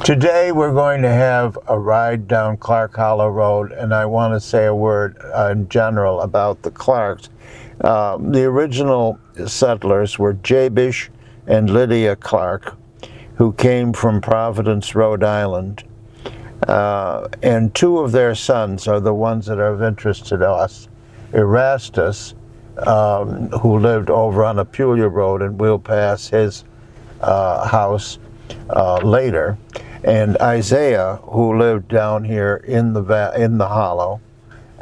Today we're going to have a ride down Clark Hollow Road, and I want to say a word in general about the Clarks. The original settlers were Jabish and Lydia Clark, who came from Providence, Rhode Island. And two of their sons are the ones that are of interest to us. Erastus, who lived over on Apulia Road, and we'll pass his house later, and Isaiah, who lived down here in the hollow,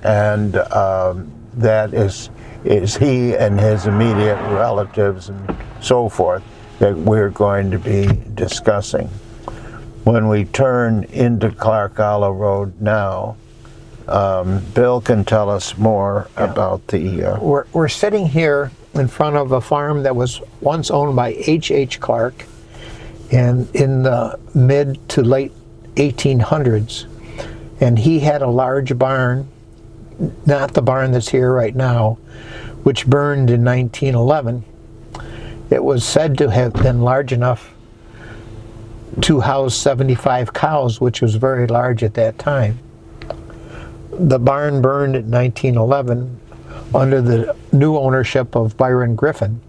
and that is he and his immediate relatives and so forth that we're going to be discussing. When we turn into Clark Hollow Road now, Bill can tell us more about the... We're sitting here in front of a farm that was once owned by H.H. Clark, and in the mid to late 1800s. And he had a large barn, not the barn that's here right now, which burned in 1911. It was said to have been large enough to house 75 cows, which was very large at that time. The barn burned in 1911 under the new ownership of Byron Griffin.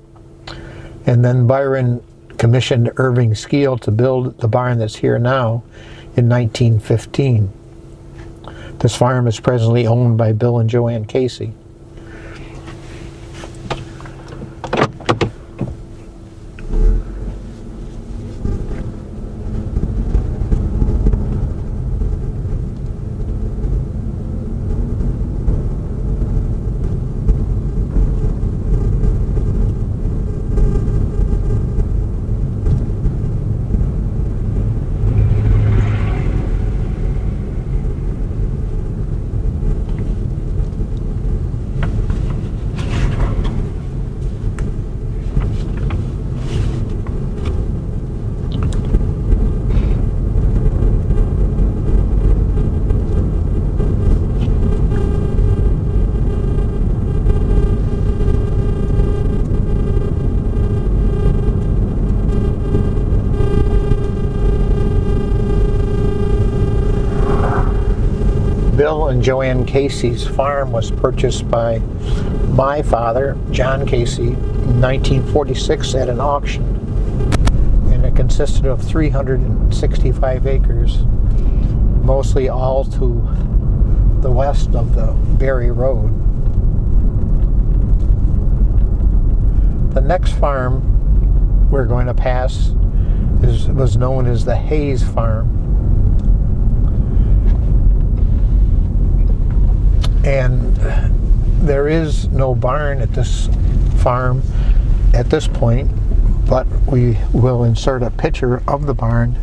And then Byron commissioned Irving Skeel to build the barn that's here now in 1915. This farm is presently owned by Bill and Joanne Casey. Bill and Joanne Casey's farm was purchased by my father, John Casey, in 1946 at an auction. And it consisted of 365 acres, mostly all to the west of the Berry Road. The next farm we're going to pass was known as the Hayes Farm. And there is no barn at this farm at this point, but we will insert a picture of the barn.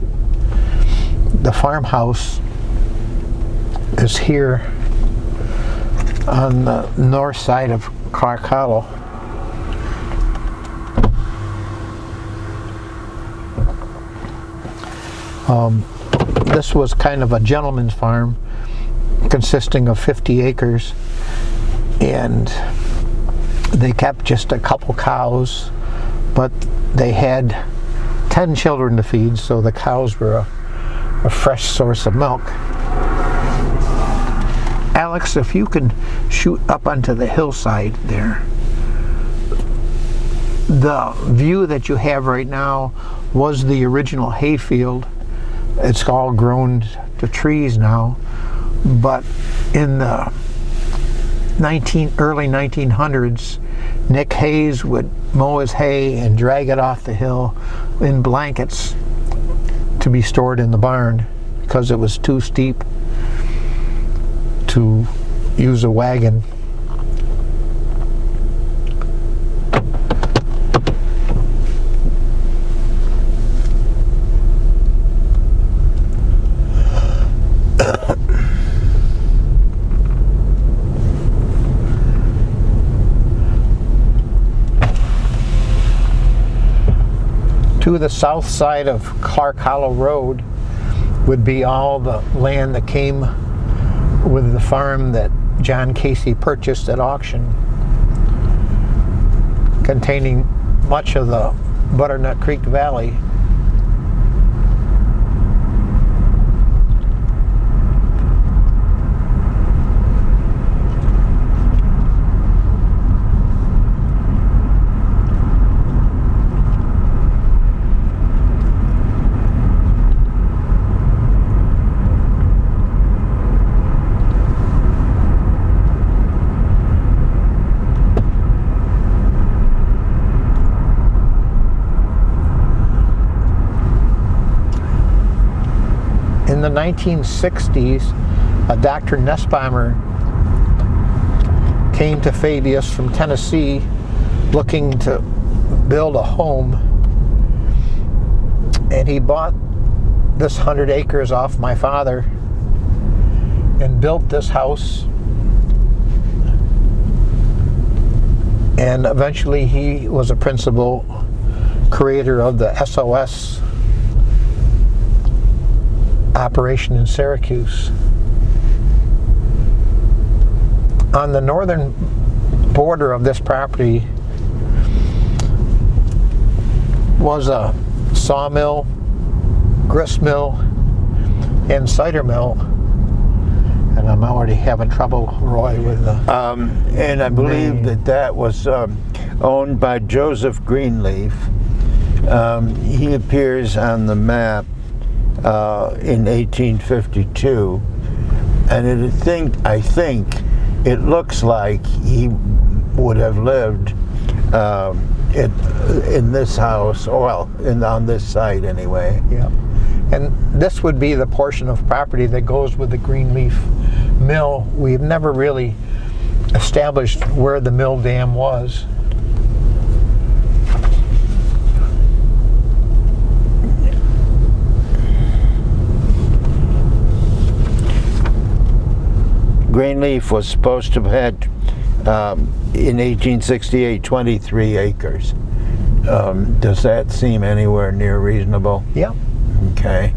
The farmhouse is here on the north side of Clark Hollow. This was kind of a gentleman's farm, consisting of 50 acres, and they kept just a couple cows, but they had 10 children to feed, so the cows were a fresh source of milk. Alex, if you can shoot up onto the hillside there. The view that you have right now was the original hayfield. It's all grown to trees now. But in the early 1900s, Nick Hayes would mow his hay and drag it off the hill in blankets to be stored in the barn because it was too steep to use a wagon. To the south side of Clark Hollow Road would be all the land that came with the farm that John Casey purchased at auction, containing much of the Butternut Creek Valley. in the 1960s, Dr. Nussbaumer came to Fabius from Tennessee looking to build a home, and he bought this 100 acres off my father and built this house, and eventually he was a principal creator of the SOS operation in Syracuse. On the northern border of this property was a sawmill, grist mill, and cider mill. And I'm already having trouble, Roy, with the... And I believe that was owned by Joseph Greenleaf. He appears on the map in 1852, and I think it looks like he would have lived in this house, on this site anyway. Yeah. And this would be the portion of property that goes with the Greenleaf Mill. We've never really established where the mill dam was. Greenleaf was supposed to have had, in 1868, 23 acres. Does that seem anywhere near reasonable? Yeah. Okay.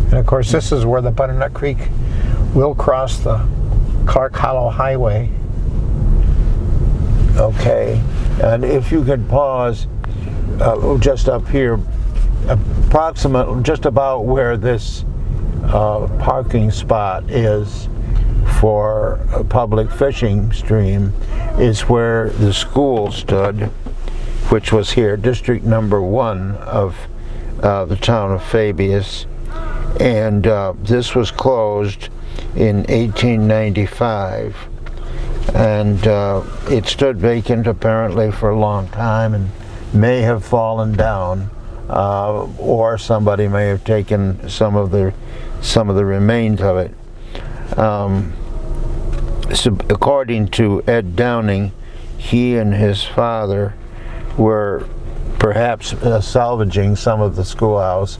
And of course, this is where the Butternut Creek will cross the Clark Hollow Highway. Okay. And if you could pause just up here, approximately just about where this parking spot is for a public fishing stream is where the school stood, which was here, District Number 1 of the town of Fabius. And this was closed in 1895. And it stood vacant apparently for a long time and may have fallen down, or somebody may have taken some of the remains of it. So according to Ed Downing, he and his father were perhaps salvaging some of the schoolhouse,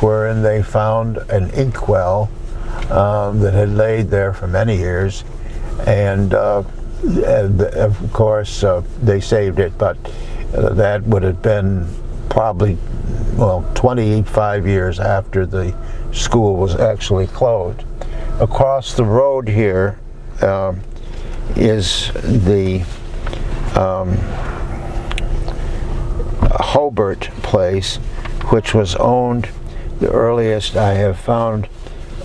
wherein they found an inkwell that had laid there for many years, and of course they saved it, but that would have been probably 25 years after the school was actually closed. Across the road here is the Hobart place, which was owned, the earliest I have found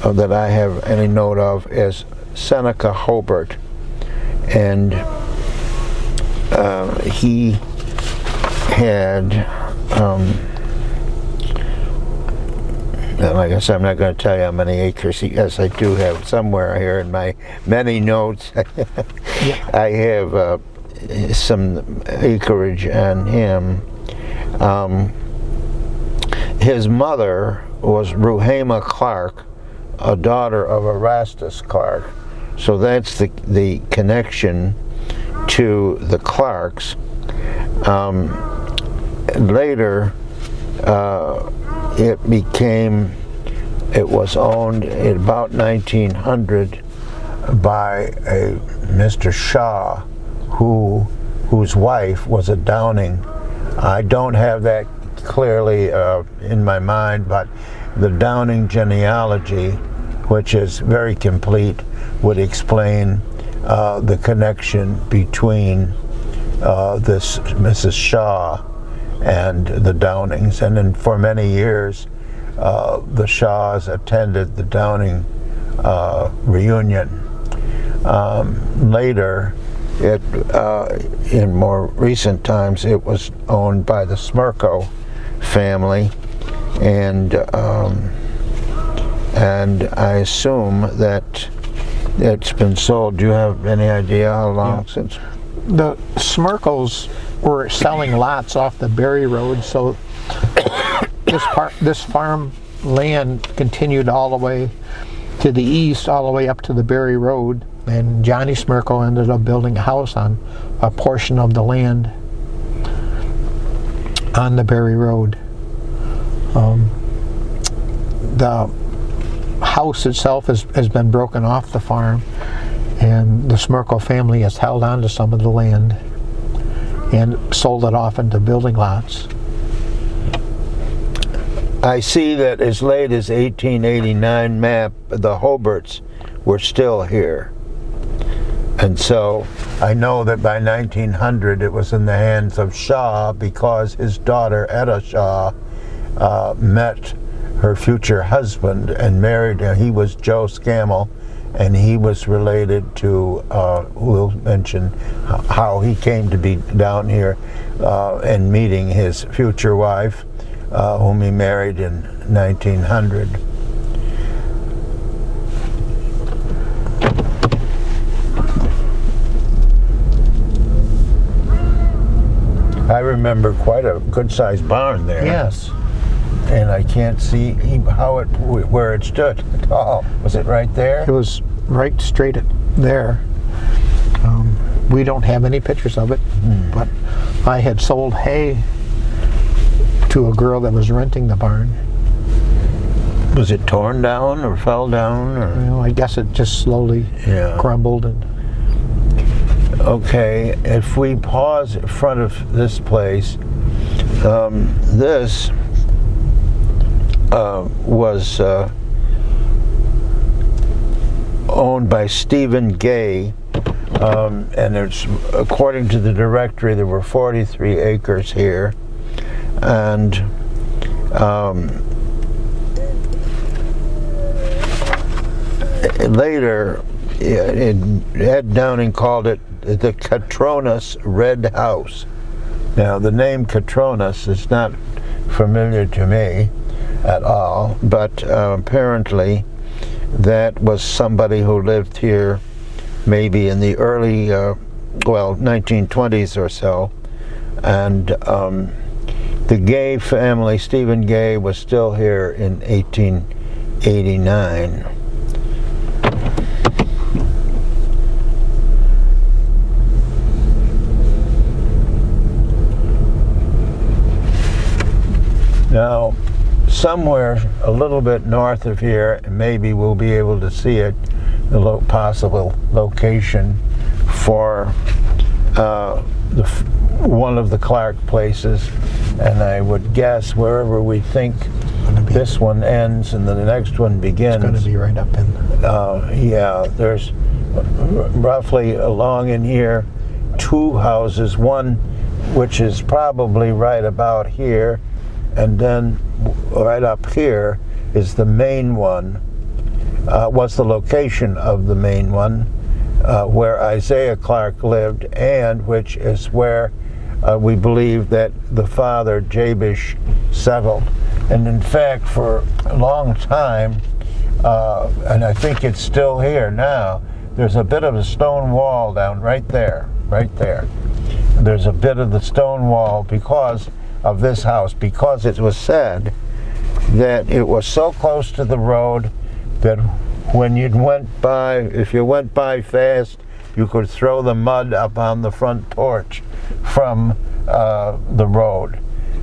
that I have any note of, is Seneca Hobart. And he had, like I said, I'm not going to tell you how many acres he has. I do have somewhere here in my many notes. Yeah. I have some acreage on him. His mother was Ruhama Clark, a daughter of Erastus Clark. So that's the connection to the Clarks. Later, it was owned in about 1900 by a Mr. Shaw, whose wife was a Downing. I don't have that clearly in my mind, but the Downing genealogy, which is very complete, would explain the connection between this Mrs. Shaw and the Downings. And then for many years, the Shaws attended the Downing reunion. Later, in more recent times, it was owned by the Smirko family, and I assume that it's been sold. Do you have any idea how long since? The Smirkles were selling lots off the Berry Road, so this farm land continued all the way to the east, all the way up to the Berry Road, and Johnny Smirkle ended up building a house on a portion of the land on the Berry Road. The house itself has been broken off the farm, and the Smirkle family has held on to some of the land and sold it off into building lots. I see that as late as 1889 map, the Hobarts were still here. And so I know that by 1900 it was in the hands of Shaw, because his daughter Etta Shaw met her future husband and married him. He was Joe Scammell, and he was related to, we'll mention how he came to be down here and meeting his future wife, whom he married in 1900. I remember quite a good-sized barn there. Yes. And I can't see where it stood at all. Was it right there? It was right straight there. We don't have any pictures of it, but I had sold hay to a girl that was renting the barn. Was it torn down or fell down? Or? Well, I guess it just slowly crumbled. And okay, if we pause in front of this place, this was owned by Stephen Gay, and it's, according to the directory, there were 43 acres here, and later Ed Downing called it the Catronas Red House. Now the name Catronas is not familiar to me at all, but apparently that was somebody who lived here maybe in the early 1920s or so, and the Gay family, Stephen Gay, was still here in 1889. Now, somewhere a little bit north of here, and maybe we'll be able to see it, the possible location for one of the Clark places, and I would guess wherever we think this one ends and then the next one begins. It's going to be right up in. Yeah, there's roughly along in here 2 houses, one which is probably right about here, and then right up here is the main one, was the location of the main one, where Isaiah Clark lived, and which is where we believe that the father, Jabish, settled. And in fact, for a long time, and I think it's still here now, there's a bit of a stone wall down right there. There's a bit of the stone wall because of this house, because it was said that it was so close to the road that when you went by, if you went by fast, you could throw the mud up on the front porch from the road.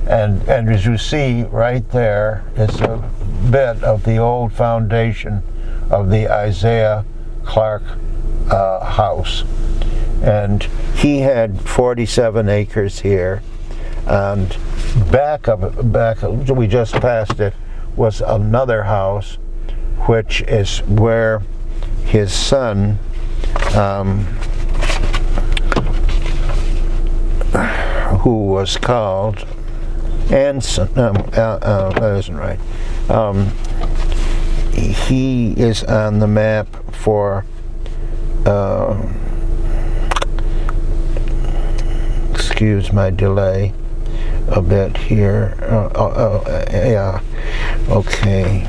And as you see right there is a bit of the old foundation of the Isaiah Clark house. And he had 47 acres here. And back, we just passed it, was another house, which is where his son, who was called Anson, that isn't right. He is on the map for, excuse my delay a bit here. Yeah, okay.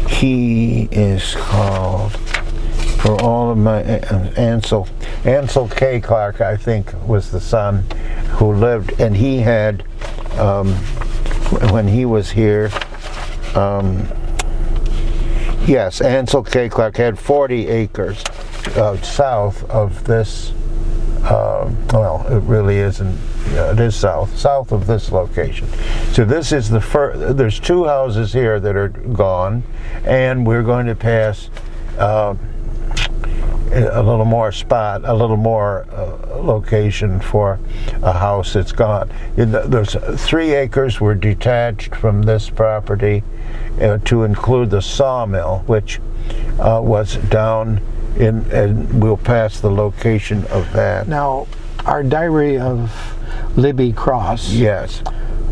He is called, for all of my, Ansel K. Clark, I think, was the son who lived, and he had, when he was here, Yes, Ansel K. Clark had 40 acres south of this. Well, it really isn't. It is south of this location. So this is the first. There's 2 houses here that are gone, and we're going to pass a little more location for a house that's gone. There's 3 acres were detached from this property to include the sawmill, which was down in, and we'll pass the location of that. Now, our diary of Libby Cross. Yes.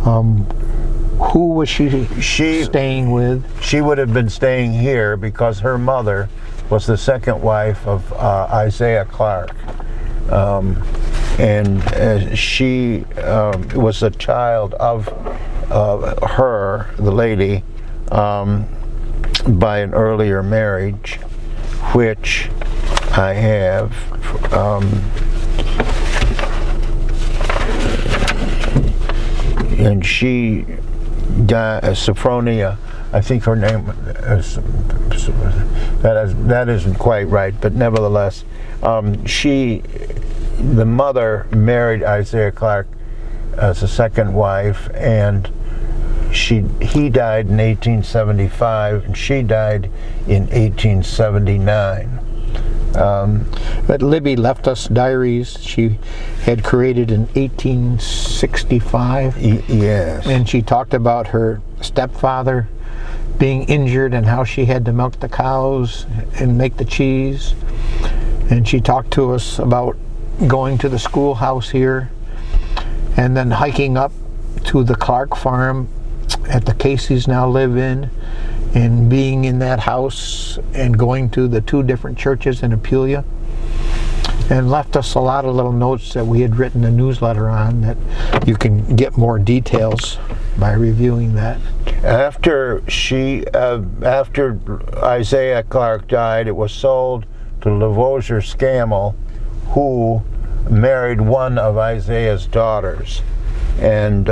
Who was she staying with? She would have been staying here because her mother was the second wife of Isaiah Clark. And she was a child of her, the lady, by an earlier marriage, which I have. And she died, Sophronia, I think her name is, that isn't quite right, but nevertheless, the mother married Isaiah Clark as a second wife, and he died in 1875, and she died in 1879. But Libby left us diaries she had created in 1865. Yes. And she talked about her stepfather being injured and how she had to milk the cows and make the cheese. And she talked to us about going to the schoolhouse here and then hiking up to the Clark farm that the Caseys now live in, and being in that house and going to the 2 different churches in Apulia, and left us a lot of little notes that we had written a newsletter on that you can get more details by reviewing that. After Isaiah Clark died, it was sold to Lavoisier Scammell, who married one of Isaiah's daughters, and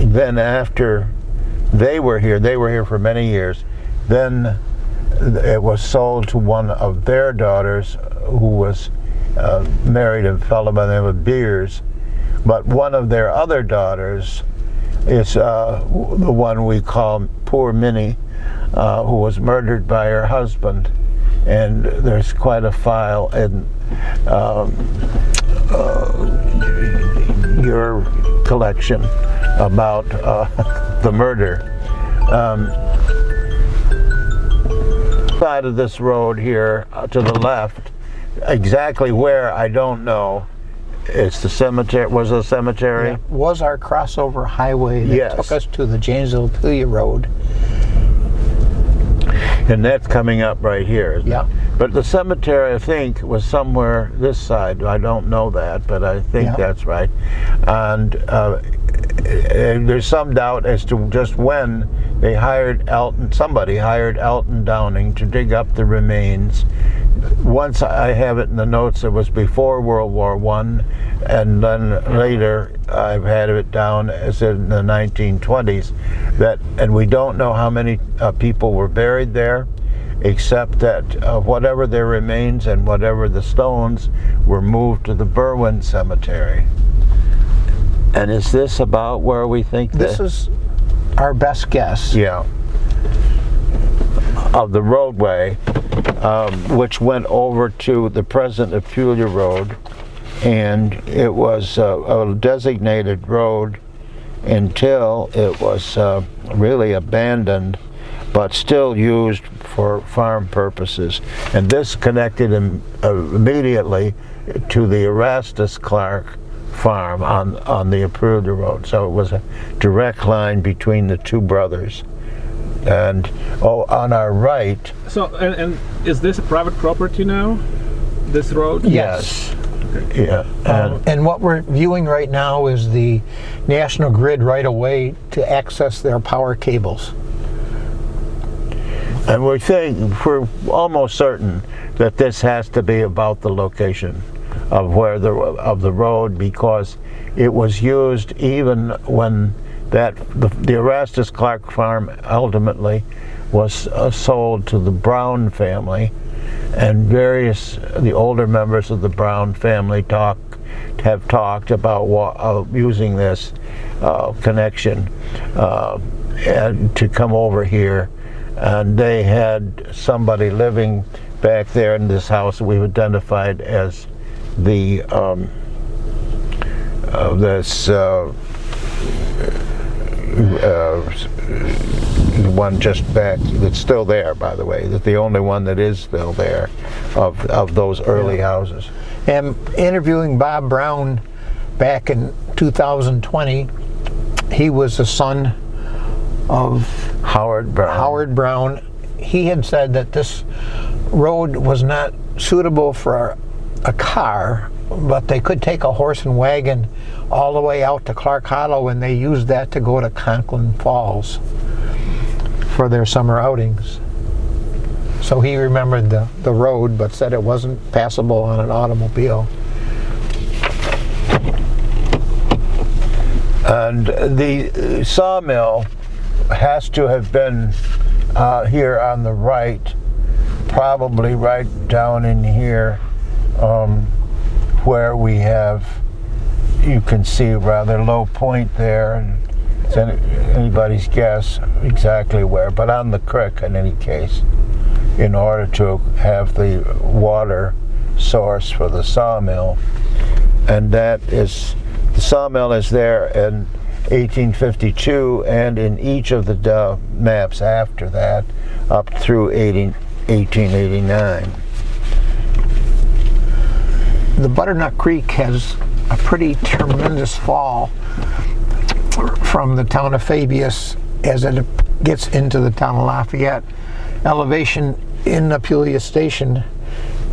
then after they were here for many years, then it was sold to one of their daughters, who was married a fellow by the name of Beers. But one of their other daughters is the one we call Poor Minnie, who was murdered by her husband. And there's quite a file in your collection about the murder. Side of this road here to the left, exactly where I don't know. It's the cemetery. Was a cemetery? Yeah, was our crossover highway that Yes. took us to the Janesville-Apulia Road. And that's coming up right here. Isn't Yeah. it? But the cemetery, I think, was somewhere this side. I don't know that, but I think Yeah. that's right. And there's some doubt as to just when they hired somebody hired Elton Downing to dig up the remains. Once I have it in the notes, it was before World War I, and then later I've had it down as in the 1920s. And we don't know how many people were buried there, except that whatever their remains and whatever the stones were moved to the Berwyn Cemetery. And is this about where we think This is our best guess. Yeah. Of the roadway, which went over to the present Apulia Road, and it was a designated road until it was really abandoned, but still used for farm purposes. And this connected immediately to the Erastus Clark farm on the Apulia Road. So it was a direct line between the 2 brothers. And on our right. So, and is this a private property now? This road? Yes. Okay. Yeah. And what we're viewing right now is the National Grid right-of-way to access their power cables. And we're almost certain that this has to be about the location of the road, because it was used even when the Erastus Clark farm ultimately was sold to the Brown family, and the older members of the Brown family have talked about using this connection and to come over here, and they had somebody living back there in this house that we've identified as the one just back, that's still there, by the way. That's the only one that is still there of those early houses. And interviewing Bob Brown back in 2020, he was the son of Howard Brown. He had said that this road was not suitable for a car, but they could take a horse and wagon all the way out to Clark Hollow, and they used that to go to Conklin Falls for their summer outings. So he remembered the road, but said it wasn't passable on an automobile. And the sawmill has to have been here on the right, probably right down in here, where we have, you can see a rather low point there, and it's anybody's guess exactly where, but on the creek in any case, in order to have the water source for the sawmill. And the sawmill is there in 1852, and in each of the maps after that, up through 1889. The Butternut Creek has a pretty tremendous fall from the town of Fabius as it gets into the town of Lafayette. Elevation in Apulia Station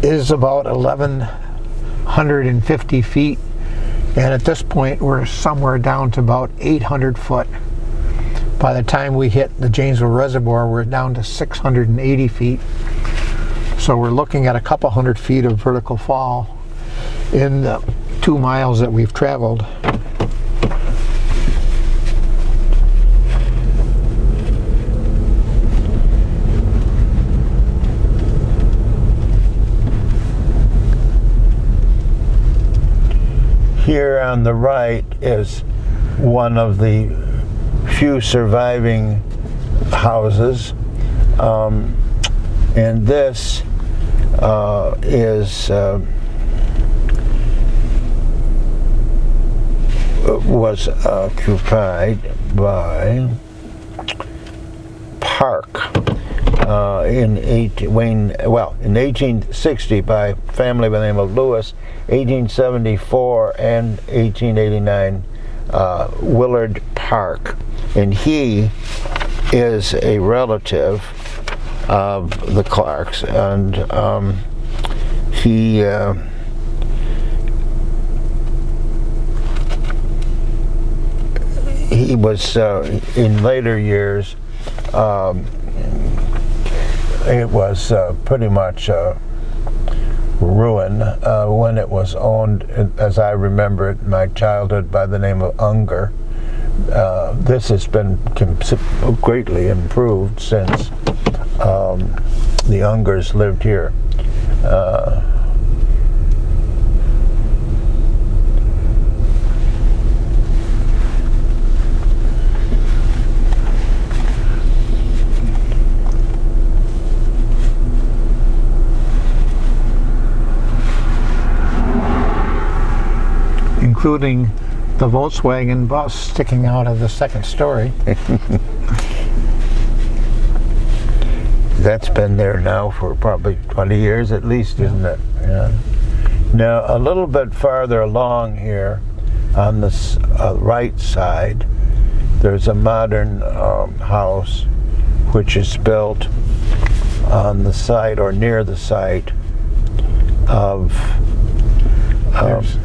is about 1,150 feet, and at this point we're somewhere down to about 800 foot. By the time we hit the Janesville Reservoir, we're down to 680 feet. So we're looking at a couple hundred feet of vertical fall in the 2 miles that we've traveled. Here on the right is one of the few surviving houses, and this was occupied by Park in 1860 by a family by the name of Lewis, 1874 and 1889 Willard Park, and he is a relative of the Clarks, and he was in later years, it was pretty much ruin when it was owned, as I remember it in my childhood, by the name of Unger. This has been greatly improved since the Ungers lived here. Including the Volkswagen bus sticking out of the second story. That's been there now for probably 20 years at least, isn't it? Yeah. Now, a little bit farther along here, on the right side, there's a modern house which is built on the site or near the site of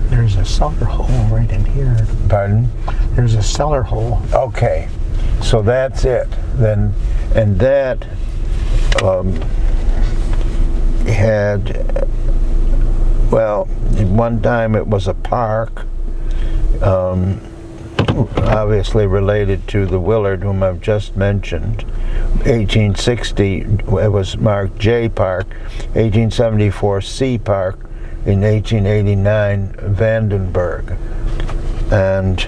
there's a cellar hole right in here. Pardon? There's a cellar hole. Okay, so that's it then, and that Well, one time it was a park, obviously related to the Willard, whom I've just mentioned. 1860, it was marked J Park. 1874, C Park. In 1889, Vandenberg. And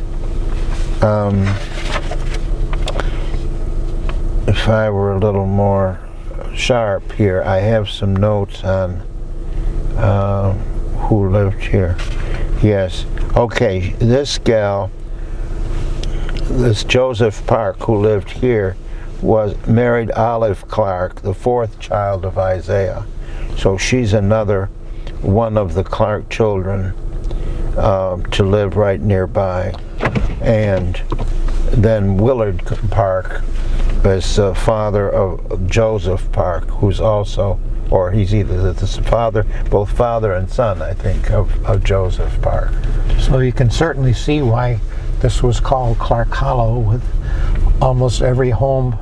if I were a little more sharp here, I have some notes on who lived here. Yes. Okay, this gal, this Joseph Park, who lived here, married Olive Clark, the fourth child of Isaiah. So she's another one of the Clark children to live right nearby. And then Willard Park is the father of Joseph Park, who's also, or he's either the father, both father and son, I think, of Joseph Park. So you can certainly see why this was called Clark Hollow, with almost every home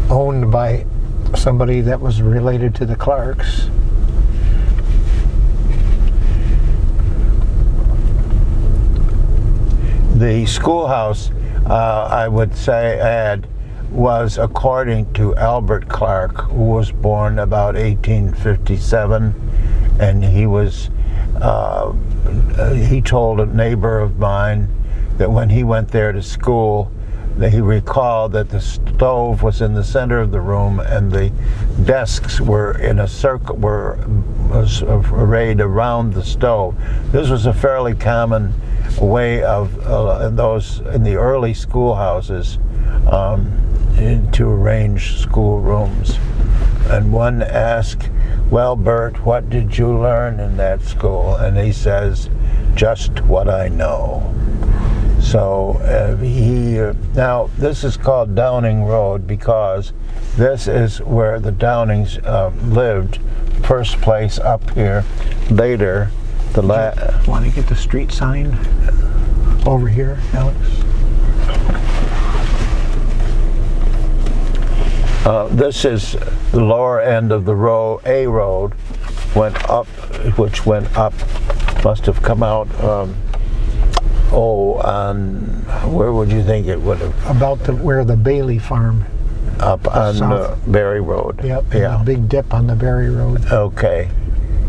owned by somebody that was related to the Clarks. The schoolhouse, I would add, was according to Albert Clark, who was born about 1857, and he told a neighbor of mine that when he went there to school, that he recalled that the stove was in the center of the room and the desks were in a circle, was arrayed around the stove. This was a fairly common way of in the early schoolhouses to arrange schoolrooms. And one asked, "Well, Bert, what did you learn in that school?" And he says, "Just what I know." So now this is called Downing Road because this is where the Downings lived. First place up here. Later, Want to get the street sign over here, Alex? This is the lower end of the A road, which went up, must have come out. Where would you think it would have? About where the Bailey farm. Up on Berry Road. Yep. Yeah. A big dip on the Berry Road. Okay,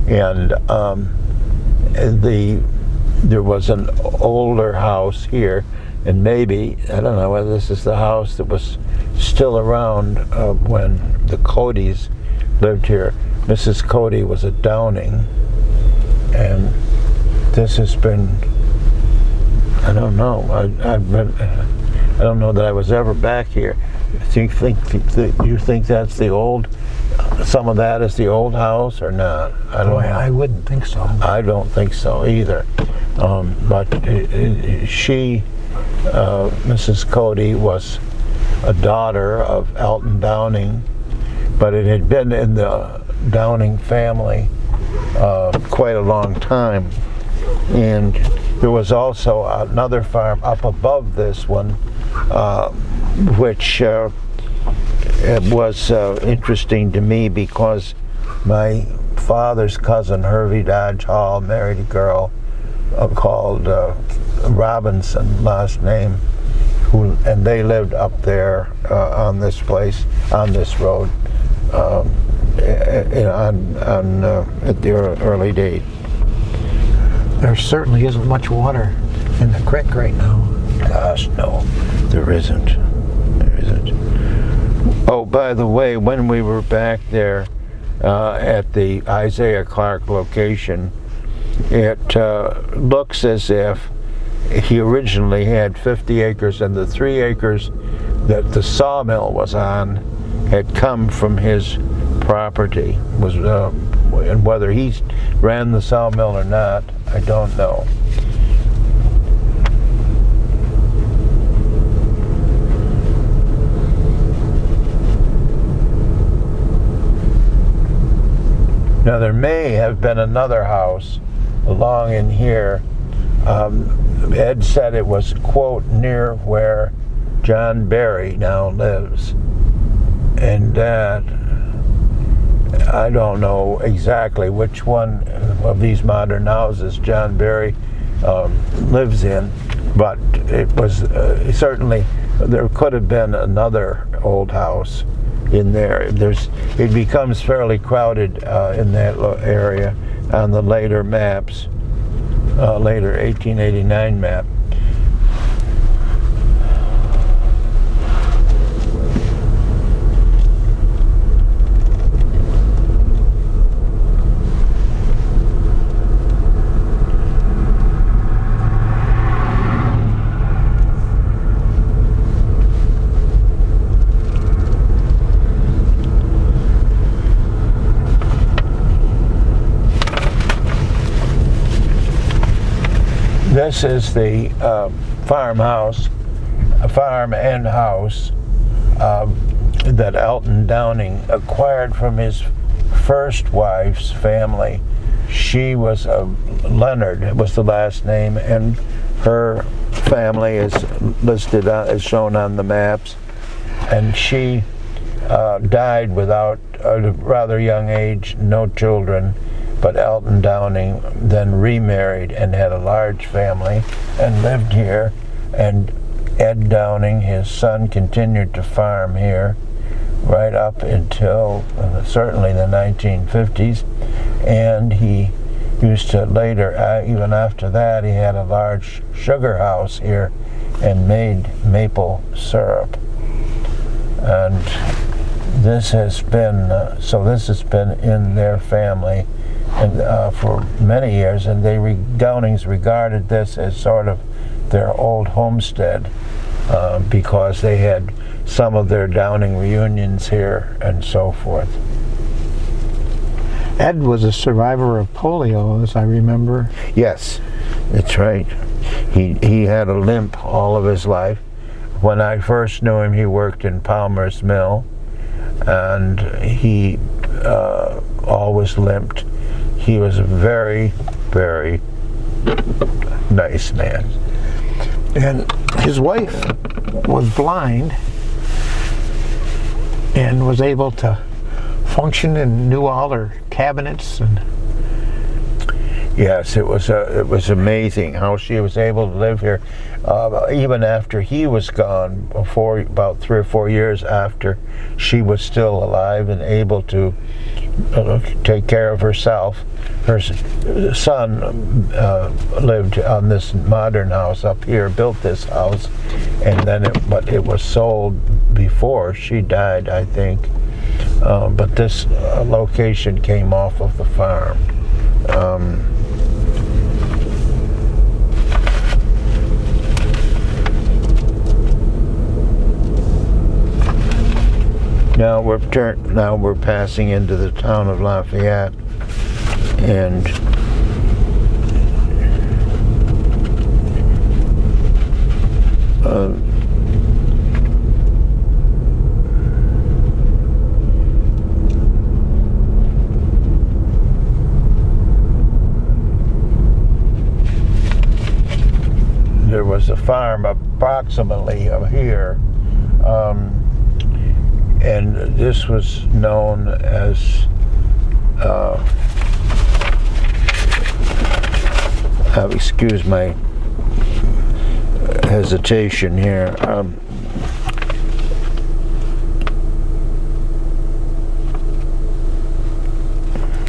and there was an older house here, and maybe, I don't know whether this is the house that was still around when the Codys lived here. Mrs. Cody was a Downing, and this has been, I don't know. I don't know that I was ever back here. Do you think that's the old? Some of that is the old house, or not? I don't know. I wouldn't think so. I don't think so either. But she, Mrs. Cody, was a daughter of Elton Downing, but it had been in the Downing family quite a long time. And there was also another farm up above this one, which it was interesting to me because my father's cousin, Hervey Dodge Hall, married a girl called Robinson, last name, and they lived up there on this road, at the early date. There certainly isn't much water in the creek right now. Gosh, no, there isn't. There isn't. Oh, by the way, when we were back there at the Isaiah Clark location, it looks as if he originally had 50 acres, and the 3 acres that the sawmill was on had come from his property. And whether he ran the sawmill or not, I don't know. Now there may have been another house along in here. Ed said it was, quote, near where John Barry now lives. And that I don't know exactly which one of these modern houses John Barry lives in, but it was certainly, there could have been another old house in there. It becomes fairly crowded in that area on the later maps, later 1889 map. This is the farmhouse, farm and house that Elton Downing acquired from his first wife's family. She was Leonard was the last name, and her family is listed is shown on the maps. And she died without a rather young age, no children. But Elton Downing then remarried and had a large family and lived here. And Ed Downing, his son, continued to farm here right up until certainly the 1950s. And he used to later, even after that, he had a large sugar house here and made maple syrup. And this has been, this has been in their family and for many years, and Downings regarded this as sort of their old homestead because they had some of their Downing reunions here and so forth. Ed was a survivor of polio, as I remember. Yes, that's right. He had a limp all of his life. When I first knew him, he worked in Palmer's Mill, and he always limped. He was a very, very nice man. And his wife was blind and was able to function and knew all her cabinets. And yes, it was amazing how she was able to live here, even after he was gone. Before about 3 or 4 years after, she was still alive and able to take care of herself. Her son lived on this modern house up here, built this house, and then it was sold before she died, I think. But this location came off of the farm. Now we're passing into the town of Lafayette, and there was a farm approximately here. And this was known as, excuse my hesitation here.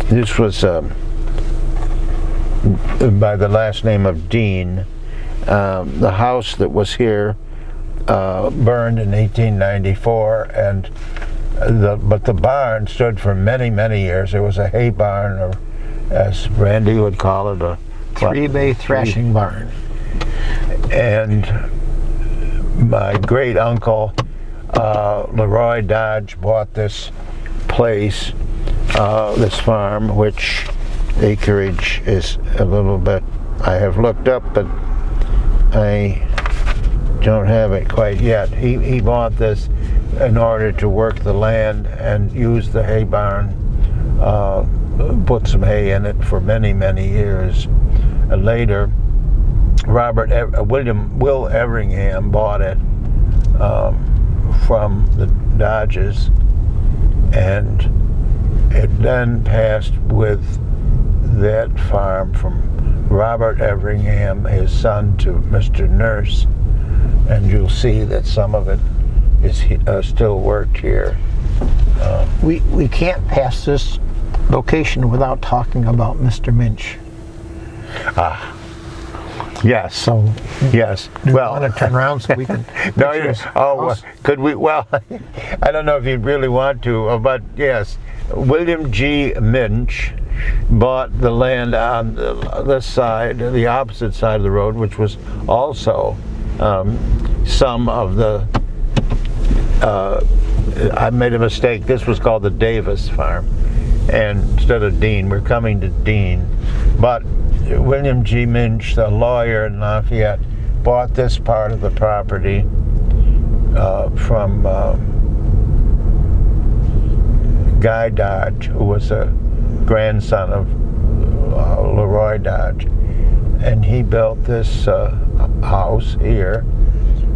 This was by the last name of Dean. The house that was here burned in 1894, and but the barn stood for many, many years. It was a hay barn, or as Randy would call it, a 3-bay thrashing barn. And my great uncle Leroy Dodge bought this place, this farm, which acreage is a little bit, I have looked up, but I don't have it quite yet. He bought this in order to work the land and use the hay barn, put some hay in it for many, many years. And later, Will Everingham bought it from the Dodges, and It then passed with that farm from Robert Everingham, his son, to Mr. Nurse, and you'll see that some of it is still worked here. We can't pass this location without talking about Mr. Minch. Yes. So, yes. do you Well, want to turn around so we can? no, picture his house? could we? Well, I don't know if you'd really want to, but yes, William G. Minch bought the land on this side, the opposite side of the road, which was also some of the. I made a mistake. This was called the Davis Farm, and instead of Dean, we're coming to Dean, but. William G. Minch, the lawyer in Lafayette, bought this part of the property from Guy Dodge, who was a grandson of Leroy Dodge, and he built this house here,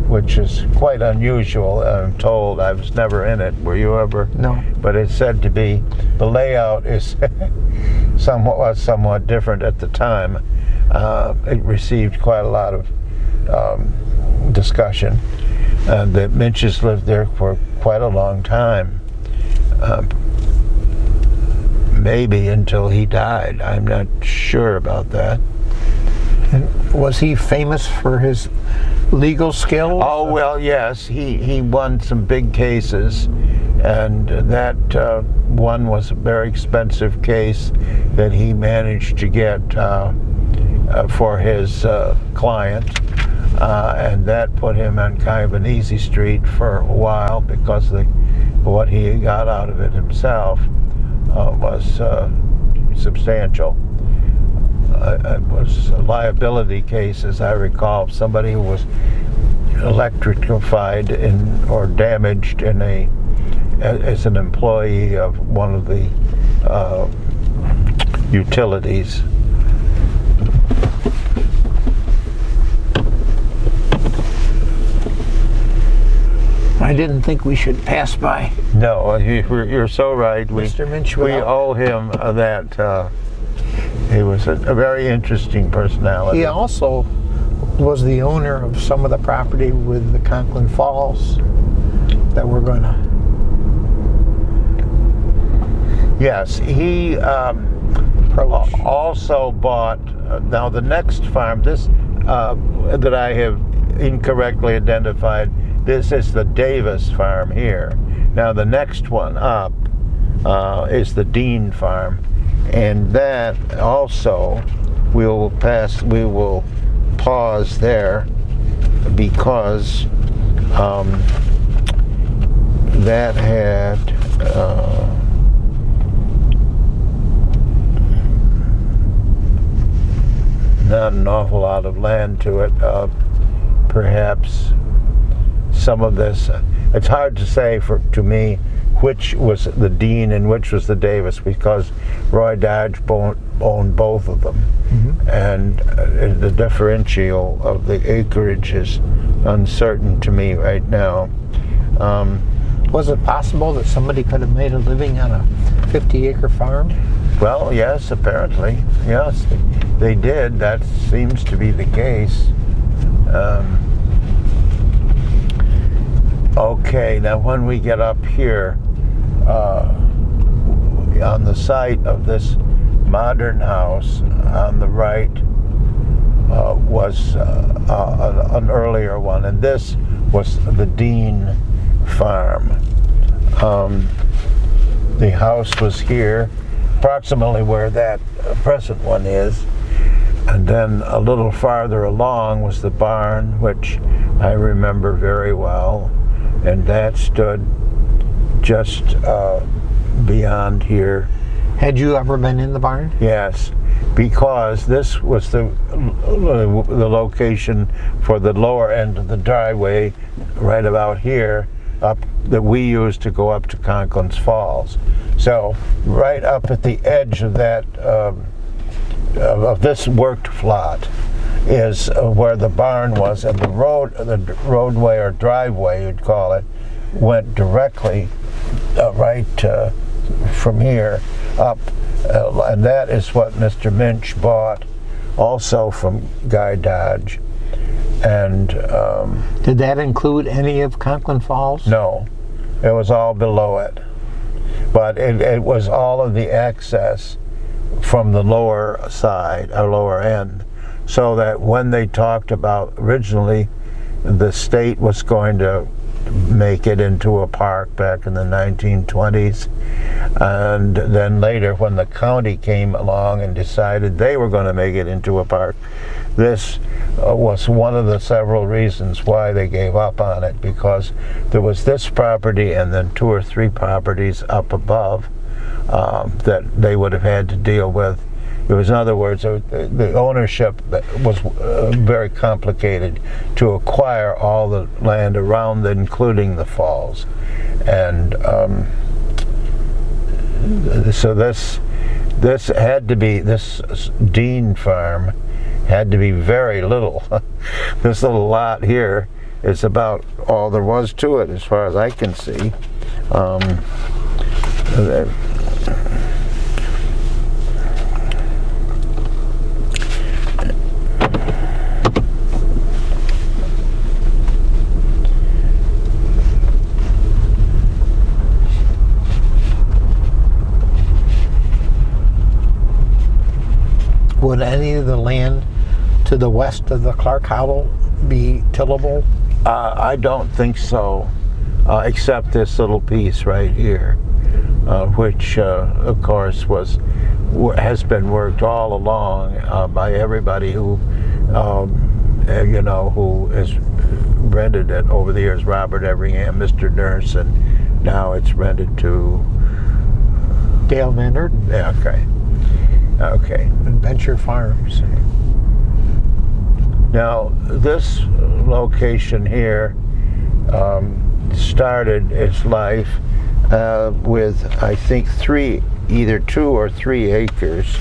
which is quite unusual. I'm told. I was never in it. Were you ever? No. But it's said to be, the layout is somewhat different at the time. It received quite a lot of discussion. The Minches lived there for quite a long time, maybe until he died. I'm not sure about that. And was he famous for his legal skills? Oh, well, yes. He won some big cases, and that one was a very expensive case that he managed to get for his client, and that put him on kind of an easy street for a while because what he got out of it himself was substantial. It was a liability case, as I recall, somebody who was electrified or damaged as an employee of one of the utilities. I didn't think we should pass by. No, you're so right. Mr. Minch, we owe him that. He was a very interesting personality. He also was the owner of some of the property with the Conklin Falls that we're going to. Yes, he also bought. Now the next farm, this that I have incorrectly identified, this is the Davis Farm here. Now the next one up is the Dean Farm. And that also, we will pause there because that had not an awful lot of land to it. Perhaps some of this, it's hard to say to me which was the Dean and which was the Davis, because Roy Dodge owned both of them. Mm-hmm. And the differential of the acreage is uncertain to me right now. Was it possible that somebody could have made a living on a 50-acre farm? Well, yes, apparently. Yes, they did. That seems to be the case. Okay, now when we get up here, on the site of this modern house on the right was an earlier one, and this was the Dean Farm. The house was here, approximately where that present one is, and then a little farther along was the barn, which I remember very well, and that stood just beyond here. Had you ever been in the barn? Yes, because this was the location for the lower end of the driveway, right about here, up that we used to go up to Conklin's Falls. So right up at the edge of that of this worked plot is where the barn was, and the roadway or driveway, you'd call it, went directly right from here up, and that is what Mr. Minch bought also from Guy Dodge. And Did that include any of Conklin Falls? no, it was all below it. But it was all of the access from the lower side, or lower end, so that when they talked about originally the state was going to make it into a park back in the 1920s, and then later when the county came along and decided they were going to make it into a park, this was one of the several reasons why they gave up on it, because there was this property and then 2 or 3 properties up above that they would have had to deal with. It was, in other words, the ownership was very complicated to acquire all the land around, including the falls. And so this had to be, this Dean farm had to be very little. This little lot here is about all there was to it as far as I can see. Would any of the land to the west of the Clark Hollow be tillable? I don't think so, except this little piece right here, which of course has been worked all along by everybody who who has rented it over the years. Robert Everingham, Mr. Nurse, and now it's rented to Dale Van Erden. Yeah, okay. Adventure Farms. Now, this location here started its life with, I think, either 2 or 3 acres,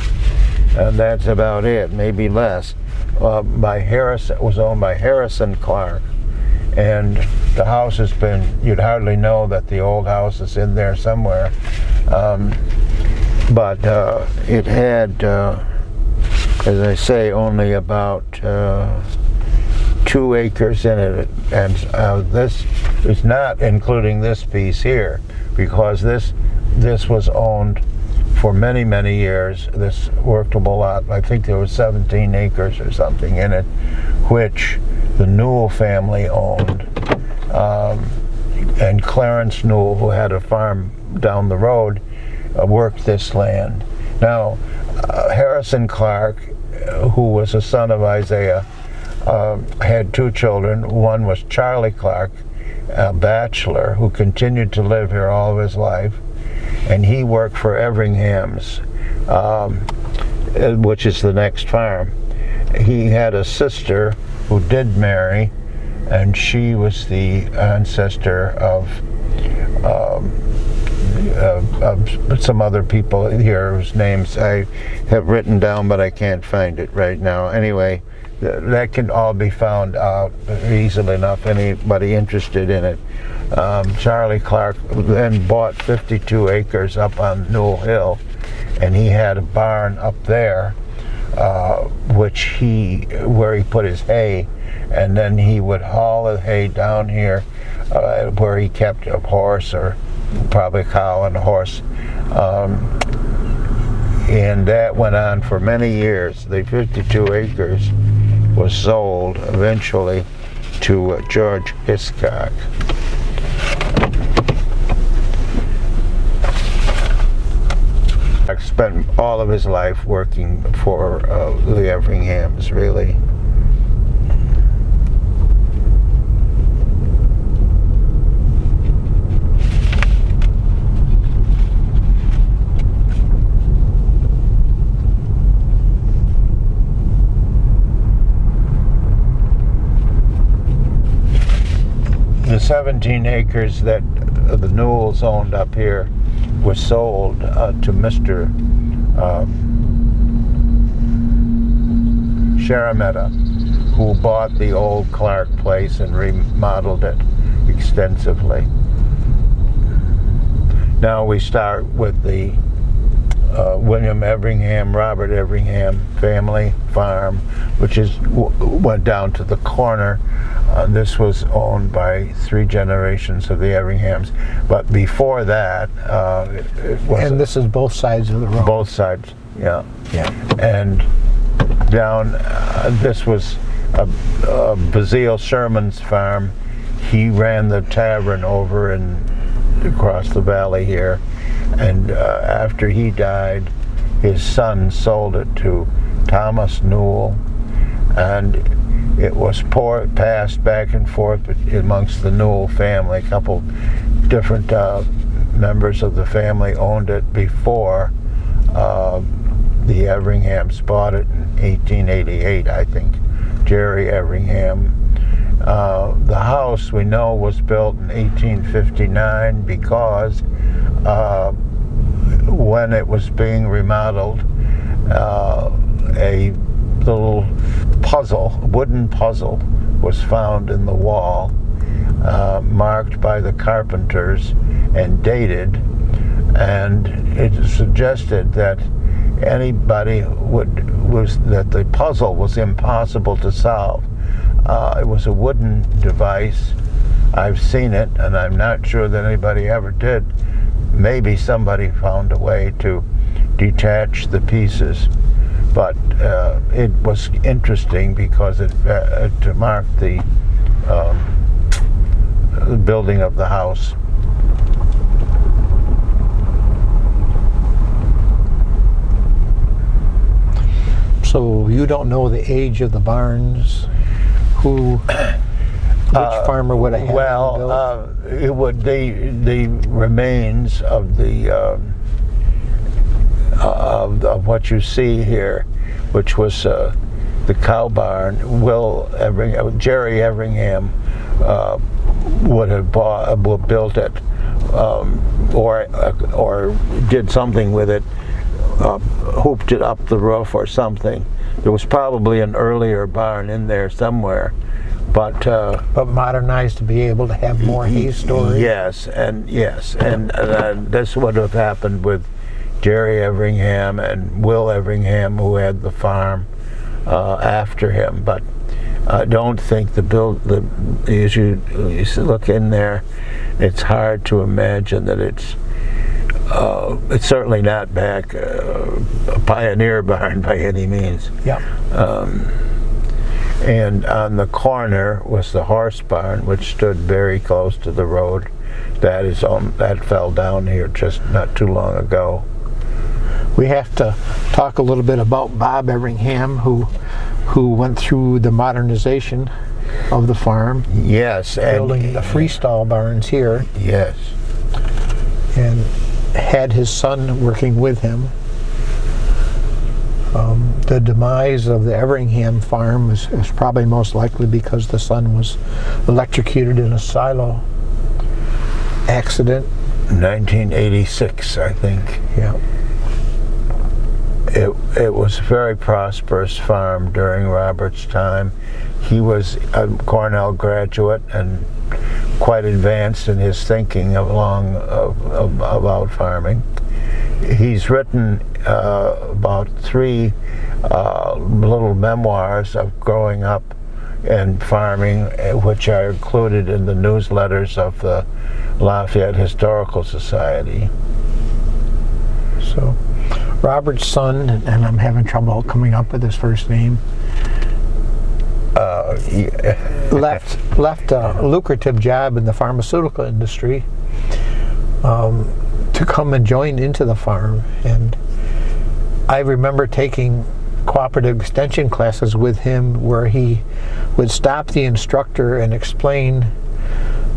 and that's about it, maybe less. It was owned by Harrison Clark, and the house has been, you'd hardly know that the old house is in there somewhere, but it had, as I say, only about 2 acres in it, and this is not including this piece here, because this was owned for many, many years, this workable lot. I think there was 17 acres or something in it, which the Newell family owned, and Clarence Newell, who had a farm down the road, worked this land. Now, Harrison Clark, who was a son of Isaiah, had 2 children. One was Charlie Clark, a bachelor who continued to live here all of his life, and he worked for Everingham's, which is the next farm. He had a sister who did marry, and she was the ancestor of some other people here whose names I have written down, but I can't find it right now. Anyway, that can all be found out easily enough, anybody interested in it. Charlie Clark then bought 52 acres up on Newell Hill, and he had a barn up there, where he put his hay, and then he would haul the hay down here, where he kept a horse, or probably a cow and a horse, and that went on for many years. The 52 acres was sold eventually to George Hiscock. He spent all of his life working for the Everinghams, really. The 17 acres that the Newells owned up here was sold to Mr. Sharametta, who bought the old Clark place and remodeled it extensively. Now we start with the William Everingham, Robert Everingham family farm, which went down to the corner. This was owned by 3 generations of the Everinghams, but before that, it was. And this is both sides of the road. Both sides, yeah. Yeah. And down, this was Bazile Sherman's farm. He ran the tavern over across the valley here, and after he died, his son sold it to Thomas Newell, and it was passed back and forth amongst the Newell family. A couple different members of the family owned it before the Everinghams bought it in 1888, I think. Jerry Everingham. The house we know was built in 1859 because when it was being remodeled, a little wooden puzzle was found in the wall, marked by the carpenters and dated, and it suggested that anybody that the puzzle was impossible to solve. It was a wooden device. I've seen it, and I'm not sure that anybody ever did. Maybe somebody found a way to detach the pieces, but it was interesting because it marked the building of the house. So you don't know the age of the barns? Which farmer would have had them built? It would the remains of the of what you see here, which was the cow barn. Jerry Everingham would have built it, or did something with it, hooped it up the roof or something. There was probably an earlier barn in there somewhere, but modernized to be able to have more hay storage. Yes, and this would have happened with Jerry Everingham and Will Everingham, who had the farm after him. But I don't think as you look in there, it's hard to imagine that it's certainly not back a pioneer barn by any means. Yeah. And on the corner was the horse barn, which stood very close to the road. That fell down here just not too long ago. We have to talk a little bit about Bob Everingham, who went through the modernization of the farm. Yes, building the freestall barns here. Yes. And had his son working with him. The demise of the Everingham farm is probably most likely because the son was electrocuted in a silo accident. 1986, I think. Yeah. It was a very prosperous farm during Robert's time. He was a Cornell graduate and quite advanced in his thinking about farming. He's written about 3 little memoirs of growing up and farming, which are included in the newsletters of the Lafayette Historical Society. So, Robert's son, and I'm having trouble coming up with his first name, left a lucrative job in the pharmaceutical industry to come and join into the farm. And I remember taking cooperative extension classes with him where he would stop the instructor and explain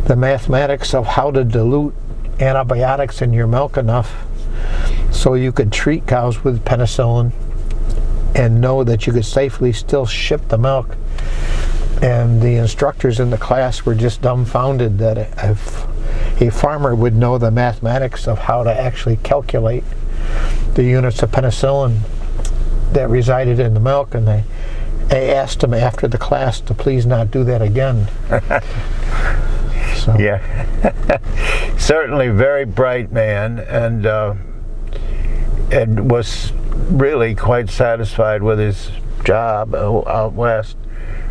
the mathematics of how to dilute antibiotics in your milk enough so you could treat cows with penicillin and know that you could safely still ship the milk. And the instructors in the class were just dumbfounded that if a farmer would know the mathematics of how to actually calculate the units of penicillin that resided in the milk, and they asked him after the class to please not do that again. So. Yeah. certainly very bright man, and was really quite satisfied with his job out west.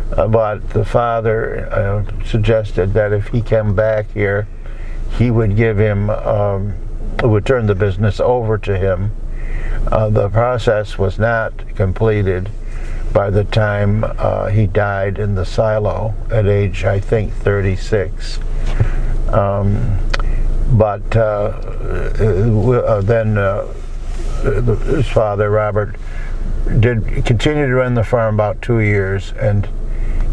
But the father suggested that if he came back here, he would give him, would turn the business over to him. The process was not completed by the time he died in the silo at age, I think, 36. But then his father, Robert, did continue to run the farm about 2 years, and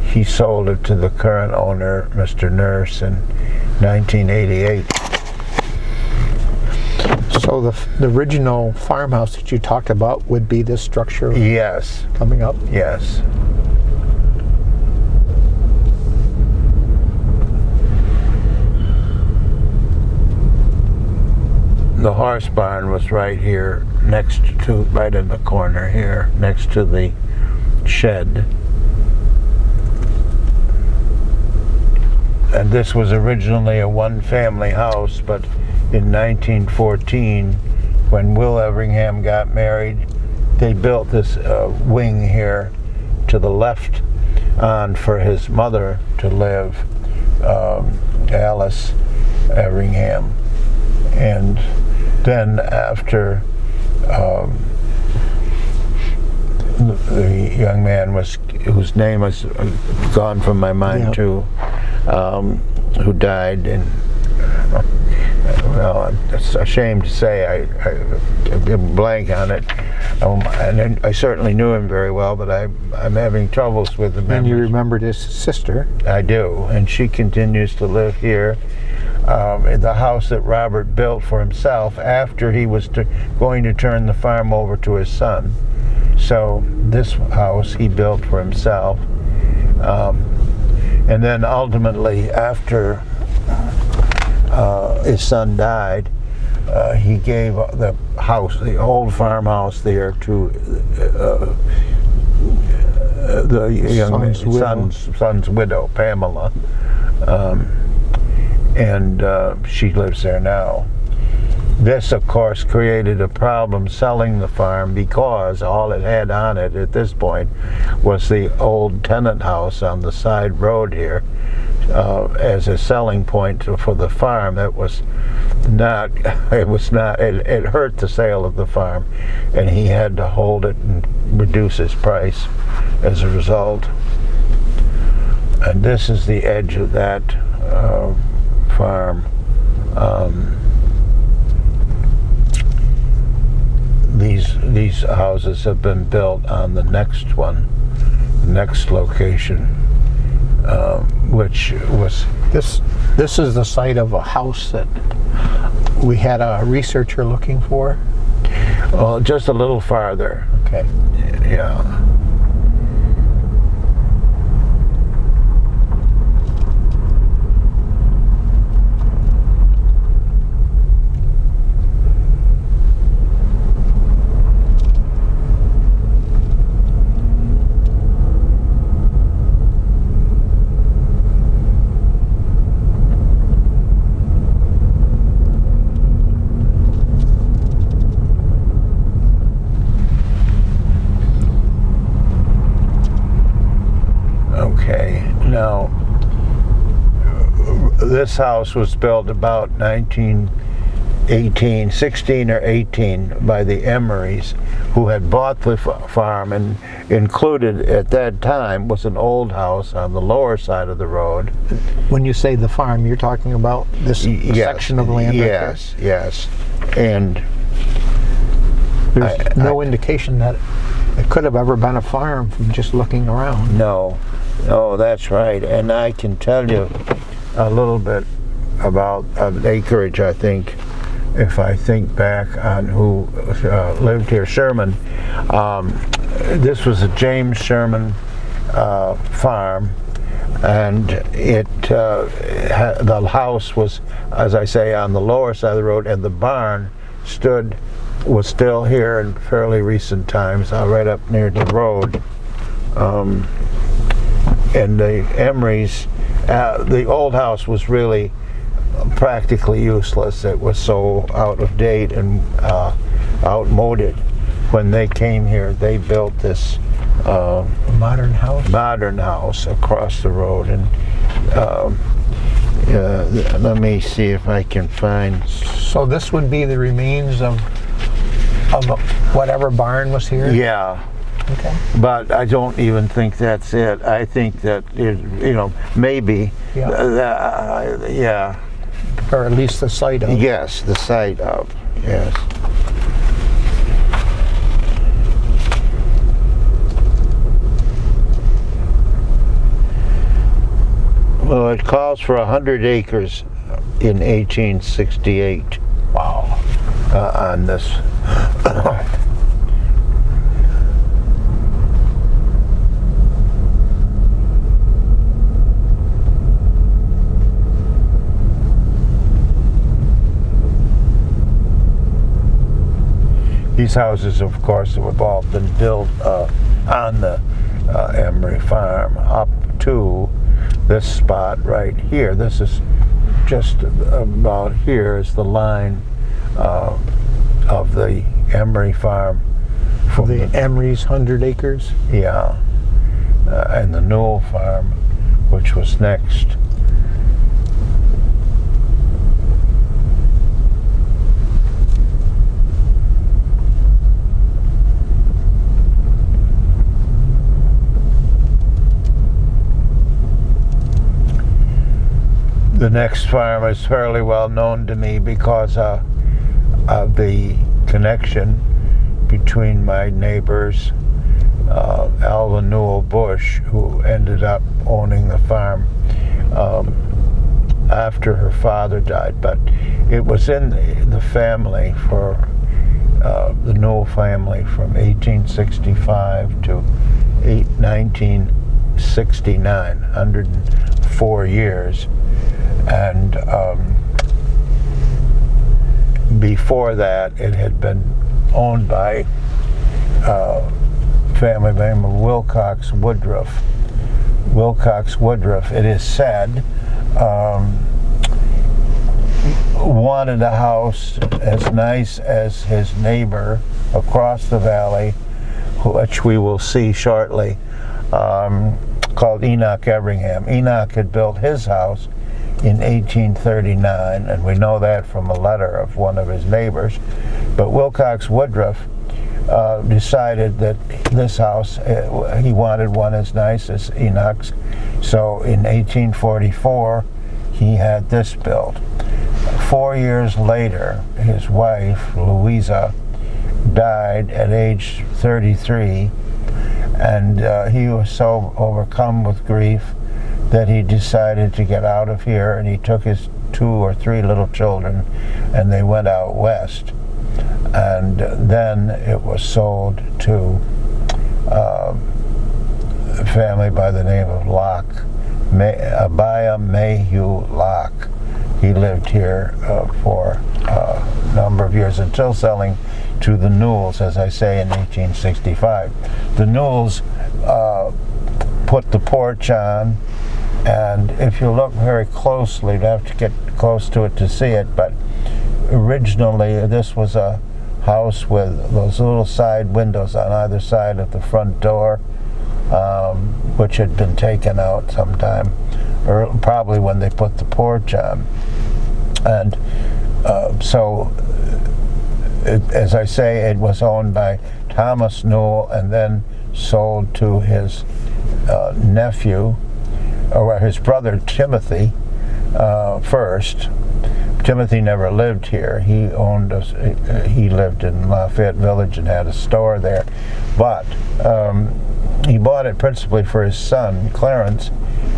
he sold it to the current owner, Mr. Nurse, in 1988. So the original farmhouse that you talked about would be this structure Yes, coming up? yes. The horse barn was right here, right in the corner here, next to the shed. And this was originally a one-family house, but in 1914, when Will Everingham got married, they built this wing here to the left on for his mother to live, Alice Everingham. And then after the young man whose name has gone from my mind too, who died in, well, it's a shame to say, I blank on it, and I certainly knew him very well, but I'm having troubles with the memories. And you remembered his sister? I do, and she continues to live here. In the house that Robert built for himself after he was going to turn the farm over to his son. So this house he built for himself. And then ultimately, after his son died, he gave the house, the old farmhouse there, to the young son's widow, Pamela. And she lives there now. This, of course, created a problem selling the farm, because all it had on it at this point was the old tenant house on the side road here as a selling point for the farm. That was not, it hurt the sale of the farm, and he had to hold it and reduce his price as a result. And this is the edge of that farm. These houses have been built on the next one, next location, which was This is the site of a house that we had a researcher looking for. well, just a little farther. Okay. Yeah. Now, this house was built about 16 or 18 by the Emerys, who had bought the farm, and included at that time was an old house on the lower side of the road. When you say the farm, you're talking about this section of land? Yes, right there? Yes. And there's no indication that it could have ever been a farm from just looking around. No. Oh, that's right. And I can tell you a little bit about acreage, I think, if I think back on who lived here. Sherman. This was a James Sherman farm, and the house was, as I say, on the lower side of the road, and the barn was still here in fairly recent times, right up near the road. And the Emerys, the old house was really practically useless. It was so out of date and outmoded. When they came here, they built this Modern house. modern house across the road, and let me see if I can find. So this would be the remains of whatever barn was here? Yeah, Okay. but I don't even think that's it. I think that maybe. Yeah. Yeah. Or at least the site of it. Yes, the site of. Yes. Well, it calls for 100 acres in 1868 Wow. on this. These houses, of course, have all been built on the Emery farm up to this spot right here. This is just about here is the line of the Emery farm. From The Emery's 100 acres. yeah, and the Newell farm, which was next. The next farm is fairly well known to me because of the connection between my neighbors, Alva Newell Bush, who ended up owning the farm after her father died. But it was in the family for the Newell family from 1865 to 1969, 104 years. And before that, it had been owned by a family by the name of Wilcox Woodruff. Wilcox Woodruff, it is said, wanted a house as nice as his neighbor across the valley, which we will see shortly, called Enoch Everingham. Enoch had built his house in 1839, and we know that from a letter of one of his neighbors. But Wilcox Woodruff decided that this house, he wanted one as nice as Enoch's. So in 1844, he had this built. 4 years later, his wife, Louisa, died at age 33, and he was so overcome with grief that he decided to get out of here, and he took his 2 or 3 little children and they went out west. And then it was sold to a family by the name of Locke, Abiah Mayhew Locke. He lived here for a number of years until selling to the Newells, as I say, in 1865. The Newells put the porch on, and if you look very closely, you'd have to get close to it to see it, but originally this was a house with those little side windows on either side of the front door, which had been taken out sometime, or probably when they put the porch on. And as I say, it was owned by Thomas Newell and then sold to his nephew, or his brother Timothy, first. Timothy never lived here. He lived in Lafayette Village and had a store there, but he bought it principally for his son Clarence,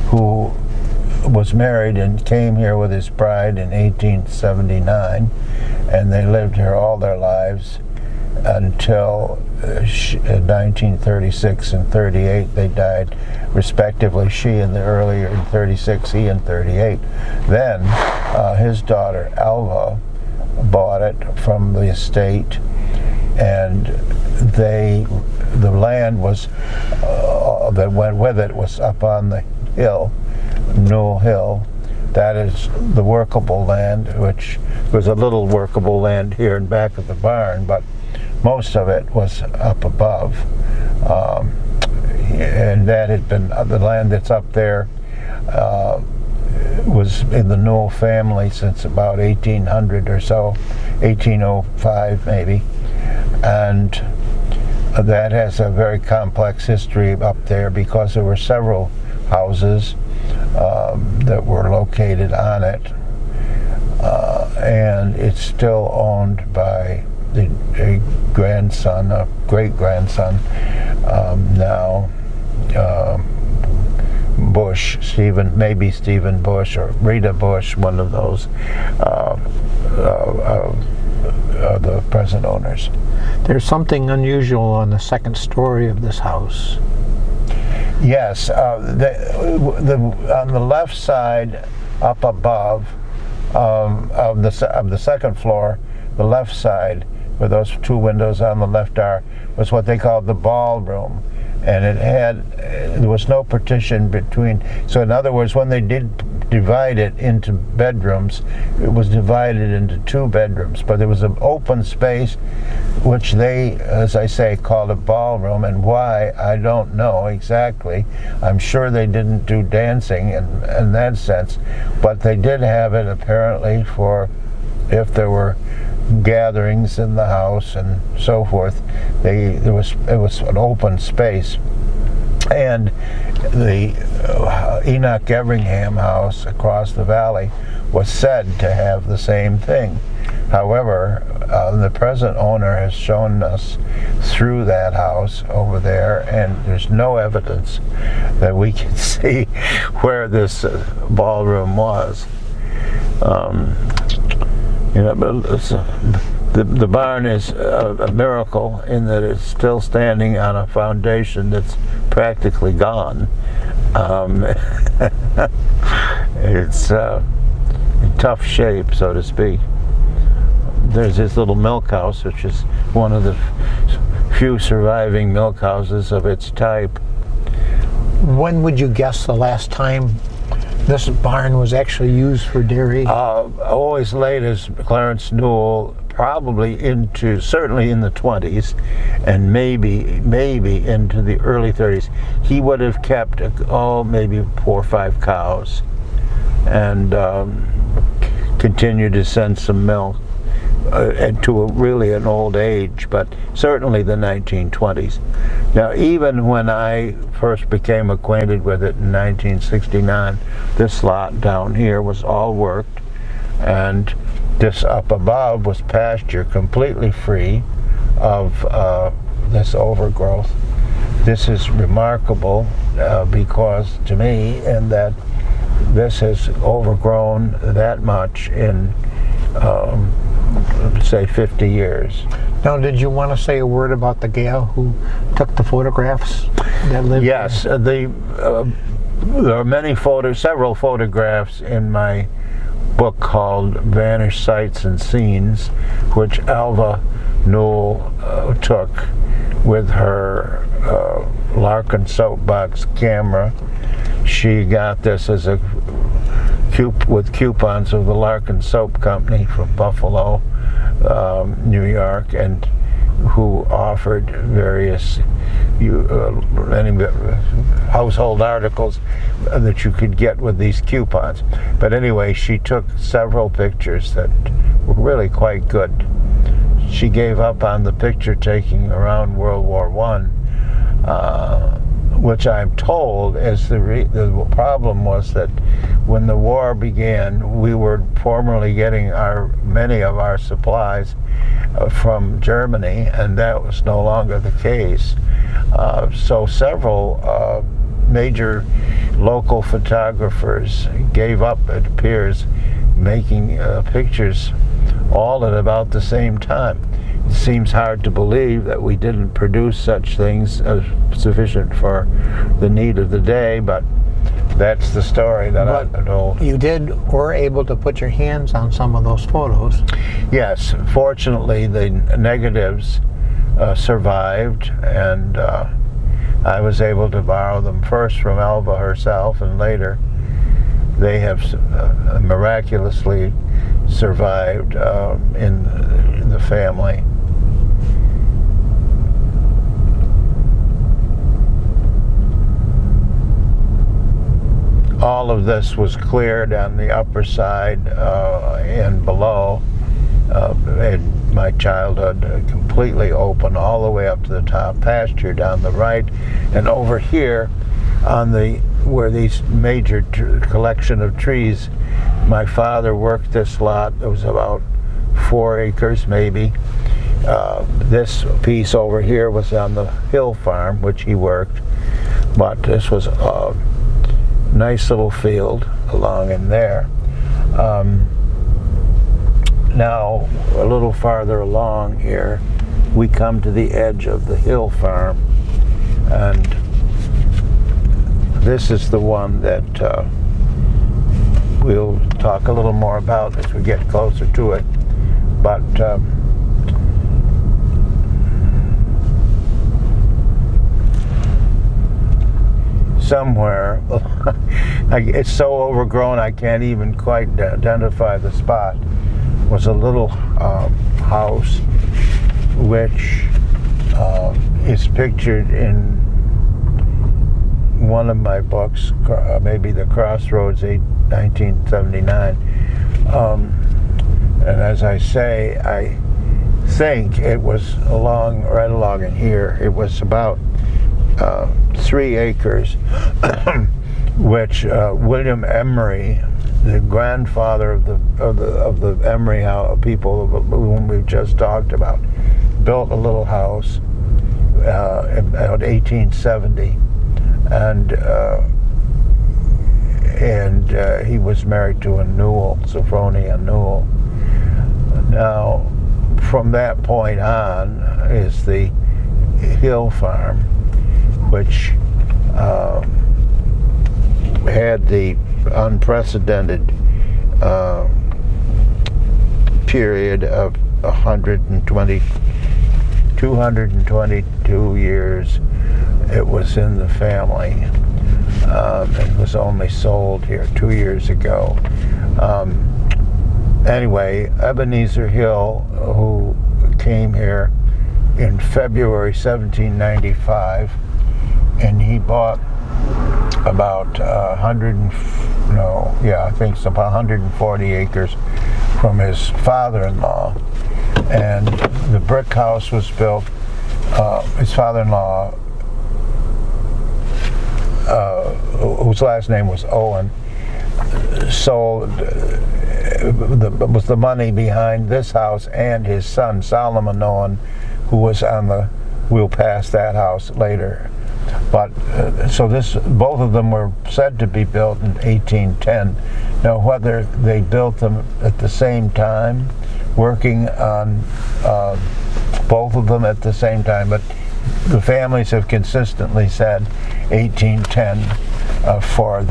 who was married and came here with his bride in 1879, and they lived here all their lives until 1936 and 38. They died respectively, she in the earlier in 36, he in 38. Then his daughter Alva bought it from the estate, and the land was that went with it was up on the hill, Newell Hill, that is the workable land, which was a little workable land here in back of the barn, but most of it was up above. And that had been, the land that's up there was in the Newell family since about 1800 or so, 1805 maybe. And that has a very complex history up there because there were several houses that were located on it. And it's still owned by a grandson, a great-grandson now, Bush, maybe Stephen Bush or Rita Bush, one of those, the present owners. There's something unusual on the second story of this house. Yes, on the left side, up above of the second floor, the left side, where those two windows on the left are, was what they called the ballroom, and there was no partition between. So in other words, when they did divide it into bedrooms, it was divided into 2 bedrooms, but there was an open space which they, as I say, called a ballroom, and why, I don't know exactly. I'm sure they didn't do dancing in that sense, but they did have it apparently for if there were gatherings in the house and so forth. It was an open space. And the Enoch Everingham house across the valley was said to have the same thing. However, the present owner has shown us through that house over there, and there's no evidence that we can see where this ballroom was. But the barn is a miracle in that it's still standing on a foundation that's practically gone. It's in tough shape, so to speak. There's this little milk house, which is one of the few surviving milk houses of its type. When would you guess the last time this barn was actually used for dairy? As late as Clarence Newell, probably certainly in the 20s, and maybe into the early 30s. He would have kept maybe 4 or 5 cows, and continued to send some milk to really an old age, but certainly the 1920s. Now, even when I first became acquainted with it in 1969, this lot down here was all worked, and this up above was pasture, completely free of this overgrowth. This is remarkable because, to me, in that this has overgrown that much in say 50 years. Now, did you want to say a word about the gal who took the photographs that lived Yes, there? there are several photographs in my book called Vanished Sights and Scenes, which Alva Newell took with her Larkin soapbox camera. She got this as with coupons of the Larkin Soap Company from Buffalo, New York, and who offered various household articles that you could get with these coupons. But anyway, she took several pictures that were really quite good. She gave up on the picture taking around World War I, which I'm told is the problem was that when the war began, we were formerly getting many of our supplies from Germany, and that was no longer the case. So several major local photographers gave up, it appears, making pictures all at about the same time. It seems hard to believe that we didn't produce such things sufficient for the need of the day, but that's the story that I've been told. You were able to put your hands on some of those photos. Yes, fortunately the negatives survived, and I was able to borrow them first from Alva herself, and later they have miraculously survived in the family. All of this was cleared on the upper side and below. And my childhood completely open all the way up to the top pasture down the right, and over here on the where these major collection of trees, my father worked this lot. It was about 4 acres maybe. This piece over here was on the hill farm, which he worked, but this was a nice little field along in there. Now, a little farther along here, we come to the edge of the hill farm, and this is the one that we'll talk a little more about as we get closer to it. But somewhere, it's so overgrown I can't even quite identify the spot, was a little house which is pictured in one of my books, maybe The Crossroads, 1979. And as I say, I think it was right along in here. It was about 3 acres, which William Emery, the grandfather of the Emery people whom we've just talked about, built a little house about 1870, and he was married to a Newell, Sophronia Newell. Now, from that point on is the hill farm, which had the unprecedented period of 222 years it was in the family. It was only sold here 2 years ago. Anyway, Ebenezer Hill, who came here in February 1795, and he bought about 140 acres from his father-in-law, and the brick house was built. His father-in-law, whose last name was Owen, sold was the money behind this house, and his son Solomon Owen, who was on the, we'll pass that house later. But so both of them were said to be built in 1810. Now, whether they built them at the same time, working on both of them at the same time, but the families have consistently said 1810 for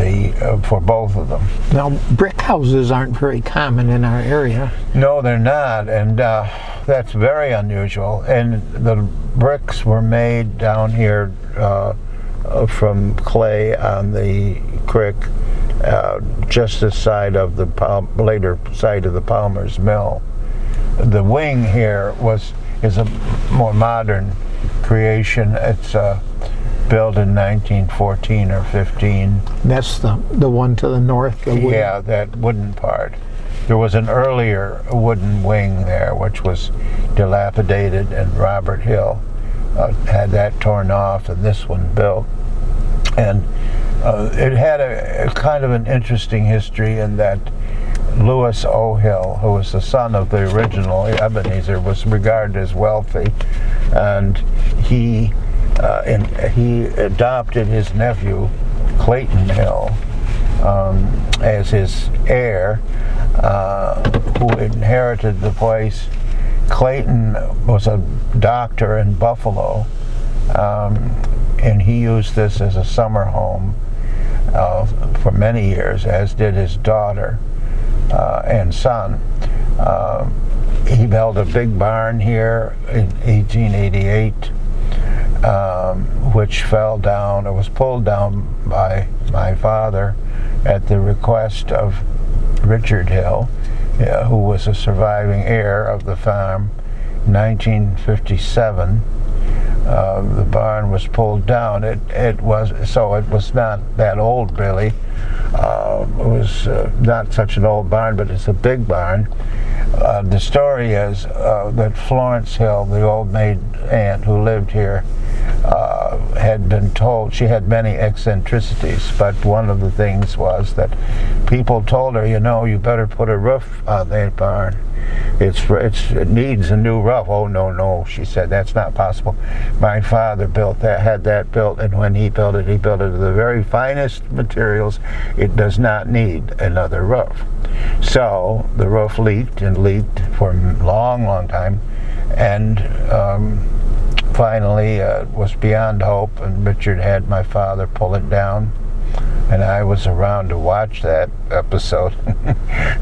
both of them. Now, brick houses aren't very common in our area. No, they're not, and that's very unusual. And the bricks were made down here from clay on the creek, just this side of the later site of the Palmer's Mill. The wing here is a more modern creation. It's built in 1914 or 15. That's the one to the north. Yeah, that wooden part. There was an earlier wooden wing there, which was dilapidated, and Robert Hill had that torn off and this one built. And it had a kind of an interesting history in that Lewis O. Hill, who was the son of the original Ebenezer, was regarded as wealthy, and he adopted his nephew Clayton Hill as his heir, who inherited the place. Clayton was a doctor in Buffalo, and he used this as a summer home for many years, as did his daughter and son. He built a big barn here in 1888, which fell down. It was pulled down by my father at the request of Richard Hill, who was a surviving heir of the farm. 1957, the barn was pulled down. It was not that old, really. It was not such an old barn, but it's a big barn. The story is that Florence Hill, the old maid aunt who lived here, had been told she had many eccentricities, but one of the things was that people told her, you better put a roof on that barn. It needs a new roof. Oh, no, she said, that's not possible. My father had that built, and when he built it with the very finest materials. It does not need another roof. So the roof leaked for a long time, and finally it was beyond hope, and Richard had my father pull it down, and I was around to watch that episode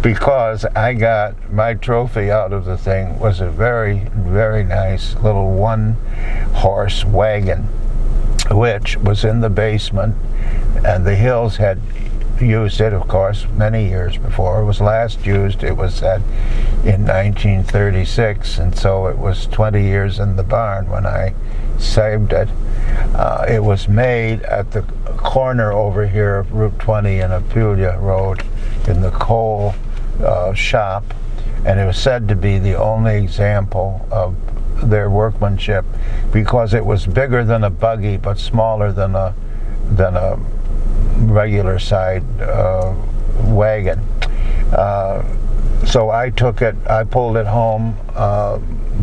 because I got my trophy out of the thing was a very, very nice little one-horse wagon, which was in the basement, and the Hills had used it, of course, many years before. It was last used, it was said, in 1936, and so it was 20 years in the barn when I saved it. It was made at the corner over here of Route 20 and Apulia Road in the coal shop, and it was said to be the only example of their workmanship because it was bigger than a buggy but smaller than a regular side wagon. So I took it, I pulled it home,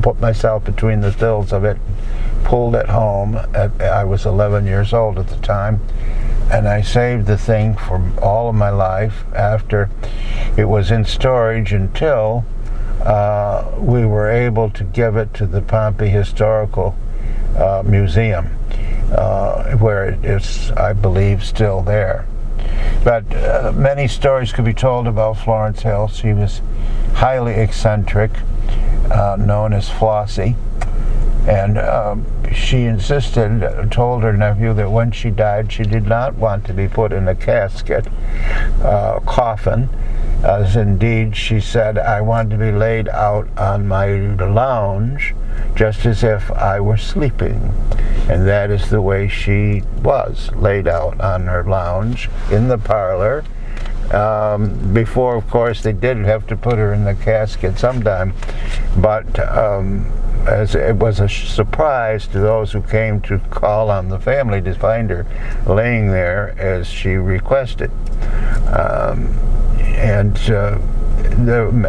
put myself between the thills of it, pulled it home. I was 11 years old at the time, and I saved the thing for all of my life. After it was in storage until we were able to give it to the Pompey Historical Museum, where it is, I believe, still there. But many stories could be told about Florence Hill. She was highly eccentric, known as Flossie, and she told her nephew that when she died she did not want to be put in a casket, coffin, as indeed she said, I want to be laid out on my lounge just as if I were sleeping. And that is the way she was, laid out on her lounge in the parlor. Before, of course, they did have to put her in the casket sometime, but as it was a surprise to those who came to call on the family to find her laying there as she requested.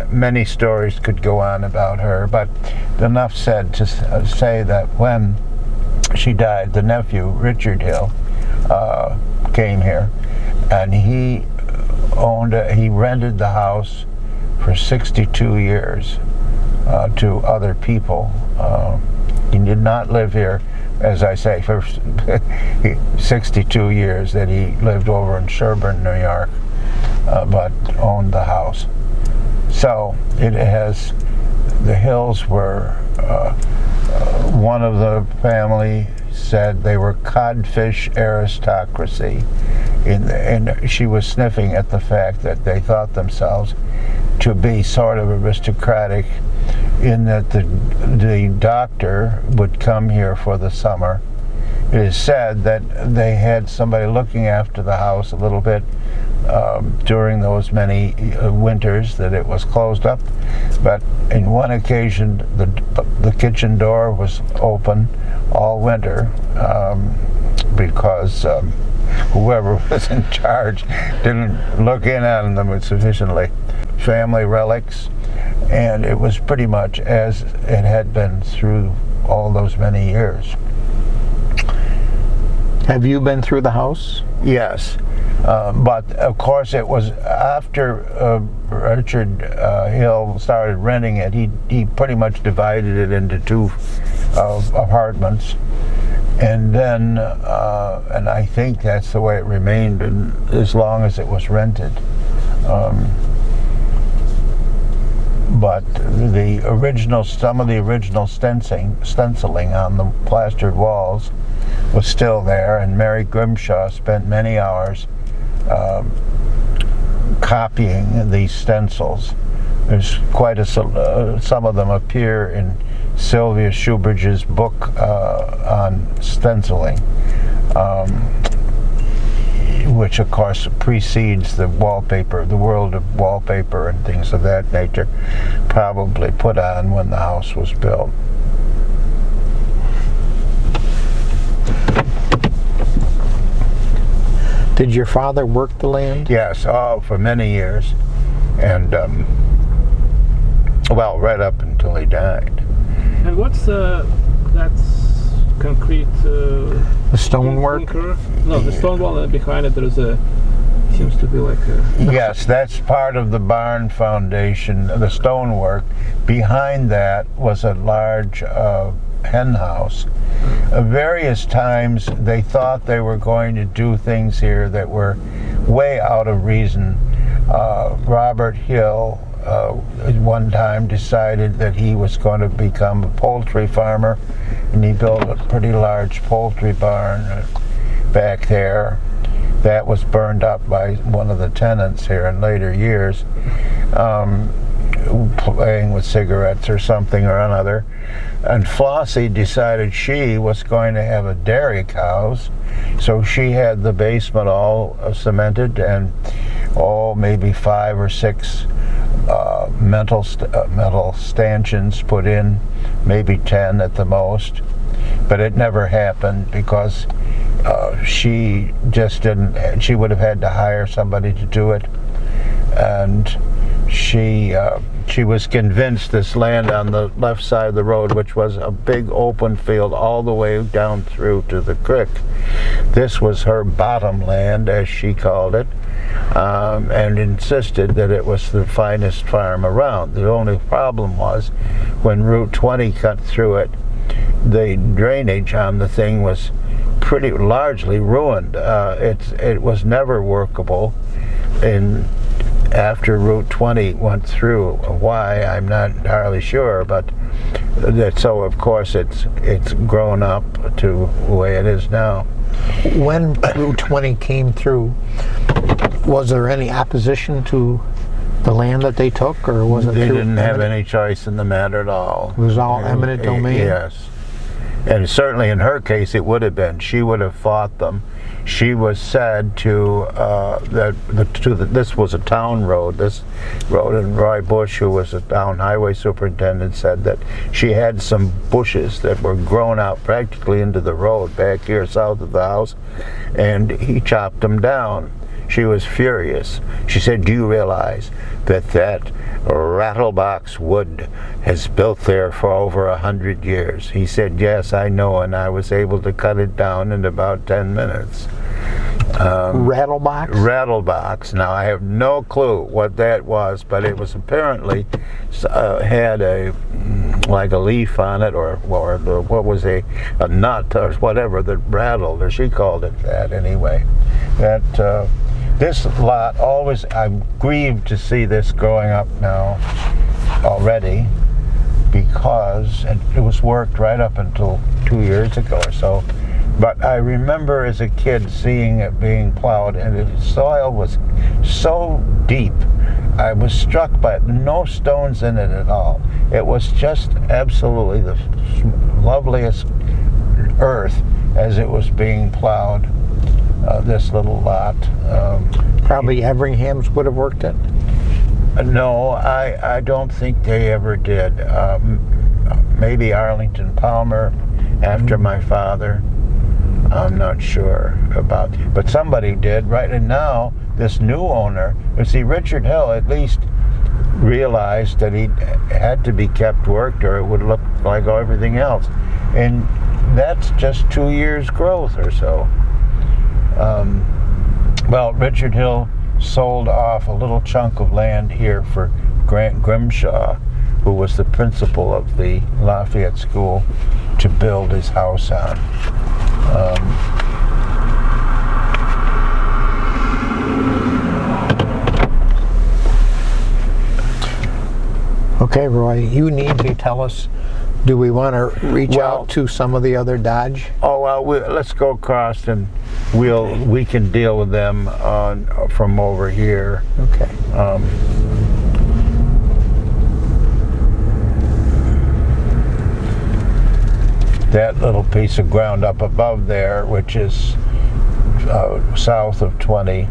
Many stories could go on about her, but enough said to say that when she died, the nephew, Richard Hill, came here, and he rented the house for 62 years to other people. He did not live here, as I say, for 62 years that he lived over in Sherburne, New York, but owned the house. So the Hills were, one of the family said they were codfish aristocracy, and she was sniffing at the fact that they thought themselves to be sort of aristocratic in that the doctor would come here for the summer. It is said that they had somebody looking after the house a little bit during those many winters that it was closed up, but in one occasion the kitchen door was open all winter because whoever was in charge didn't look in on them sufficiently. Family relics, and it was pretty much as it had been through all those many years. Have you been through the house? Yes, but of course it was after Richard Hill started renting it. He pretty much divided it into two apartments, and then and I think that's the way it remained as long as it was rented. But some of the original stenciling on the plastered walls was still there, and Mary Grimshaw spent many hours copying these stencils. There's quite some of them appear in Sylvia Shoebridge's book on stenciling, which of course precedes the wallpaper, the world of wallpaper and things of that nature, probably put on when the house was built. Did your father work the land? Yes, for many years, and well, right up until he died. And what's that's concrete? The stonework? Bunker? No, the stone wall, and behind it there's seems to be like a... Yes, that's part of the barn foundation, the stonework. Behind that was a large hen house. Various times they thought they were going to do things here that were way out of reason. Robert Hill one time decided that he was going to become a poultry farmer, and he built a pretty large poultry barn back there. That was burned up by one of the tenants here in later years, playing with cigarettes or something or another. And Flossie decided she was going to have a dairy cows, so she had the basement all cemented and maybe 5 or 6 metal stanchions put in, maybe 10 at the most. But it never happened because she just didn't. She would have had to hire somebody to do it, and she was convinced this land on the left side of the road, which was a big open field all the way down through to the creek, this was her bottom land, as she called it, and insisted that it was the finest farm around. The only problem was when Route 20 cut through it, the drainage on the thing was pretty largely ruined. It was never workable after Route 20 went through. Why, I'm not entirely sure, but so of course it's grown up to the way it is now. When Route 20 came through, was there any opposition to the land that they took, or was it? They didn't have any choice in the matter at all. It was all eminent domain? Yes. And certainly in her case it would have been. She would have fought them. She was said to this was a town road. This road, and Roy Bush, who was a town highway superintendent, said that she had some bushes that were grown out practically into the road back here south of the house, and he chopped them down. She was furious. She said, "Do you realize that rattlebox wood has built there for over 100 years?" He said, "Yes, I know, and I was able to cut it down in about 10 minutes. Rattlebox? Rattlebox. Now, I have no clue what that was, but it was apparently had like a leaf on it, or what was a nut or whatever that rattled, or she called it that anyway. This lot always, I'm grieved to see this growing up now already, because it was worked right up until 2 years ago or so. But I remember as a kid seeing it being plowed, and the soil was so deep. I was struck by it. No stones in it at all. It was just absolutely the loveliest earth as it was being plowed. This little lot. Probably Everingham's would have worked it? No, I don't think they ever did. Maybe Arlington Palmer after my father. I'm not sure about, but somebody did, right? And now this new owner, you see, Richard Hill at least realized that he had to be kept worked, or it would look like everything else. And that's just 2 years growth or so. Well, Richard Hill sold off a little chunk of land here for Grant Grimshaw, who was the principal of the Lafayette School, to build his house on. Okay, Roy, you need to tell us Do we want to reach Well- out to some of the other Dodge? Oh well, let's go across and we can deal with them from over here. Okay. That little piece of ground up above there, which is south of 20,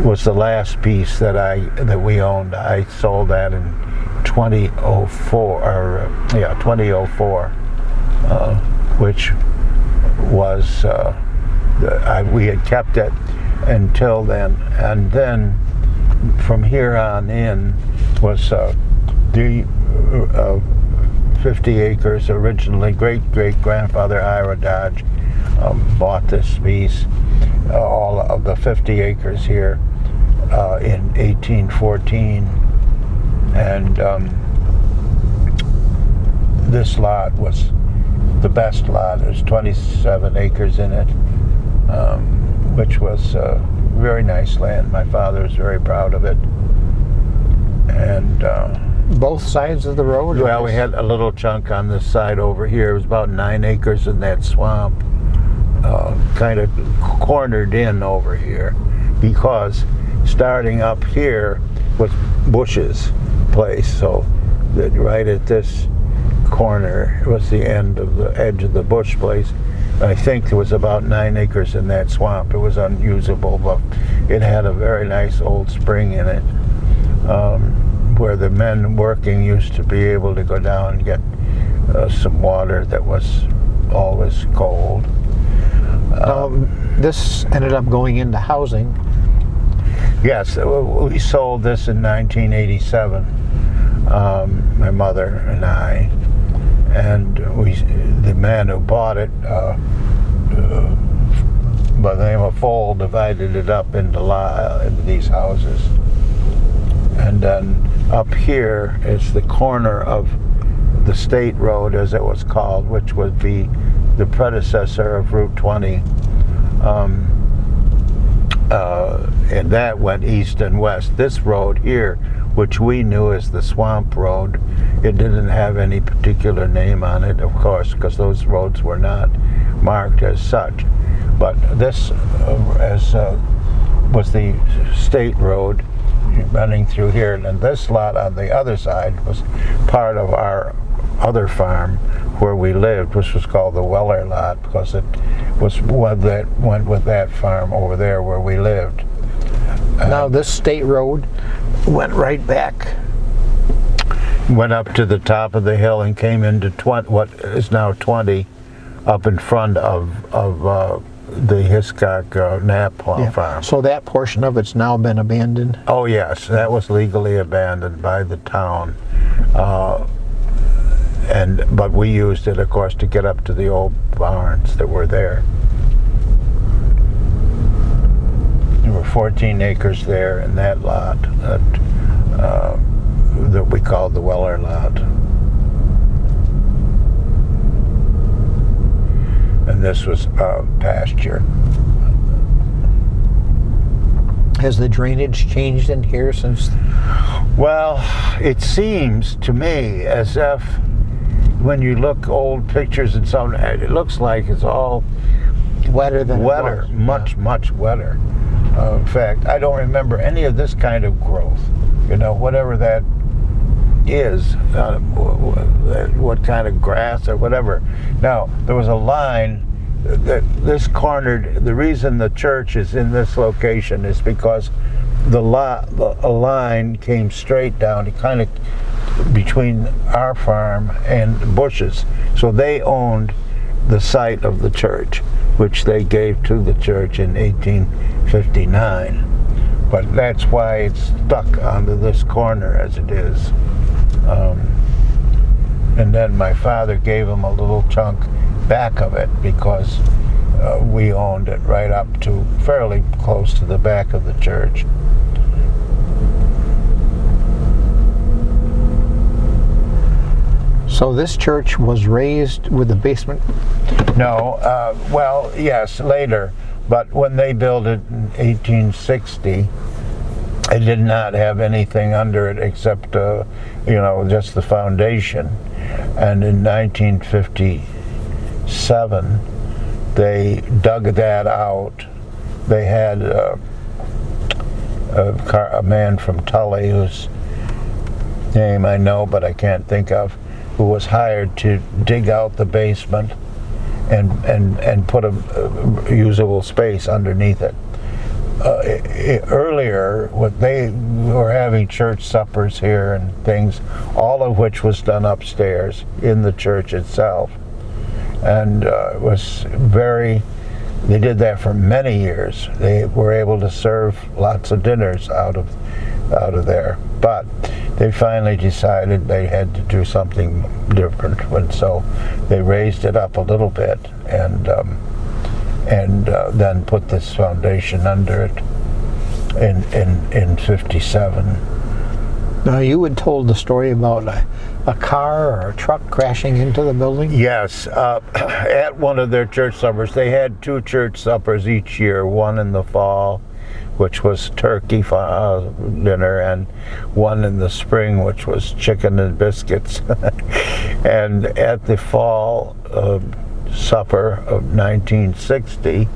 was the last piece that we owned. I sold that in 2004, which was we had kept it until then, and then from here on in was the 50 acres originally. Great-great-grandfather Ira Dodge bought this piece, all of the 50 acres here in 1814, and this lot was the best lot. There's 27 acres in it, which was very nice land. My father was very proud of it. And Both sides of the road? or well, we just- had a little chunk on this side over here. It was about 9 acres in that swamp, kind of cornered in over here, because starting up here was Bush's place. So that right at this corner was the end of the edge of the Bush place. I think there was about 9 acres in that swamp. It was unusable, but it had a very nice old spring in it, where the men working used to be able to go down and get some water that was always cold. This ended up going into housing. Yes, we sold this in 1987, my mother and I, and the man who bought it, by the name of Fole, divided it up into these houses. And then up here is the corner of the State Road, as it was called, which would be the predecessor of Route 20. And that went east and west. This road here, which we knew as the Swamp Road, it didn't have any particular name on it, of course, because those roads were not marked as such. But this was the State Road running through here, and this lot on the other side was part of our other farm where we lived, which was called the Weller lot, because it was one that went with that farm over there where we lived. Now this state road went right back. Went up to the top of the hill and came into what is now 20, up in front of the Hiscock Knapp farm. So that portion of it's now been abandoned. Oh yes, that was legally abandoned by the town, but we used it, of course, to get up to the old barns that were there. There were 14 acres there in that lot that we called the Weller lot. And this was pasture. Has the drainage changed in here since? Well, it seems to me as if when you look old pictures and so on, it looks like it's all Wetter than wetter, it was. much wetter. In fact, I don't remember any of this kind of growth. Whatever that is, what kind of grass or whatever. Now, there was a line that this cornered. The reason the church is in this location is because a line came straight down, kind of between our farm and Bush's. So they owned the site of the church, which they gave to the church in 1859. But that's why it's stuck onto this corner as it is. And then my father gave him a little chunk back of it because we owned it right up to fairly close to the back of the church. So this church was raised with the basement? No, well, yes, later. But when they built it in 1860, It did not have anything under it except, just the foundation. And in 1957, they dug that out. They had a man from Tully, whose name I know but I can't think of, who was hired to dig out the basement and put a usable space underneath it. Earlier, they were having church suppers here and things, all of which was done upstairs in the church itself, and it was they did that for many years. They were able to serve lots of dinners out of there, but they finally decided they had to do something different, and so they raised it up a little bit and then put this foundation under it in 57. Now, you had told the story about a car or a truck crashing into the building? Yes, at one of their church suppers. They had 2 church suppers each year, one in the fall, which was turkey dinner, and one in the spring, which was chicken and biscuits. And at the fall supper of 1960,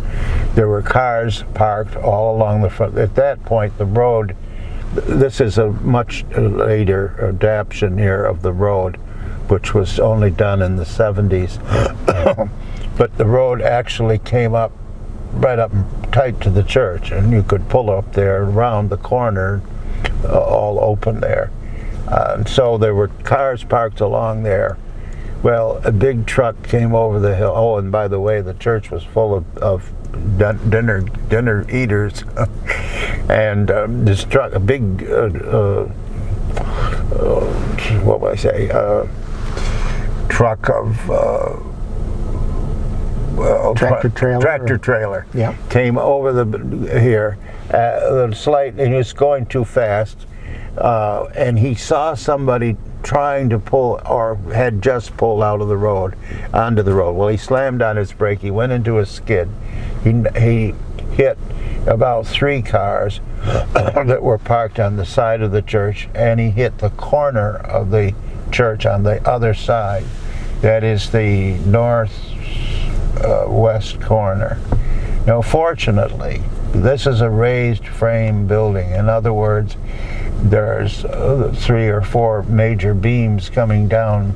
there were cars parked all along the front. At that point, the road, this is a much later adaptation here of the road, which was only done in the 70s. But the road actually came up right up tight to the church, and you could pull up there around the corner, all open there. And so there were cars parked along there. Well, a big truck came over the hill. Oh, and by the way, the church was full of dinner eaters. And this truck, a big, what would I say, truck of, tractor trailer, yeah, came over here, and he was going too fast, and he saw somebody trying to pull, or had just pulled out of the road onto the road. Well, he slammed on his brake. He went into a skid. He hit about 3 cars that were parked on the side of the church, and he hit the corner of the church on the other side. That is the northwest corner. Now, fortunately, this is a raised frame building. In other words, there's 3 or 4 major beams coming down,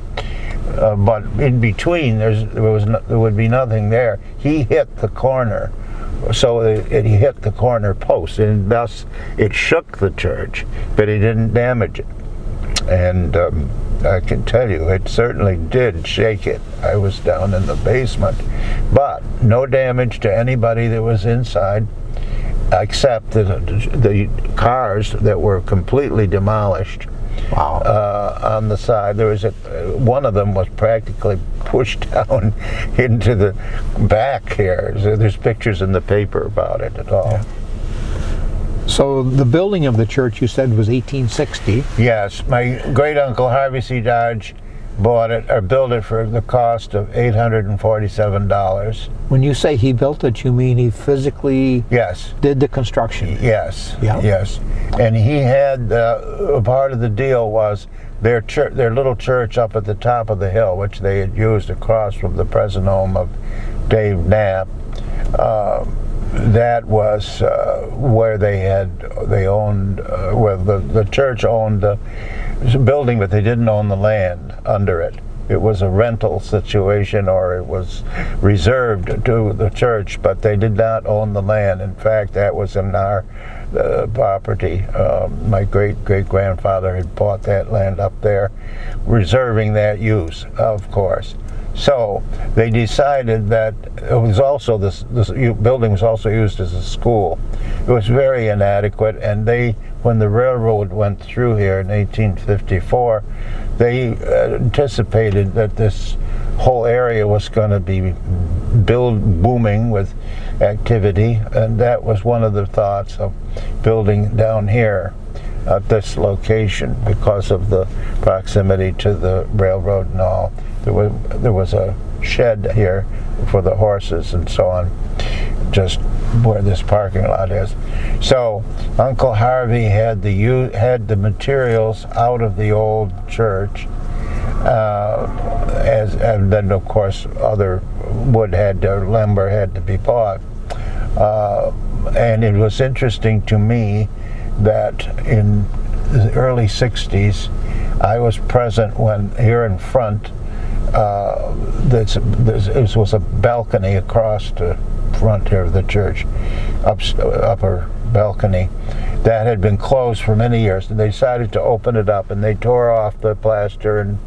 but in between there would be nothing there. He hit the corner, so he hit the corner post, and thus it shook the church, but he didn't damage it. And I can tell you, it certainly did shake it. I was down in the basement, but no damage to anybody that was inside, except the cars that were completely demolished. Wow. On the side, there was one of them was practically pushed down into the back here. There's pictures in the paper about it at all. Yeah. So the building of the church, you said, was 1860. Yes, my great uncle Harvey C. Dodge bought it, or built it, for the cost of $847. When you say he built it, you mean he physically did the construction? Yes. Yeah. Yes. And he had a part of the deal was their little church up at the top of the hill, which they had used across from the present home of Dave Knapp. That was where the church owned the building, but they didn't own the land under it. It was a rental situation, or it was reserved to the church, but they did not own the land. In fact, that was in our property. My great-great-grandfather had bought that land up there, reserving that use, of course. So they decided that it was also this building was also used as a school. It was very inadequate, and when the railroad went through here in 1854, they anticipated that this whole area was going to be booming with activity, and that was one of the thoughts of building down here at this location because of the proximity to the railroad and all. There was a shed here for the horses and so on, just where this parking lot is. So Uncle Harvey had the materials out of the old church, and then of course other lumber had to be bought. And it was interesting to me that in the early 60s, I was present when here in front, this was a balcony across the front here of the church, upper balcony, that had been closed for many years, and they decided to open it up, and they tore off the plaster and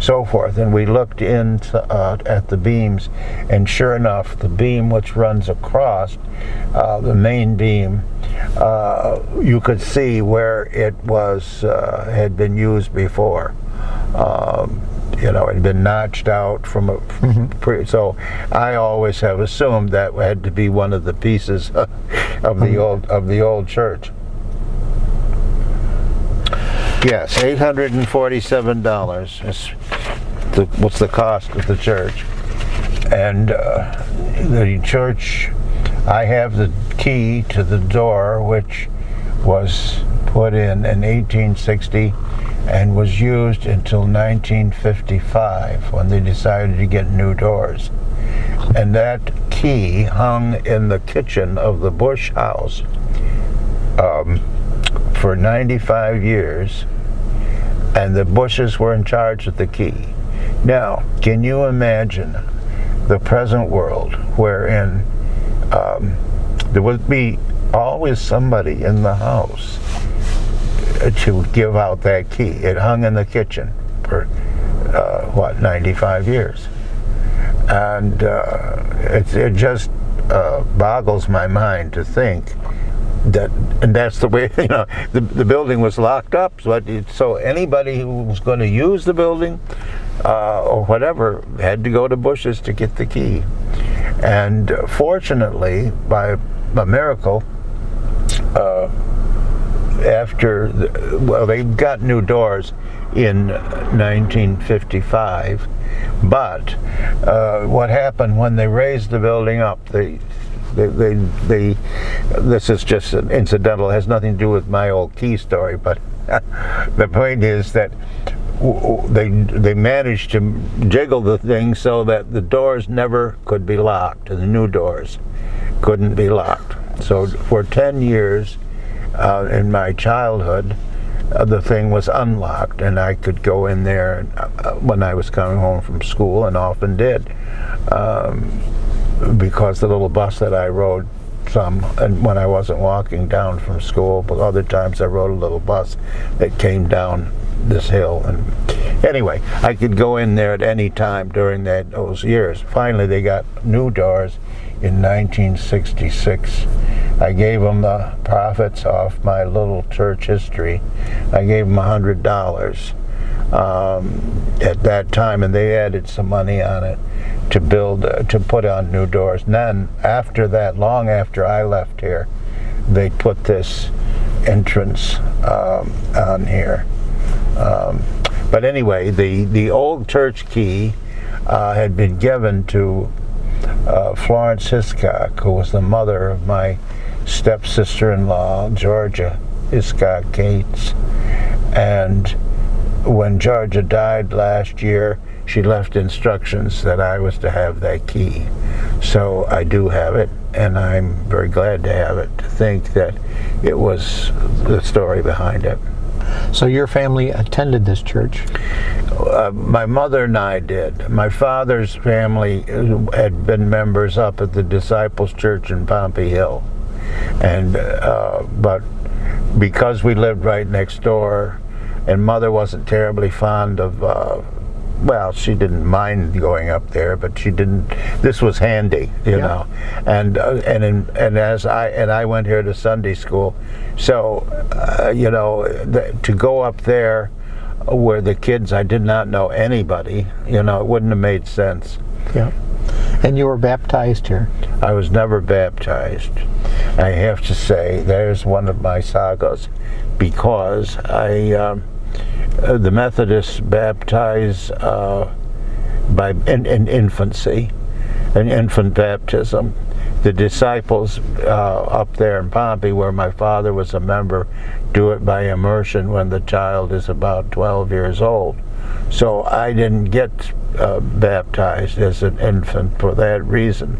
so forth, and we looked in at the beams, and sure enough, the beam which runs across, the main beam, you could see where it was had been used before. It had been notched out from a. So I always have assumed that had to be one of the pieces of the old church. Yes, $847 is what's the cost of the church, and the church. I have the key to the door, which was put in 1860 and was used until 1955 when they decided to get new doors. And that key hung in the kitchen of the Bush house for 95 years, and the Bushes were in charge of the key. Now, can you imagine the present world wherein there would be always somebody in the house to give out that key? It hung in the kitchen for 95 years, and it just boggles my mind to think that, and that's the way the building was locked up. So anybody who was going to use the building or whatever had to go to Bush's to get the key. And fortunately, by a miracle, they got new doors in 1955, but what happened when they raised the building up, this is just an incidental, it has nothing to do with my old key story, but the point is that they managed to jiggle the thing so that the doors never could be locked, and the new doors couldn't be locked. So for 10 years in my childhood, the thing was unlocked, and I could go in there when I was coming home from school, and often did, because the little bus that I rode and when I wasn't walking down from school, but other times I rode a little bus that came down this hill, and anyway, I could go in there at any time during those years. Finally, they got new doors in 1966. I gave them the profits off my little church history. I gave them $100 at that time, and they added some money on it to put on new doors. And then after that, long after I left here, they put this entrance on here. But anyway, the old church key had been given to Florence Hiscock, who was the mother of my stepsister-in-law, Georgia Hiscock Gates. And when Georgia died last year, she left instructions that I was to have that key. So I do have it, and I'm very glad to have it, to think that it was the story behind it. So your family attended this church? My mother and I did. My father's family had been members up at the Disciples Church in Pompey Hill, and but because we lived right next door, and Mother wasn't terribly fond of. Well, she didn't mind going up there, but she didn't. This was handy, you know, and I went here to Sunday school, so to go up there where the kids, I did not know anybody, it wouldn't have made sense. Yeah. And you were baptized here? I was never baptized. I have to say, there's one of my sagas, because the Methodists baptize by in infancy, an infant baptism, the disciples up there in Pompey, where my father was a member, do it by immersion when the child is about 12 years old. So I didn't get baptized as an infant for that reason.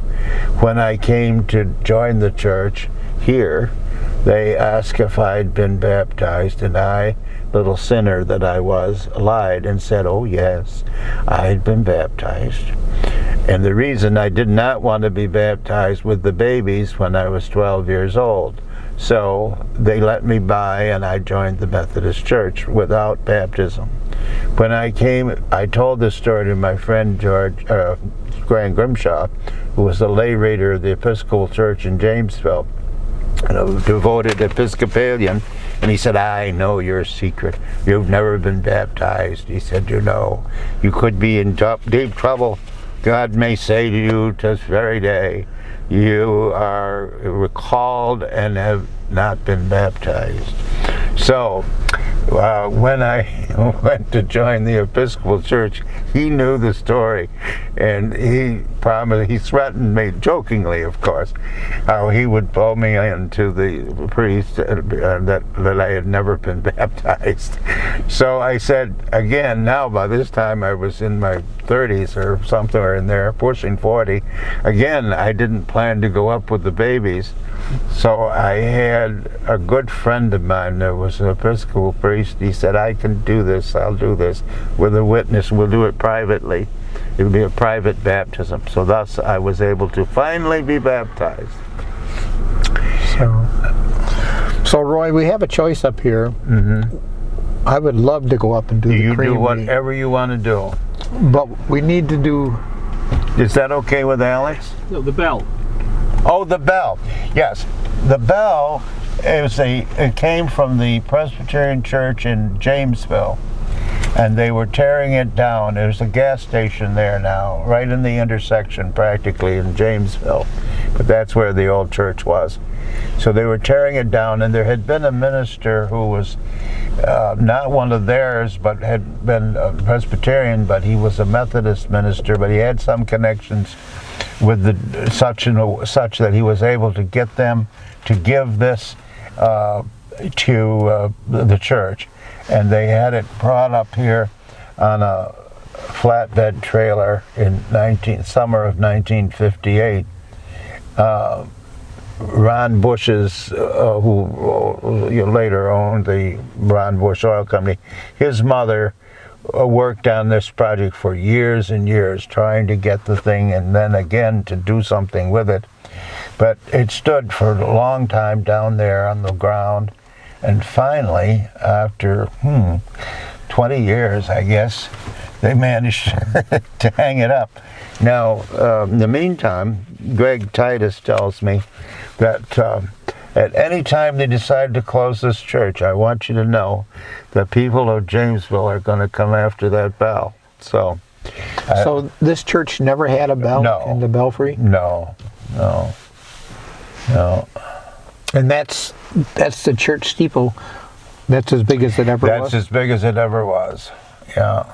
When I came to join the church here, they asked if I'd been baptized, and I, little sinner that I was, lied and said, oh yes, I'd been baptized. And the reason I did not want to be baptized with the babies when I was 12 years old. So they let me by, and I joined the Methodist Church without baptism. When I came, I told this story to my friend Grant Grimshaw, who was the lay reader of the Episcopal Church in Jamesville, and a devoted Episcopalian, and he said, I know your secret. You've never been baptized. He said, you know, you could be in deep trouble. God may say to you this very day, you are recalled and have not been baptized. So when I went to join the Episcopal Church, he knew the story, and he threatened me, jokingly of course, how he would pull me into the priest that I had never been baptized. So I said, again, now by this time I was in my 30s or somewhere in there, pushing 40, again I didn't plan to go up with the babies. So I had a good friend of mine that was an Episcopal priest. He said, I can do this, I'll do this with a witness, we'll do it privately. It would be a private baptism. So thus I was able to finally be baptized. So Roy, we have a choice up here. Mm-hmm. I would love to go up and do the creamery. You do whatever you want to do. But we need to do... Is that okay with Alex? No, the bell. Oh, the bell. Yes, the bell it came from the Presbyterian Church in Jamesville, and they were tearing it down. There's a gas station there now, right in the intersection practically in Jamesville, but that's where the old church was. So they were tearing it down, and there had been a minister who was not one of theirs, but had been a Presbyterian, but he was a Methodist minister, but he had some connections with the such that he was able to get them to give this to the church, and they had it brought up here on a flatbed trailer in summer of 1958. Ron Bush's, who later owned the Ron Bush Oil Company, his mother worked on this project for years and years, trying to get the thing and then again to do something with it. But it stood for a long time down there on the ground, and finally, after 20 years, I guess, they managed to hang it up. Now, in the meantime, Greg Titus tells me that at any time they decide to close this church, I want you to know the people of Jamesville are going to come after that bell. So this church never had a bell in the belfry? No. And that's the church steeple. That's as big as it ever was? That's as big as it ever was, yeah.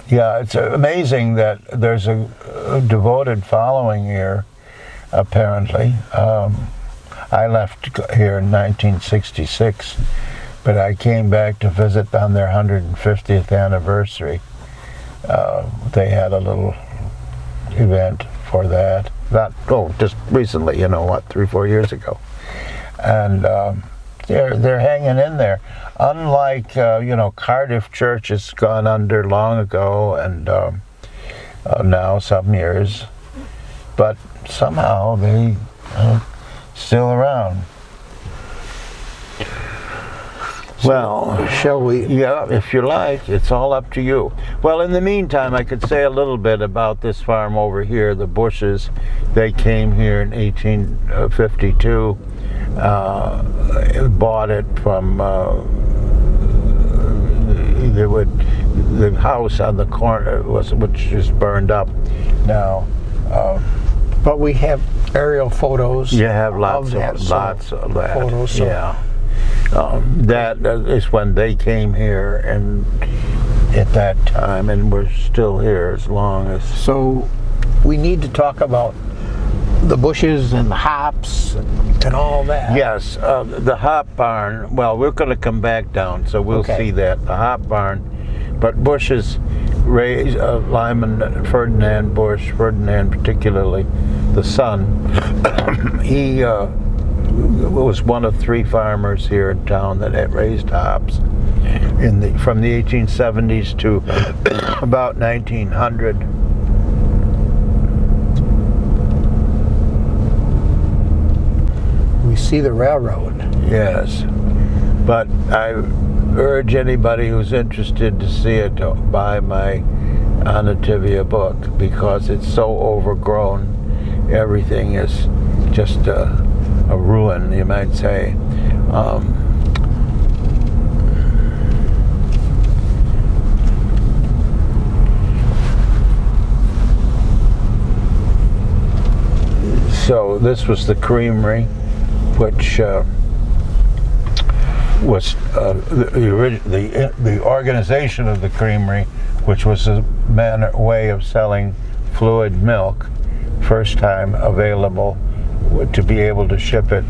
Yeah, it's amazing that there's a devoted following here, apparently. I left here in 1966, but I came back to visit on their 150th anniversary. They had a little event for that. Just recently, 3-4 years ago. And they're hanging in there. Unlike, Cardiff Church has gone under long ago, and now some years, but somehow they still around. Well, shall we? Yeah, if you like, it's all up to you. Well, in the meantime, I could say a little bit about this farm over here, the Bushes. They came here in 1852, bought it from the house on the corner which is burned up now. But we have aerial photos. You have lots of that photos. So. Yeah. That is when they came here, and at that time, and we're still here as long as. So we need to talk about the bushes and the hops and all that. Yes, the hop barn, well, we're going to come back down, so we'll Okay. see that. The hop barn, but Bush's raised, Lyman Ferdinand Bush, Ferdinand particularly, the son, he was one of 3 farmers here in town that had raised hops from the 1870s to about 1900. We see the railroad. Yes, but I urge anybody who's interested to see it to buy my Anativia book, because it's so overgrown. Everything is just a ruin, you might say. So this was the creamery, which was the organization of the creamery, which was a way of selling fluid milk, first time available to be able to ship it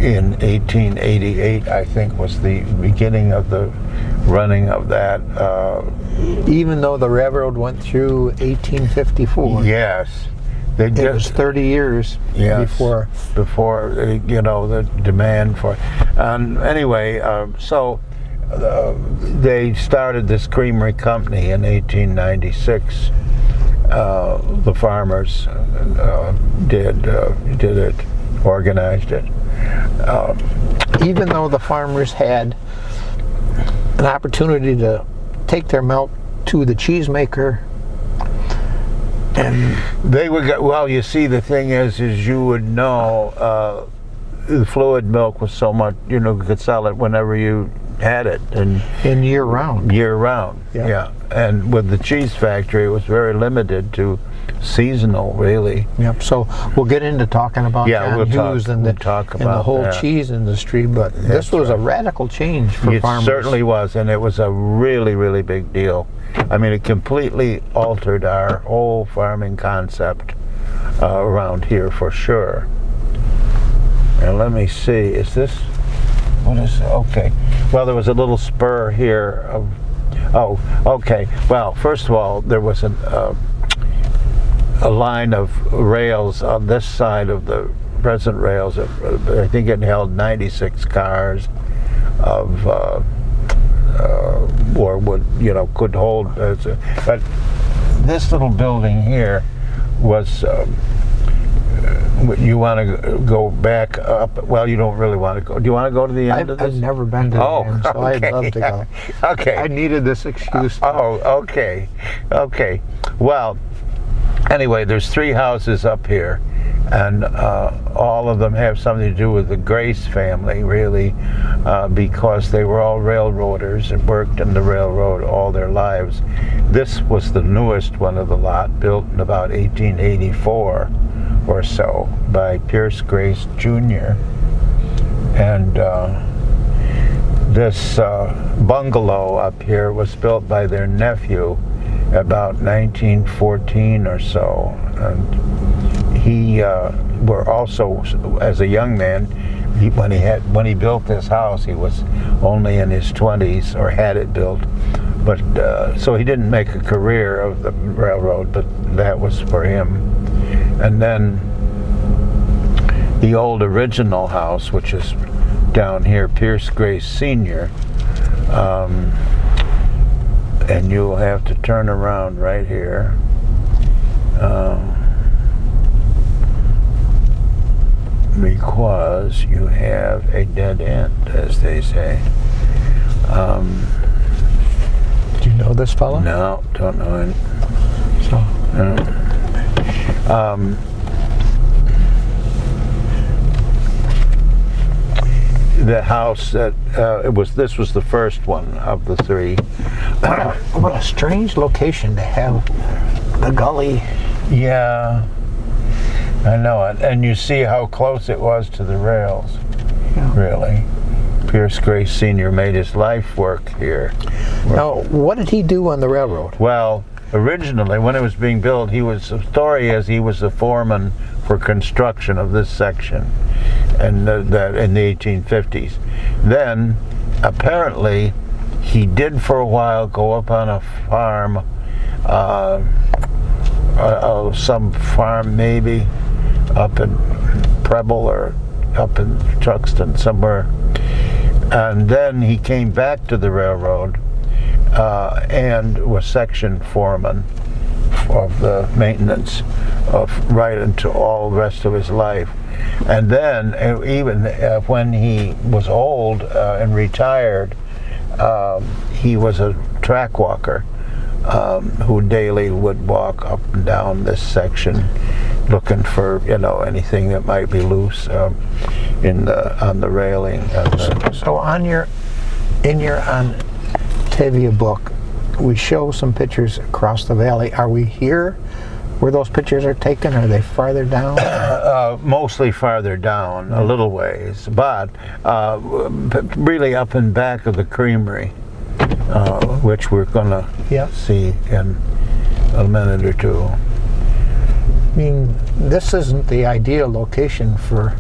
in 1888, I think, was the beginning of the running of that. Even though the railroad went through 1854. Yes. They It was 30 years before you know, the demand for. Anyway, so they started this creamery company in 1896. The farmers did it, organized it. Even though the farmers had an opportunity to take their milk to the cheesemaker, and they would get, well, you see, the thing is you would know, the fluid milk was so much, you know, you could sell it whenever you had it, and year round. year round. Yeah. And with the cheese factory, it was very limited to seasonal, really. Yep. So we'll get into talking about John Hughes and the whole cheese industry, but this was a radical change for farmers. It certainly was, and it was a really, really big deal. I mean, it completely altered our whole farming concept around here, for sure. And let me see, is this, what is, okay. Well, there was a little spur here of, oh, okay. Well, first of all, there was a line of rails on this side of the present rails. I think it held 96 cars of, or would, you know, could hold. But this little building here was. You want to go back up? Well, you don't really want to go. Do you want to go to the end of this? I've never been to the end, so okay. I'd love to go. Okay. I needed this excuse. Okay. Okay. Well, anyway, there's 3 houses up here, and all of them have something to do with the Grace family, really, because they were all railroaders and worked in the railroad all their lives. This was the newest one of the lot, built in about 1884 or so by Pierce Grace Jr. And this bungalow up here was built by their nephew about 1914 or so. And he were also, as a young man, when he built this house, he was only in his 20s, or had it built. But so he didn't make a career of the railroad, but that was for him. And then the old original house, which is down here, Pierce Grace Sr., and you'll have to turn around right here. Because you have a dead end, as they say. Do you know this fellow? No, don't know it. So. The house that this was the first one of the 3. What a strange location to have the gully. Yeah, I know it, and you see how close it was to the rails. Yeah. Really, Pierce Grace Sr. made his life work here. Now, what did he do on the railroad? Well, originally, when it was being built, the story is he was the foreman for construction of this section, and that in the 1850s. Then, apparently, he did for a while go up on a farm, some farm maybe, up in Preble or up in Truxton somewhere. And then he came back to the railroad and was section foreman of the maintenance right into all the rest of his life. And then even when he was old and retired, he was a track walker who daily would walk up and down this section looking for anything that might be loose on the railing. So in your Tavia book, we show some pictures across the valley. Are we here where those pictures are taken? Are they farther down? Mostly farther down, a little ways, but really up and back of the creamery, which we're going to see in a minute or two. I mean, this isn't the ideal location for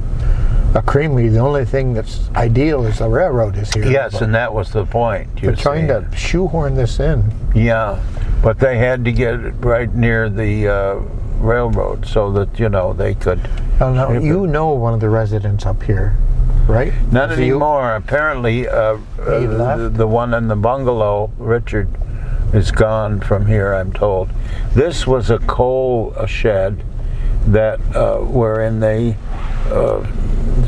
a creamery. The only thing that's ideal is the railroad is here. Yes, and that was the point. They're trying to shoehorn this in. Yeah, but they had to get it right near the railroad so that they could. Oh, now you know one of the residents up here, right? Not anymore. Apparently, the one in the bungalow, Richard, is gone from here, I'm told. This was a coal shed that wherein they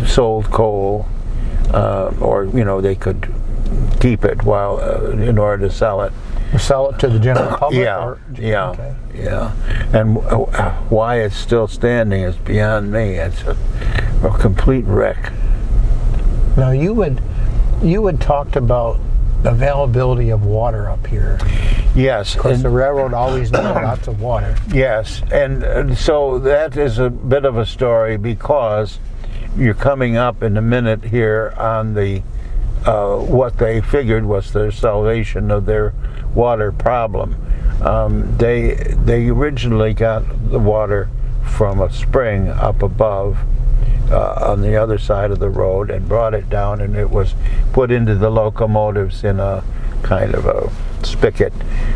sold coal, or they could keep it while in order to sell it. Sell it to the general public? Yeah. Okay. And why it's still standing is beyond me. It's a complete wreck. Now you had talked about availability of water up here. Yes. Of course, the railroad always needed lots of water. Yes, and so that is a bit of a story because you're coming up in a minute here on the what they figured was the salvation of their water problem. They originally got the water from a spring up above on the other side of the road and brought it down, and it was put into the locomotives in a kind of a spigot,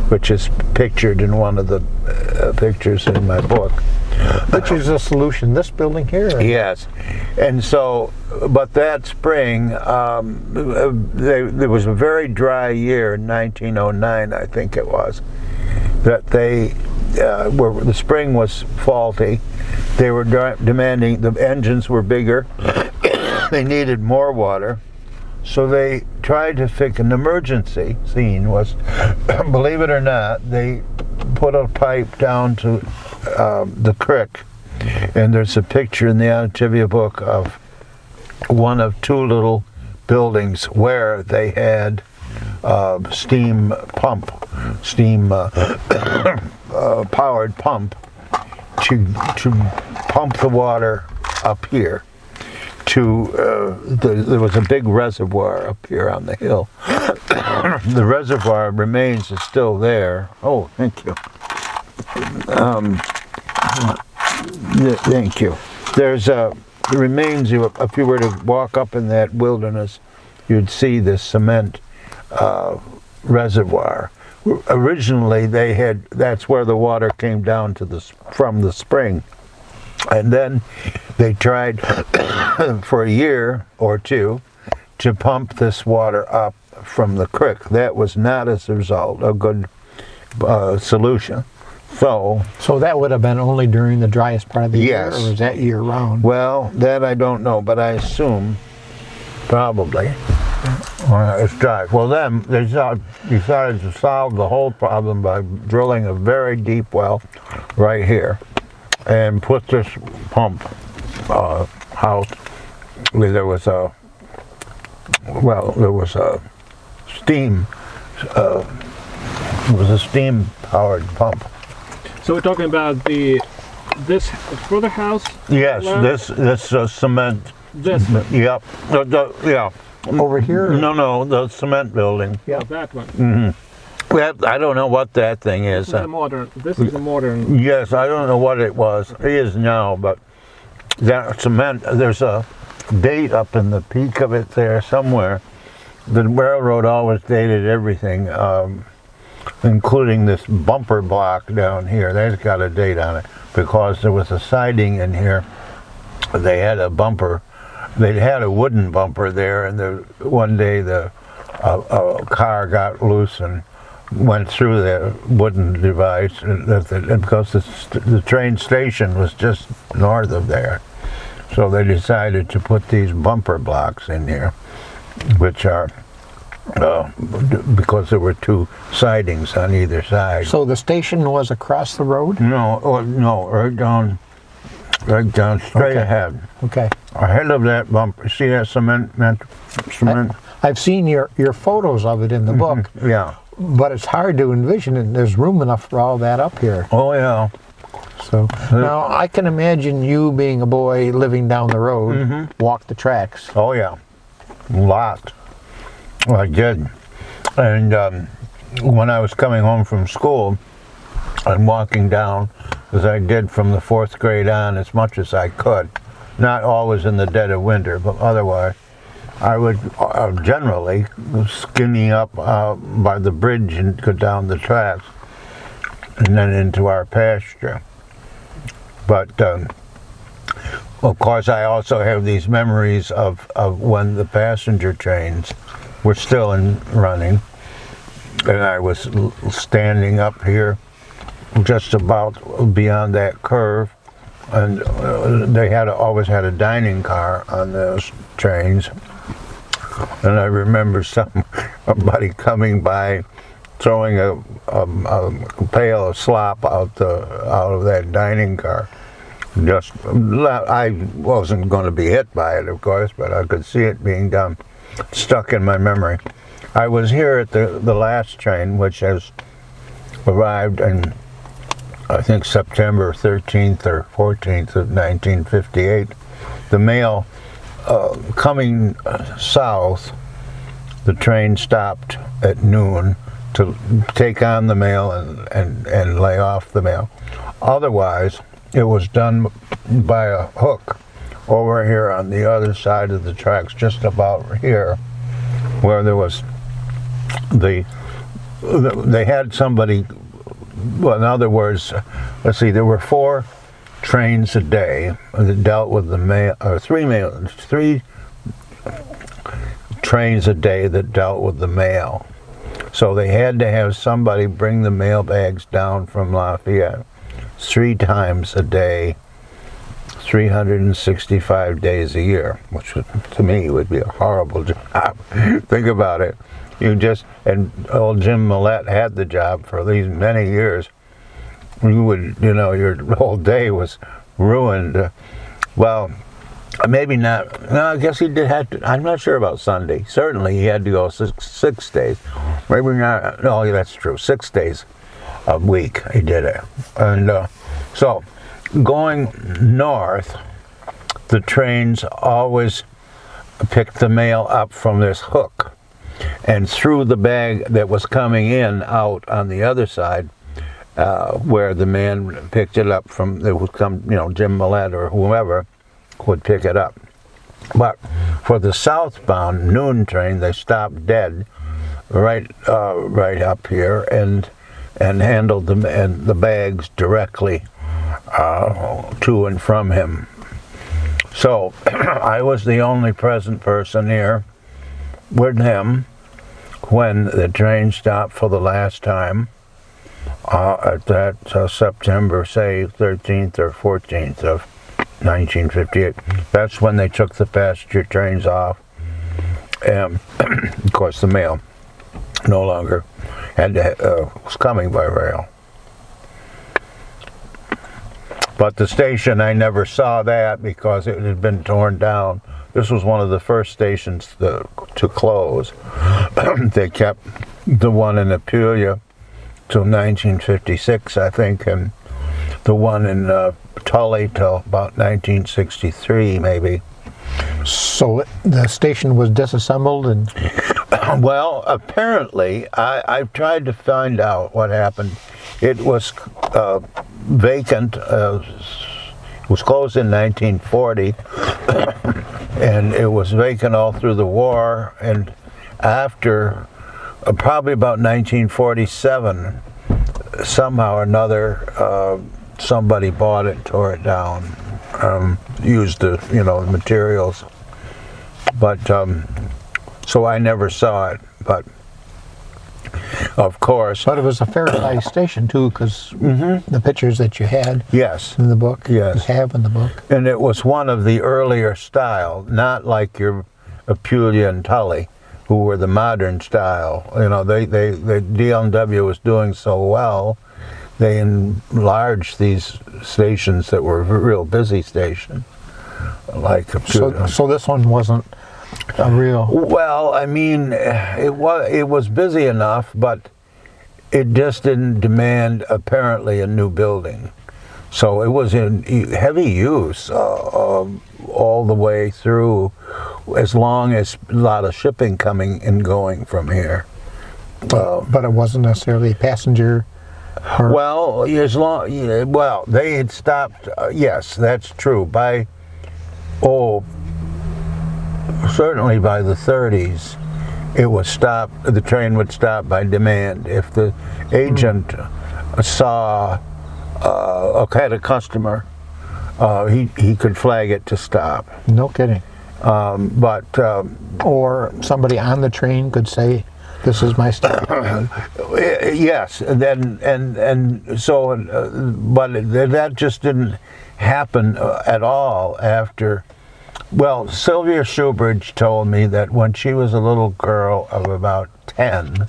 which is pictured in one of the pictures in my book. Which is a solution, this building here? Yes. And so, but that spring, there was a very dry year in 1909, I think it was, that the spring was faulty. They were demanding, the engines were bigger, they needed more water. So they tried to fix an emergency scene was, believe it or not, they put a pipe down to the creek, and there's a picture in the Antivia book of one of two little buildings where they had steam powered pump to pump the water up here. There was a big reservoir up here on the hill. The reservoir remains is still there. Oh, thank you. Thank you. There's remains. If you were to walk up in that wilderness, you'd see this cement reservoir. Originally, that's where the water came down from the spring. And then they tried for a year or two to pump this water up from the creek. That was not, as a result, a good solution. So that would have been only during the driest part of the year, yes. or was that year round? Well, that I don't know, but I assume probably it's dry. Well, then they decided to solve the whole problem by drilling a very deep well right here and put this pump out. There was a steam. It was a steam-powered pump. So we're talking about this further house? Yes, this cement. This? Yep. Yeah. Over here? No, the cement building. Yeah, that one. Mm-hmm. Well, I don't know what that thing is. This is a modern. Yes, I don't know what it was. It is now, but that cement, there's a date up in the peak of it there somewhere. The railroad always dated everything, including this bumper block down here. That's got a date on it because there was a siding in here. They had a bumper. They had a wooden bumper there, and one day a car got loose and went through the wooden device, and because the train station was just north of there. So they decided to put these bumper blocks in here, which are, because there were two sidings on either side. So the station was across the road? No, right down straight ahead. Okay. Ahead of that bumper, see that cement? I've seen your photos of it in the book, Yeah. but it's hard to envision it. There's room enough for all that up here. Oh, yeah. So now I can imagine you being a boy living down the road, walk the tracks. Oh, yeah. A lot. Well, I did. And when I was coming home from school and walking down, as I did from the 4th grade on, as much as I could, not always in the dead of winter, but otherwise, I would generally skinny up by the bridge and go down the tracks and then into our pasture. But of course, I also have these memories of when the passenger trains were still running, and I was standing up here just about beyond that curve, and they always had a dining car on those trains. And I remember somebody coming by, throwing a pail of slop out of that dining car. I wasn't going to be hit by it, of course, but I could see it being done. Stuck in my memory. I was here at the last train, which has arrived in, I think, September 13th or 14th of 1958. The mail coming south, the train stopped at noon to take on the mail and lay off the mail. Otherwise, it was done by a hook over here on the other side of the tracks, just about here, where there was they had somebody, well, in other words, let's see, there were 4 trains a day that dealt with the mail, or 3 trains a day that dealt with the mail. So they had to have somebody bring the mail bags down from Lafayette 3 times a day, 365 days a year, which to me would be a horrible job. Think about it. And old Jim Millette had the job for these many years. Your whole day was ruined. Well, maybe not. No, I guess he did have to. I'm not sure about Sunday. Certainly he had to go 6 days. Maybe not. No, that's true. 6 days a week he did it. And so going north, the trains always picked the mail up from this hook and threw the bag that was coming in out on the other side, where the man picked it up from. It would come, Jim Millette or whoever would pick it up. But for the southbound noon train, they stopped dead right up here and handled the bags directly to and from him. So I was the only present person here with him when the train stopped for the last time at that September, say, 13th or 14th of 1958. That's when they took the passenger trains off. And of course, the mail no longer was coming by rail. But the station, I never saw that because it had been torn down. This was one of the first stations to close. They kept the one in Apulia till 1956, I think, and the one in Tully till about 1963, maybe. So the station was disassembled and Well, apparently, I've tried to find out what happened. It was vacant. It was closed in 1940, and it was vacant all through the war. And after, probably about 1947, somehow or another, somebody bought it, tore it down, used the materials. But so I never saw it. But of course, But it was a fair-sized station too, because the pictures that you had yes, in the book, Yes. you have in the book. and it was one of the earlier style, not like your Apulia and Tully, who were the modern style. The DLW was doing so well, they enlarged these stations that were real busy stations, like Apulia. So this one wasn't a real. Well, I mean, it was busy enough, but it just didn't demand apparently a new building. So it was in heavy use all the way through, as long as a lot of shipping coming and going from here. But it wasn't necessarily passenger. Well, they had stopped. Yes, that's true. Certainly by the 30s, it was stopped. The train would stop by demand. If the agent saw had a customer, he could flag it to stop. No kidding. But Or somebody on the train could say, "This is my stop." yes, and then and so, but that just didn't happen at all after. Well, Sylvia Shoebridge told me that when she was a little girl of about 10,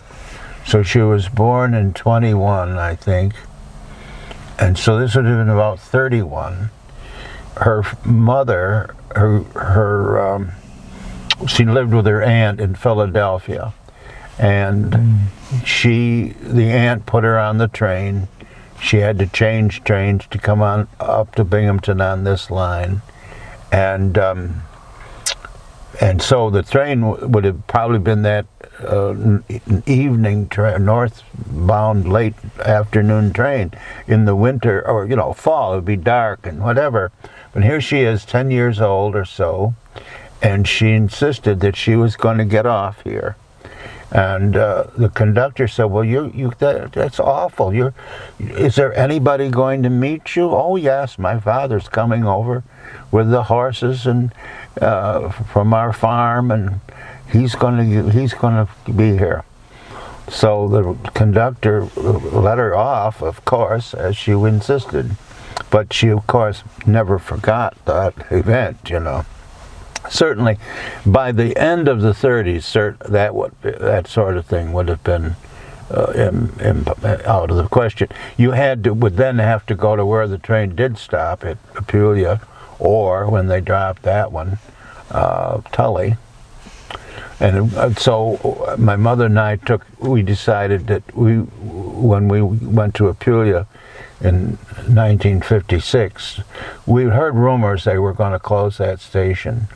so she was born in 21, I think, and so this would have been about 31. Her mother, she lived with her aunt in Philadelphia, and the aunt put her on the train. She had to change trains to come on up to Binghamton on this line. And so the train would have probably been that evening northbound late afternoon train in the winter or fall. It would be dark and whatever. But here she is, 10 years old or so, and she insisted that she was going to get off here. And the conductor said, "Well, that's awful. Is there anybody going to meet you?" "Oh yes, my father's coming over with the horses and from our farm, and he's going to be here." So the conductor let her off, of course, as she insisted, but she, of course, never forgot that event. Certainly, by the end of the 30s, that sort of thing would have been out of the question. You would then have to go to where the train did stop at Apulia, or when they dropped that one, Tully. And so my mother and I we decided that when we went to Apulia in 1956, we heard rumors they were going to close that station.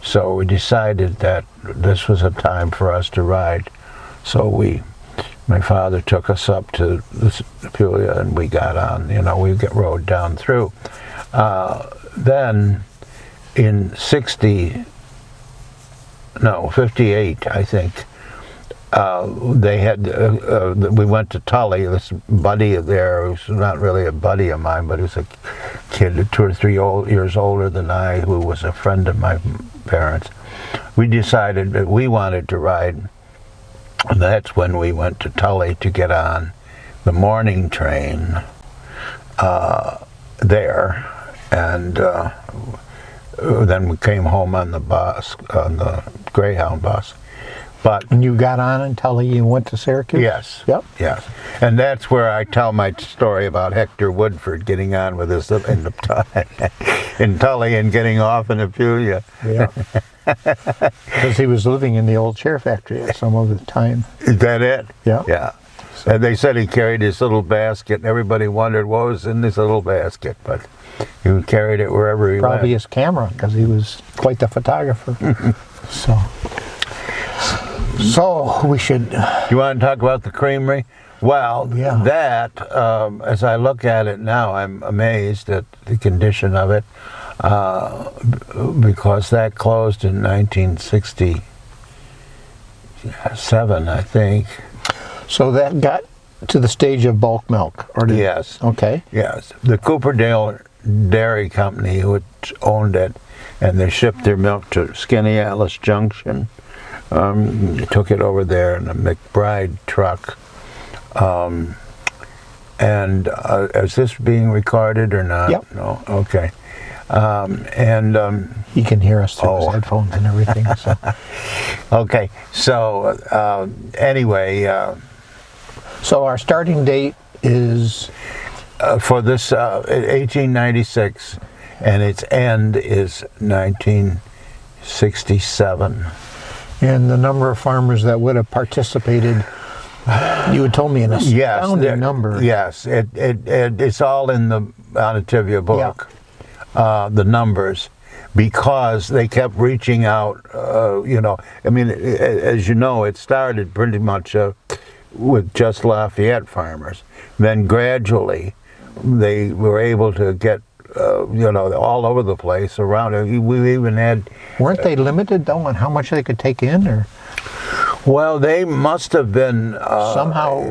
So we decided that this was a time for us to ride. So my father took us up to Apulia, and we got on. We rode down through. Then in 58, I think, we went to Tully. This buddy there, who's not really a buddy of mine, but he was a kid 2 or 3 years older than I, who was a friend of my parents. We decided that we wanted to ride, and that's when we went to Tully to get on the morning train there, and then we came home on the bus, on the Greyhound bus. But And you got on in Tully, you went to Syracuse? yes, Yep. yes, and that's where I tell my story about Hector Woodford getting on with us in Tully and getting off in Apulia. Yeah. Because he was living in the old chair factory at some of the time. Is that it? Yeah. Yeah. And they said he carried his little basket, and everybody wondered what was in this little basket, but he carried it wherever he went. Probably his camera, because he was quite the photographer. So So we should. You want to talk about the creamery? Well, Yeah. that, as I look at it now, I'm amazed at the condition of it, because that closed in 1967, I think. So that got to the stage of bulk milk, or did? Yes. Okay. Yes. The Cooperdale Dairy Company, which owned it, and they shipped their milk to Skaneateles Junction, took it over there in a McBride truck. Is this being recorded or not? Yep. No. Okay. He can hear us through his Oh. headphones and everything. So. Okay. So anyway, So our starting date is for this 1896, and its end is 1967. and the number of farmers that would have participated. You had told me an astounding number. Yes, it's all in the Onontivia book, the numbers, because they kept reaching out. I mean, as you know, it started pretty much with just Lafayette farmers. Then gradually, they were able to get all over the place around it. We even had. Weren't they limited though on how much they could take in, or? Well, they must have been Somehow.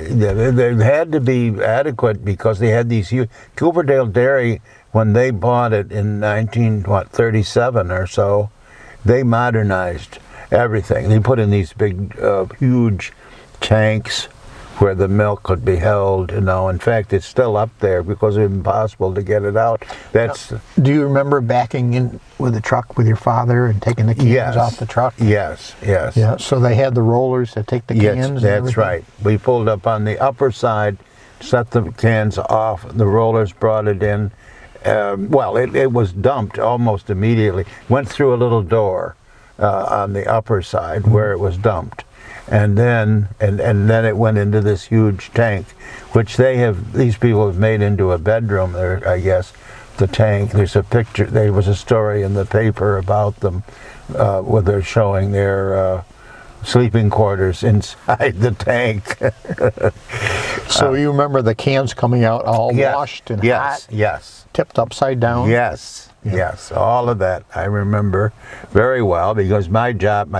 They had to be adequate because they had these huge. Cooperdale Dairy, when they bought it in 1937 or so, they modernized everything. They put in these big, huge tanks where the milk could be held. In fact, it's still up there because it's impossible to get it out. That's. Do you remember backing in with a truck with your father and taking the cans off the truck? Yes. Yeah. So they had the rollers to take the cans. Yes, and that's everything? right. We pulled up on the upper side, set the cans off. The rollers brought it in. It was dumped almost immediately. Went through a little door on the upper side where it was dumped. And then it went into this huge tank, which these people have made into a bedroom there, I guess, the tank. There's a picture, there was a story in the paper about them, where they're showing their sleeping quarters inside the tank. So you remember the cans coming out all washed and hot, Yes. tipped upside down? Yes. Yeah. Yes, all of that I remember very well, because my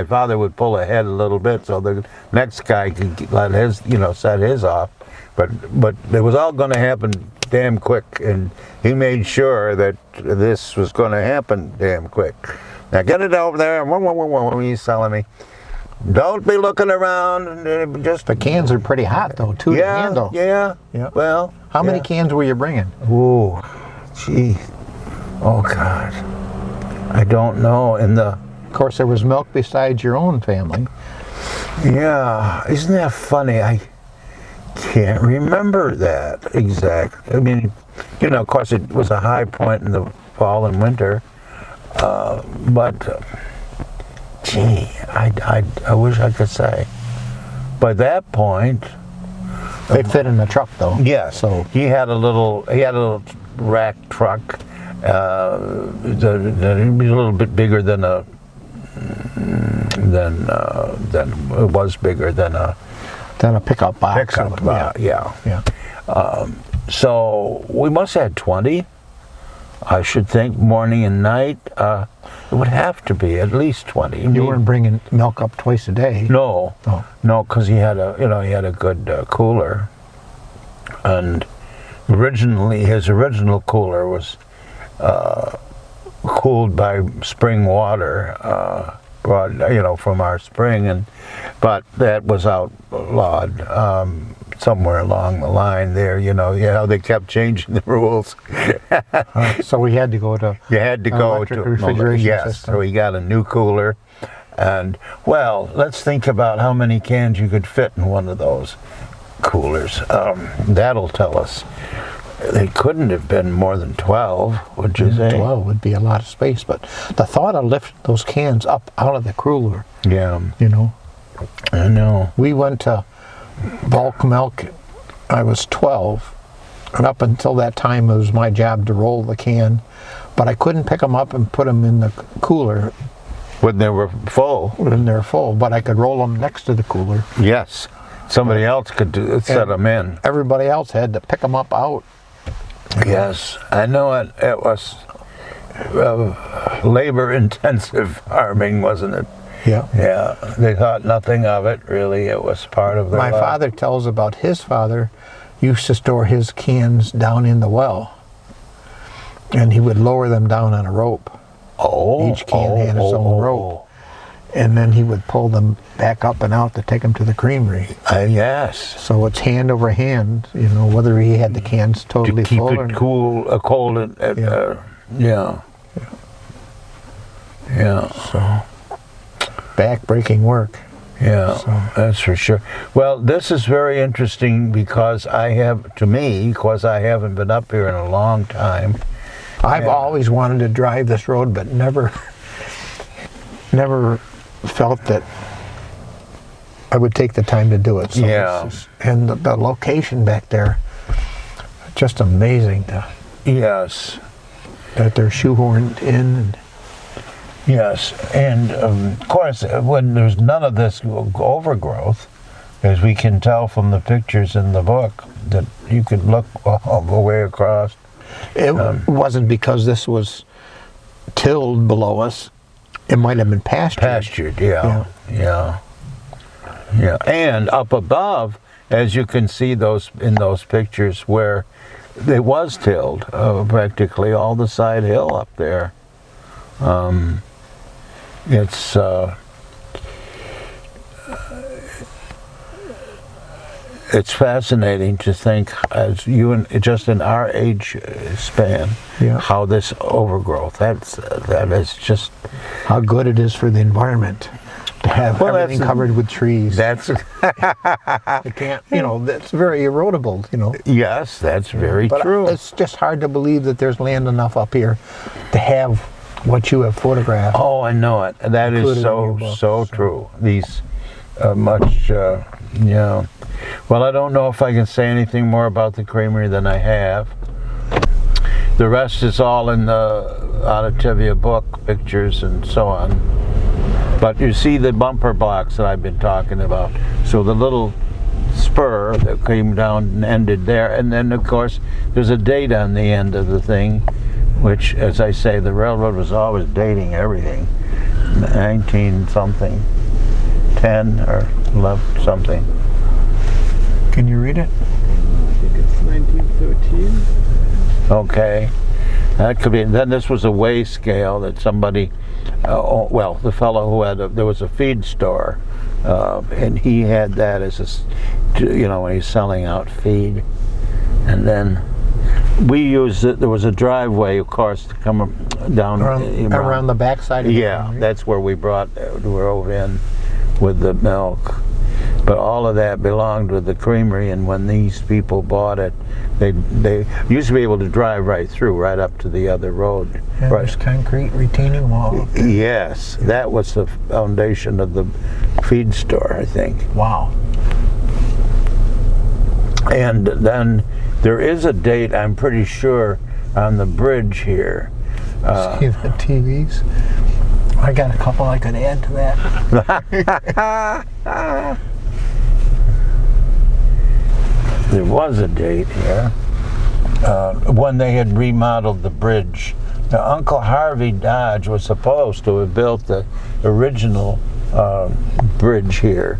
father would pull ahead a little bit so the next guy could let his, set his off. But it was all going to happen damn quick, and he made sure that this was going to happen damn quick. Now get it over there. He's telling me, don't be looking around. Just The cans are pretty hot though, too, to handle. Yeah. Well, How many cans were you bringing? Ooh, gee. Oh, God. I don't know. Of course, there was milk besides your own family. Yeah. Isn't that funny? I can't remember that exactly. I mean, of course, it was a high point in the fall and winter. Gee, I wish I could say. By that point, They fit in the truck though. yes. So he had a little rack truck. It was a little bit bigger than it was bigger than a then a pickup box. pickup. Yeah. So we must have had 20. I should think, morning and night. It would have to be at least 20. You weren't bringing milk up twice a day. No, Oh. no, because he had a good cooler, and his original cooler was cooled by spring water, brought from our spring, but that was outlawed somewhere along the line there. They kept changing the rules. So we had to go to. You had to go electric to refrigeration yes. system. So we got a new cooler, and let's think about how many cans you could fit in one of those coolers. That'll tell us. They couldn't have been more than 12, would you say? 12 would be a lot of space, but the thought of lifting those cans up out of the cooler, Yeah, I know. We went to bulk milk. I was 12, and up until that time it was my job to roll the can, but I couldn't pick them up and put them in the cooler when they were full. when they're full, but I could roll them next to the cooler. Yes, somebody else could set them in. Everybody else had to pick them up out. Yes, I know it. It was labor-intensive farming, wasn't it? Yeah. Yeah, they thought nothing of it, really. It was part of their My life. father tells about his father used to store his cans down in the well, and he would lower them down on a rope. Each can had its own rope, and then he would pull them back up and out to take them to the creamery. Yes. So it's hand over hand, you know, whether he had the cans totally To keep full or it cool, cold, and yeah. So back-breaking work. Yeah, So. that's for sure. Well, this is very interesting because I haven't been up here in a long time. I've always wanted to drive this road, but never felt that I would take the time to do it. So Yeah. and the location back there, just amazing Yes, that they're shoehorned in. And yes, and of course, when there's none of this overgrowth, as we can tell from the pictures in the book, that you could look all the way across. it wasn't because this was tilled below us. It might have been pastured. Pastured, yeah. And up above, as you can see in those pictures, where it was tilled, practically all the side hill up there. It's fascinating to think, as just in our age span, how this overgrowth. That is just How good it is for the environment to have everything covered with trees. that's It can't, you know, that's very erodible, you know. yes, that's very But true. it's just hard to believe that there's land enough up here to have what you have photographed. Oh, I know it. That is Included in your book, so true. These Well, I don't know if I can say anything more about the creamery than I have. The rest is all in the Auditivia book, pictures and so on. But you see the bumper blocks that I've been talking about. So the little spur that came down and ended there, and then of course there's a date on the end of the thing, which, as I say, the railroad was always dating everything. 19 something, 10 or 11 something. Can you read it? I think it's 1913. Okay, that could be. Then this was a weigh scale that somebody, the fellow who there was a feed store, and he had that as when he's selling out feed, and then we used it. There was a driveway, of course, to come down around the backside of the creamery. that's where we drove in with the milk. But all of that belonged with the creamery, and when these people bought it, they used to be able to drive right through, right up to the other road. And there's concrete retaining wall. Yes, that was the foundation of the feed store, I think. Wow. And then there is a date, I'm pretty sure, on the bridge here. See the TVs? I got a couple I could add to that. There was a date here when they had remodeled the bridge. Now, Uncle Harvey Dodge was supposed to have built the original bridge here.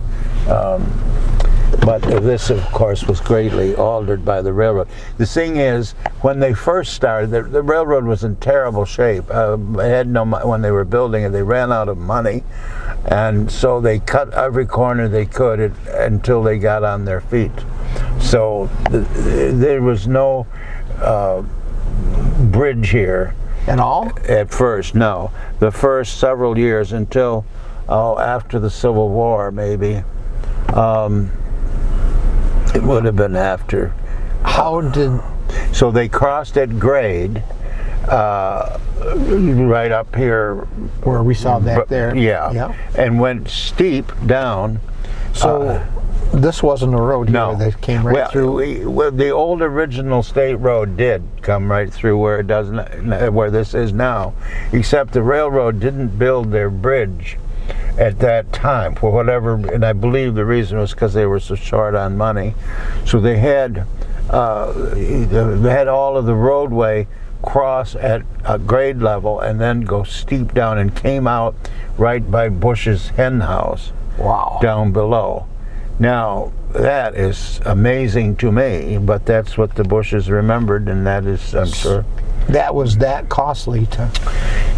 But this, of course, was greatly altered by the railroad. The thing is, when they first started, the railroad was in terrible shape. They had when they were building it, they ran out of money, and so they cut every corner they could until they got on their feet. So there was no bridge here. At all? At first, no. The first several years until after the Civil War, maybe. It would have been after. So they crossed at grade, right up here. Where we saw that there? Yeah. And went steep down. So this wasn't a road here No. that came right through. Well, the old original state road did come right through where it does where this is now, except the railroad didn't build their bridge at that time for whatever, and I believe the reason was because they were so short on money. So they had all of the roadway cross at a grade level and then go steep down, and came out right by Bush's hen house. Wow. Down below. Now that is amazing to me, but that's what the Bushes remembered, and that is, I'm sure. That was that costly to.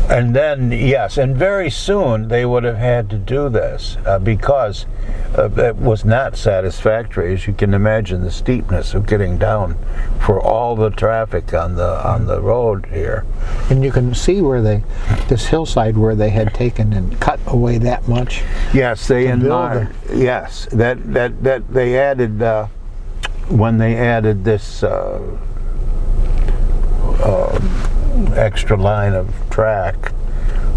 And then, yes, and very soon they would have had to do this because it was not satisfactory, as you can imagine, the steepness of getting down for all the traffic on the road here. And you can see where this hillside where they had taken and cut away that much. Yes, they enlarged. Yes, that they added when they added this. Extra line of track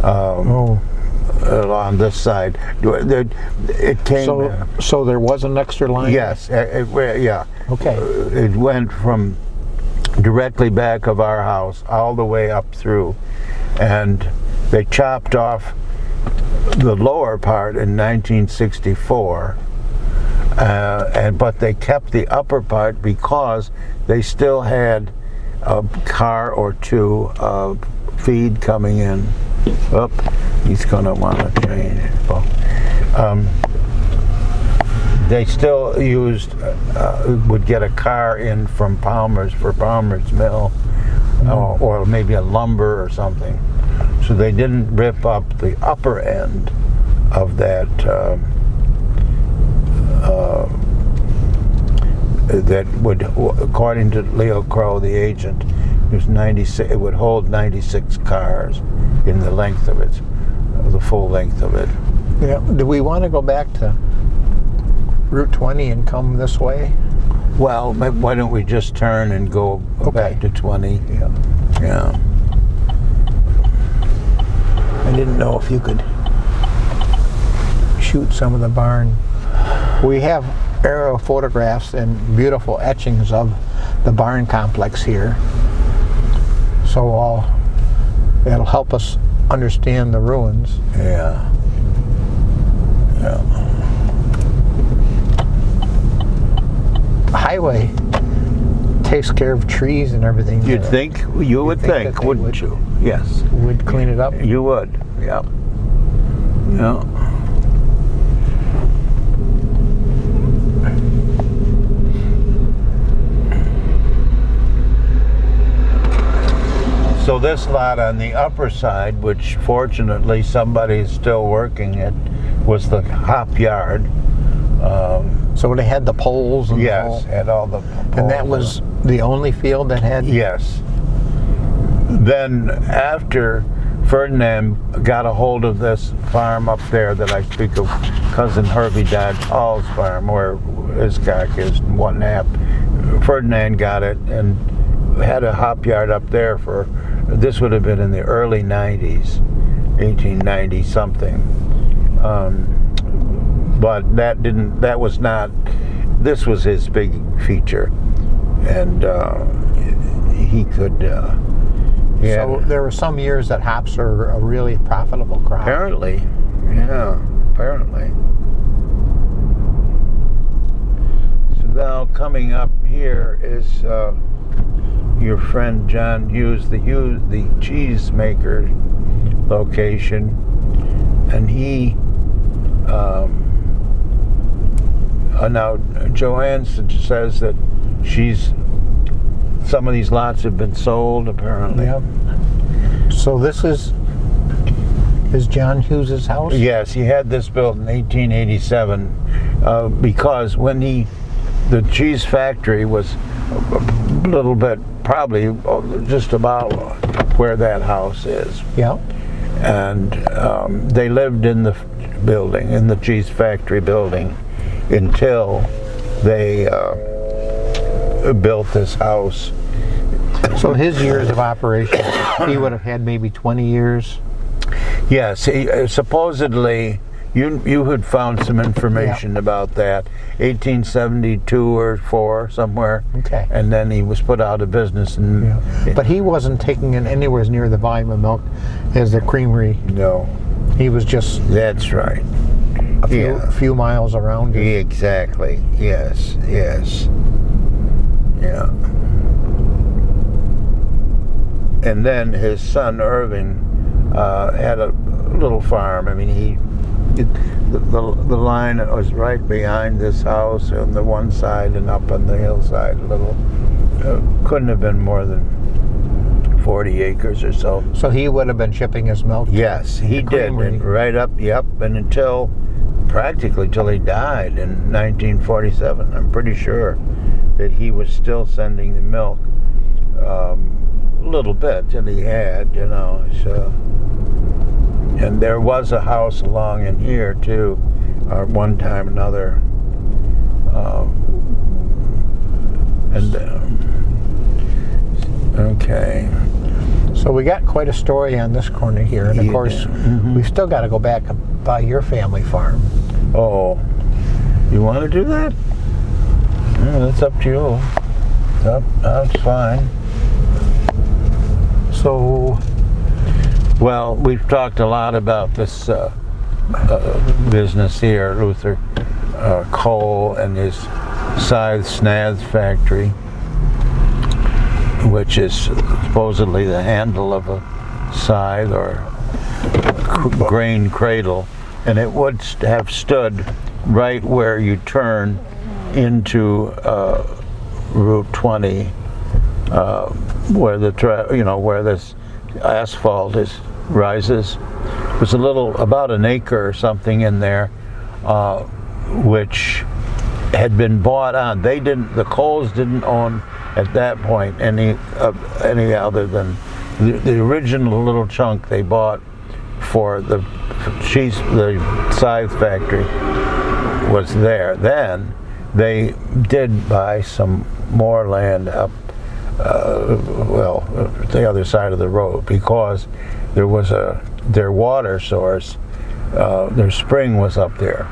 along this side. It came. So there was an extra line? Yes, yeah. Okay. It went from directly back of our house all the way up through, and they chopped off the lower part in 1964. But they kept the upper part because they still had a car or two of feed coming in. Oh, he's going to want to change it. They still used, would get a car in from Palmer's for Palmer's Mill, or maybe a lumber or something. So they didn't rip up the upper end of that. That would, according to Leo Crow, the agent, it was 96. It would hold 96 cars in the length of it, the full length of it. Yeah. Do we want to go back to Route 20 and come this way? Well, why don't we just turn and go back to 20? Yeah. Yeah. I didn't know if you could shoot some of the barn. We have aerial photographs and beautiful etchings of the barn complex here. So it'll help us understand the ruins. Yeah. Yeah. Highway takes care of trees and everything. You'd think, you would think, wouldn't you? Yes. Would clean it up? You would, yeah. Yeah. So this lot on the upper side, which fortunately somebody's still working at, was the hop yard. So they had the poles and yes, had all the poles. And that was the only field that had? Yes. Then after Ferdinand got a hold of this farm up there that I speak of, cousin Herbie Dodge Hall's farm, where his cock is 1.5. Ferdinand got it and had a hop yard up there for, this would have been in the early 90s, 1890 something. But that was not, this was his big feature. And he could, So there were some years that hops are a really profitable crop. Apparently, yeah, apparently. So now coming up here is your friend John Hughes, the cheesemaker location, and he. Now Joanne says that some of these lots have been sold apparently. Yep. So this is John Hughes's house? Yes, he had this built in 1887 because when the cheese factory was a little bit, probably just about where that house is. Yeah. And they lived in the building, in the cheese factory building, until they built this house. So his years of operation, he would have had maybe 20 years? Yes, he supposedly You had found some information about that, 1872 or 4 somewhere. Okay. And then he was put out of business. And Yeah. But he wasn't taking in anywhere near the volume of milk as the creamery. no, He was just that's right. a few miles around it. Exactly. Yes. Yes. Yeah. And then his son Irving had a little farm. I mean, the line was right behind this house on the one side and up on the hillside a little. Couldn't have been more than 40 acres or so. So he would have been shipping his milk. Yes, he did. And right up, and until practically till he died in 1947. I'm pretty sure that he was still sending the milk a little bit that he had, So, and there was a house along in here too, one time or another. Okay. So we got quite a story on this corner here, and of course, we've still got to go back and buy your family farm. Oh, you want to do that? Yeah, that's up to you. That's fine. So, well, we've talked a lot about this business here, Luther Cole and his Scythe Snath factory, which is supposedly the handle of a scythe or grain cradle, and it would have stood right where you turn into Route 20, where where this asphalt rises. It was about an acre or something in there, which had been bought on. The Coles didn't own at that point any other than the original little chunk they bought for the scythe factory was there. Then they did buy some more land up the other side of the road, because there was their water source, their spring was up there.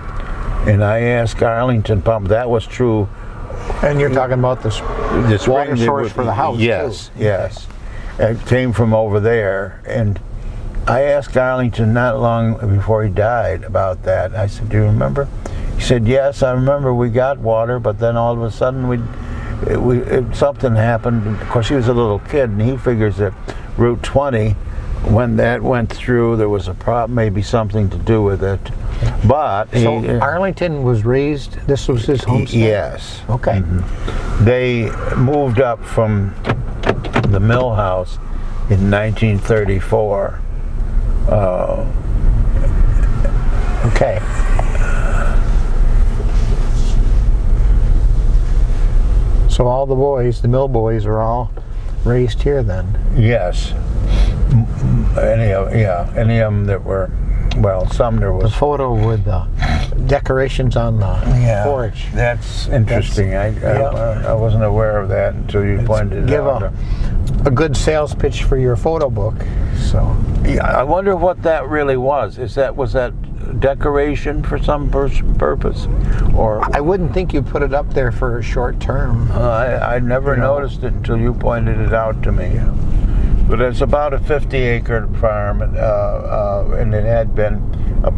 And I asked Arlington Pump, that was true. and you're talking about the water source for the house. Yes, too. yes. It came from over there, and I asked Arlington not long before he died about that. I said, "Do you remember?" He said, "Yes, I remember. We got water, but then all of a sudden something happened." Of course, he was a little kid, and he figures that Route 20, when that went through, there was a problem, maybe something to do with it. But so Arlington was raised. This was his homestead. Yes. Okay. Mm-hmm. They moved up from the mill house in 1934. Okay. So all the boys, the mill boys, are all raised here then. Yes. Any of them that were, well, some there The was. photo with the decorations on the porch. That's interesting. I wasn't aware of that until you pointed it out. Give a good sales pitch for your photo book. So Yeah, I wonder what that really was. Was that decoration for some purpose, or I wouldn't think you'd put it up there for a short term. I never noticed it until you pointed it out to me. Yeah. But it's about a 50-acre farm, and it had been.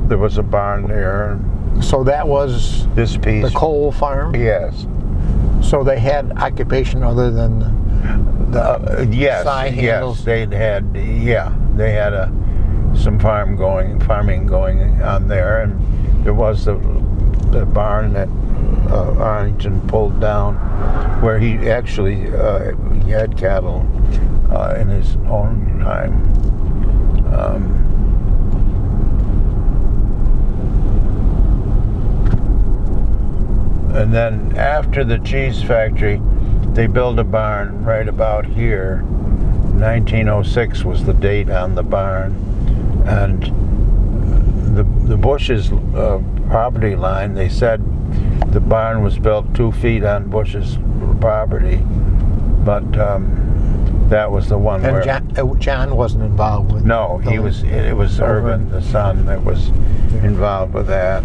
There was a barn there. So that was This piece. the Cole farm. Yes. So they had occupation other than the Yes. side handles. Yes. They had some farming going on there, and there was the barn that Arlington pulled down, where he actually he had cattle in his own time. And then after the cheese factory, they built a barn right about here. 1906 was the date on the barn, and the Bush's property line, they said the barn was built 2 feet on Bush's property, but That was the one where... And John wasn't involved with. No, he was. It was Irvin, the son, that was involved with that.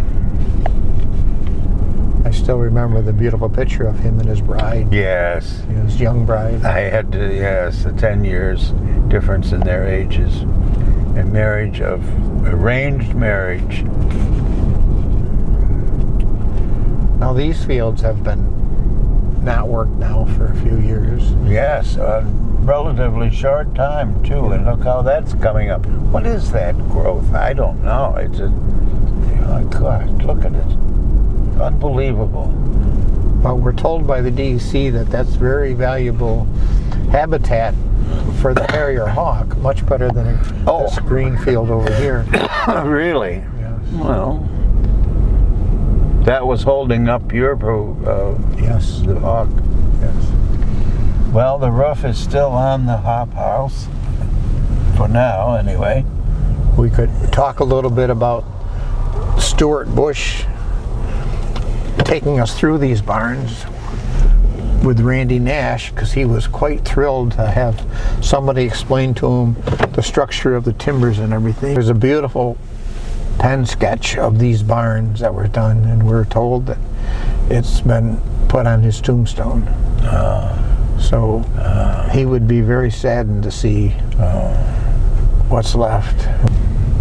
I still remember the beautiful picture of him and his bride. Yes. His young bride. I had to, yes, the 10 years difference in their ages. And arranged marriage. Now these fields have been not worked now for a few years. Yes, a relatively short time too, and look how that's coming up. What is that growth? I don't know. It's oh my God, look at it. Unbelievable. But we're told by the DEC that that's very valuable habitat for the harrier hawk, much better than this green field over here. Really? Yes. Well, that was holding up your Yes. the hawk. Yes. Well, the roof is still on the hop house for now, anyway. We could talk a little bit about Stuart Bush taking us through these barns with Randy Nash, because he was quite thrilled to have somebody explain to him the structure of the timbers and everything. There's a beautiful pen sketch of these barns that were done, and we're told that it's been put on his tombstone. So he would be very saddened to see what's left.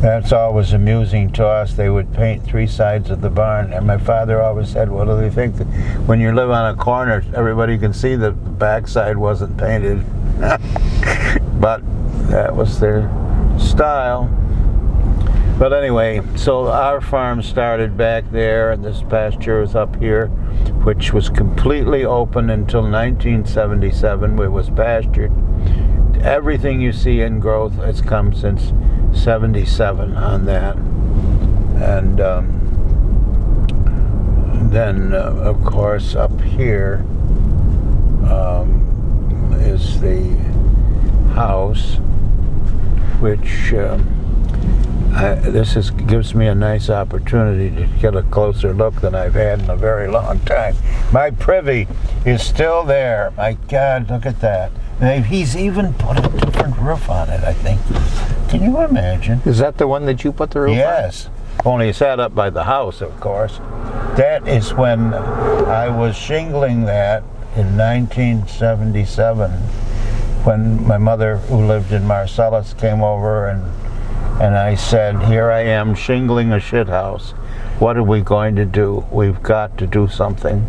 That's always amusing to us. They would paint 3 sides of the barn, and my father always said, "What do they think? That when you live on a corner, everybody can see the backside wasn't painted." But that was their style. But anyway, so our farm started back there, and this pasture was up here, which was completely open until 1977. It was pastured. Everything you see in growth has come since 77 on that. And then, of course, up here is the house, which gives me a nice opportunity to get a closer look than I've had in a very long time. My privy is still there. My God, look at that. He's even put a different roof on it, I think. Can you imagine? Is that the one that you put the roof on? Yes. Only it's set up by the house, of course. That is when I was shingling that in 1977, when my mother, who lived in Marcellus, came over, and I said, "Here I am shingling a shit house. What are we going to do? We've got to do something.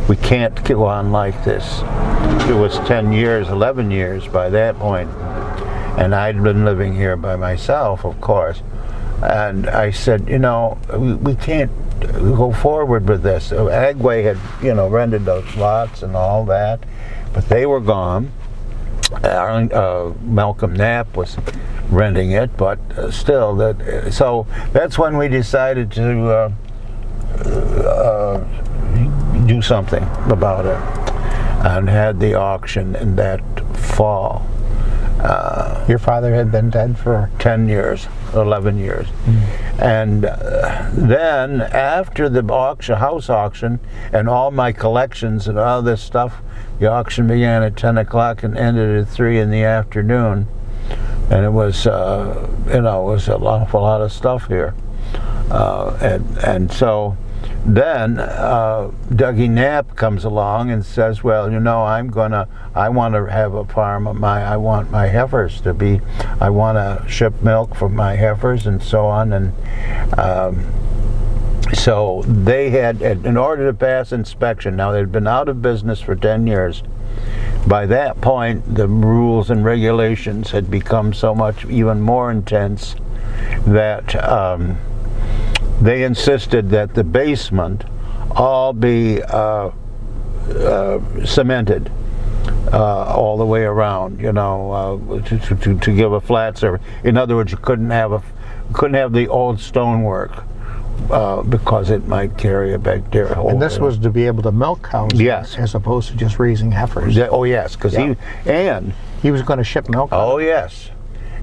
We can't go on like this." It was 10 years, 11 years by that point, and I'd been living here by myself, of course. And I said, you know, we can't go forward with this. Agway had, rented those lots and all that, but they were gone. Malcolm Knapp was renting it, but still, so that's when we decided to do something about it, and had the auction in that fall. Your father had been dead for 10 years, 11 years. And then after the house auction and all my collections and all this stuff, the auction began at 10 o'clock and ended at 3 in the afternoon. And it was, it was an awful lot of stuff here. And so then Dougie Knapp comes along and says, well, I want to have a farm of I want my heifers to be, I want to ship milk for my heifers and so on. And so they had, in order to pass inspection, now they'd been out of business for 10 years. By that point, the rules and regulations had become so much even more intense that they insisted that the basement all be cemented all the way around, to give a flat surface. In other words, you couldn't have the old stonework because it might carry a bacteria. And this was to be able to milk cows, yes, as opposed to just raising heifers. Oh yes, because he was going to ship milk. Oh yes,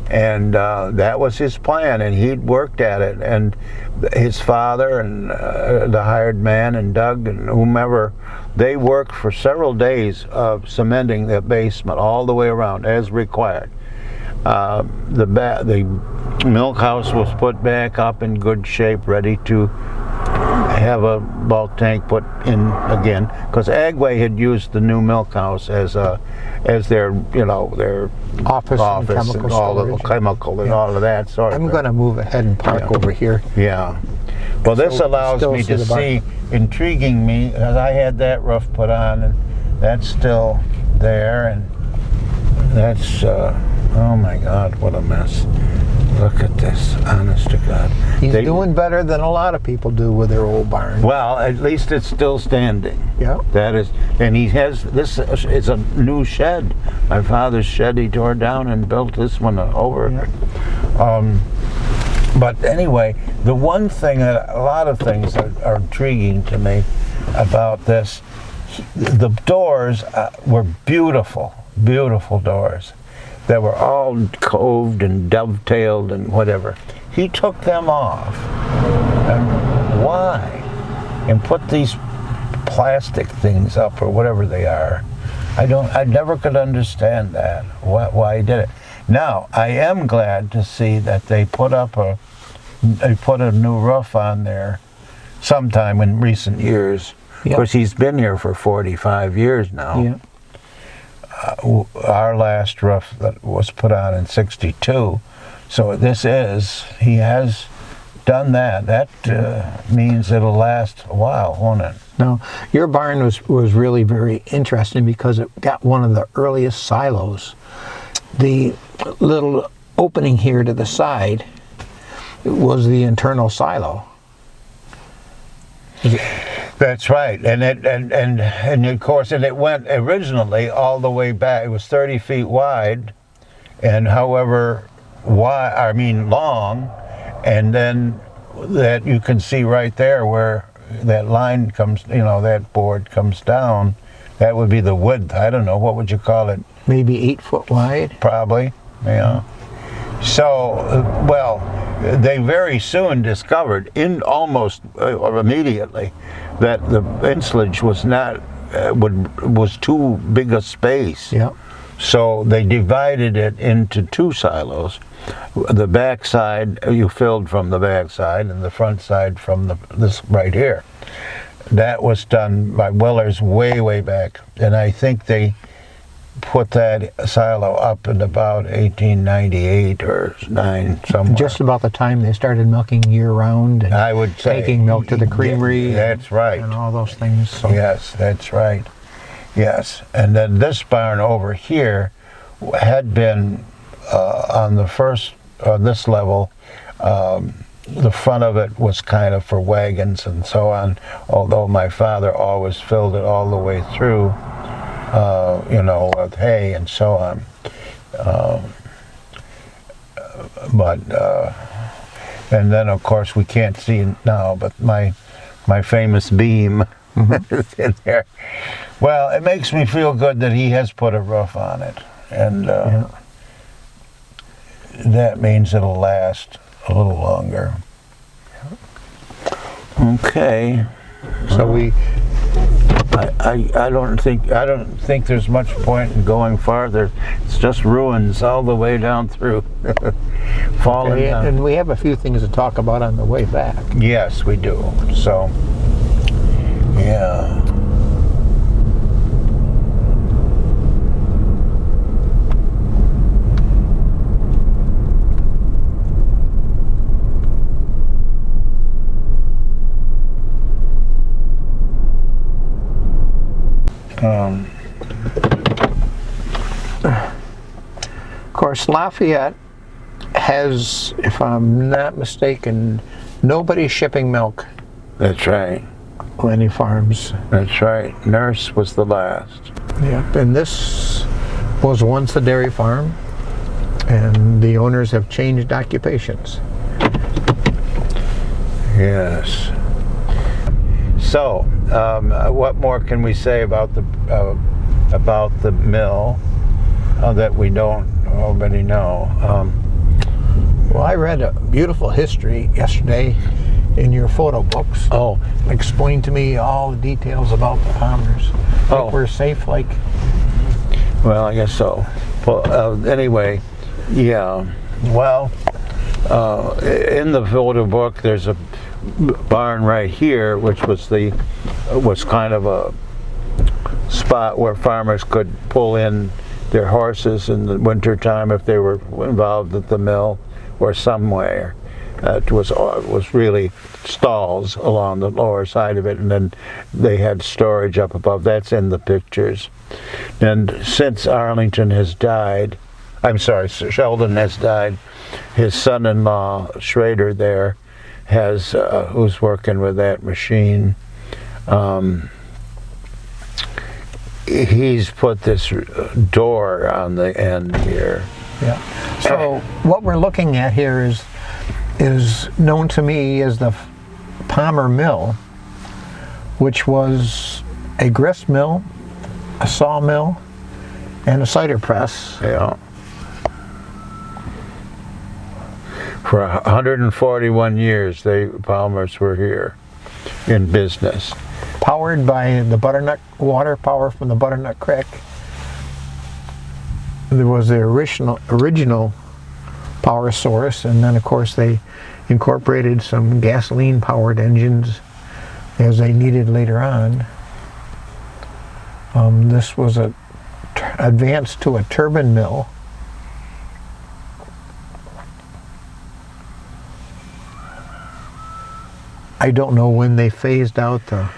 And that was his plan, and he'd worked at it. And his father and the hired man and Doug and whomever, they worked for several days of cementing the basement all the way around as required. The milk house was put back up in good shape, ready to have a bulk tank put in again, because Agway had used the new milk house as their, you know, their Office and chemical all the storage. chemical and all of that sort of I'm thing. going to move ahead and park over here. Yeah. Well, this So allows still me see to the barn. see, intriguing me, because I had that roof put on, and that's still there, and that's, oh my God, what a mess. Look at this, honest to God. He's doing better than a lot of people do with their old barn. Well, at least it's still standing. Yeah. That is, and he has, this is a new shed. My father's shed he tore down and built this one over. Yeah. But anyway, the one thing, that a lot of things are intriguing to me about this, the doors were beautiful, beautiful doors. They were all coved and dovetailed and whatever. He took them off. And why? And put these plastic things up or whatever they are. I never could understand that, why he did it. Now, I am glad to see that they put a new roof on there sometime in recent years. Yep. Of course, he's been here for 45 years now. Yeah. Our last roof that was put on in '62. So he has done that. That means it'll last a while, won't it? Now, your barn was really very interesting because it got one of the earliest silos. The little opening here to the side was the internal silo. That's right, and of course, and it went originally all the way back. It was 30 feet wide, and however long, and then that you can see right there where that line comes, you know, that board comes down. That would be the width. I don't know, what would you call it? Maybe 8 foot wide. Probably, yeah. So, well, they very soon discovered, almost immediately, that the insulage was too big a space. Yeah. So they divided it into two silos. The back side you filled from the back side, and the front side from this right here. That was done by Willers way back, and I think they put that silo up in about 1898 or 9 somewhere. Just about the time they started milking year round and I would say taking milk to the creamery. That's right. And all those things. So. Yes, that's right. Yes, and then this barn over here had been on this level. The front of it was kind of for wagons and so on. Although my father always filled it all the way through. You know, with hay and so on. And then of course we can't see it now, but my famous beam is in there. Well, it makes me feel good that he has put a roof on it, and that means it'll last a little longer. Okay. So we. I don't think there's much point in going farther. It's just ruins all the way down through. Falling down. And we have a few things to talk about on the way back. Yes, we do. So, yeah. Of course, Lafayette has, if I'm not mistaken, nobody shipping milk That's right. to any farms. That's right. Nurse was the last. Yep. And this was once a dairy farm, and the owners have changed occupations. Yes. So, what more can we say about the mill that we don't already know? Well, I read a beautiful history yesterday in your photo books. Oh, Explain to me all the details about the Palmers. Think we're safe, like. well, I guess so. Well, anyway, yeah. Well, in the photo book, there's a barn right here, which was kind of a spot where farmers could pull in their horses in the wintertime if they were involved at the mill or somewhere. It was really stalls along the lower side of it, and then they had storage up above. That's in the pictures. And since Arlington has died, Sheldon has died, his son-in-law Schrader there has who's working with that machine. He's put this door on the end here. Yeah. So what we're looking at here is known to me as the Palmer Mill, which was a grist mill, a sawmill, and a cider press. Yeah. For 141 years, Palmers were here in business. Powered by the Butternut water power from the Butternut Creek. There was the original power source, and then of course they incorporated some gasoline powered engines as they needed later on. This was advanced to a turbine mill. I don't know when they phased out the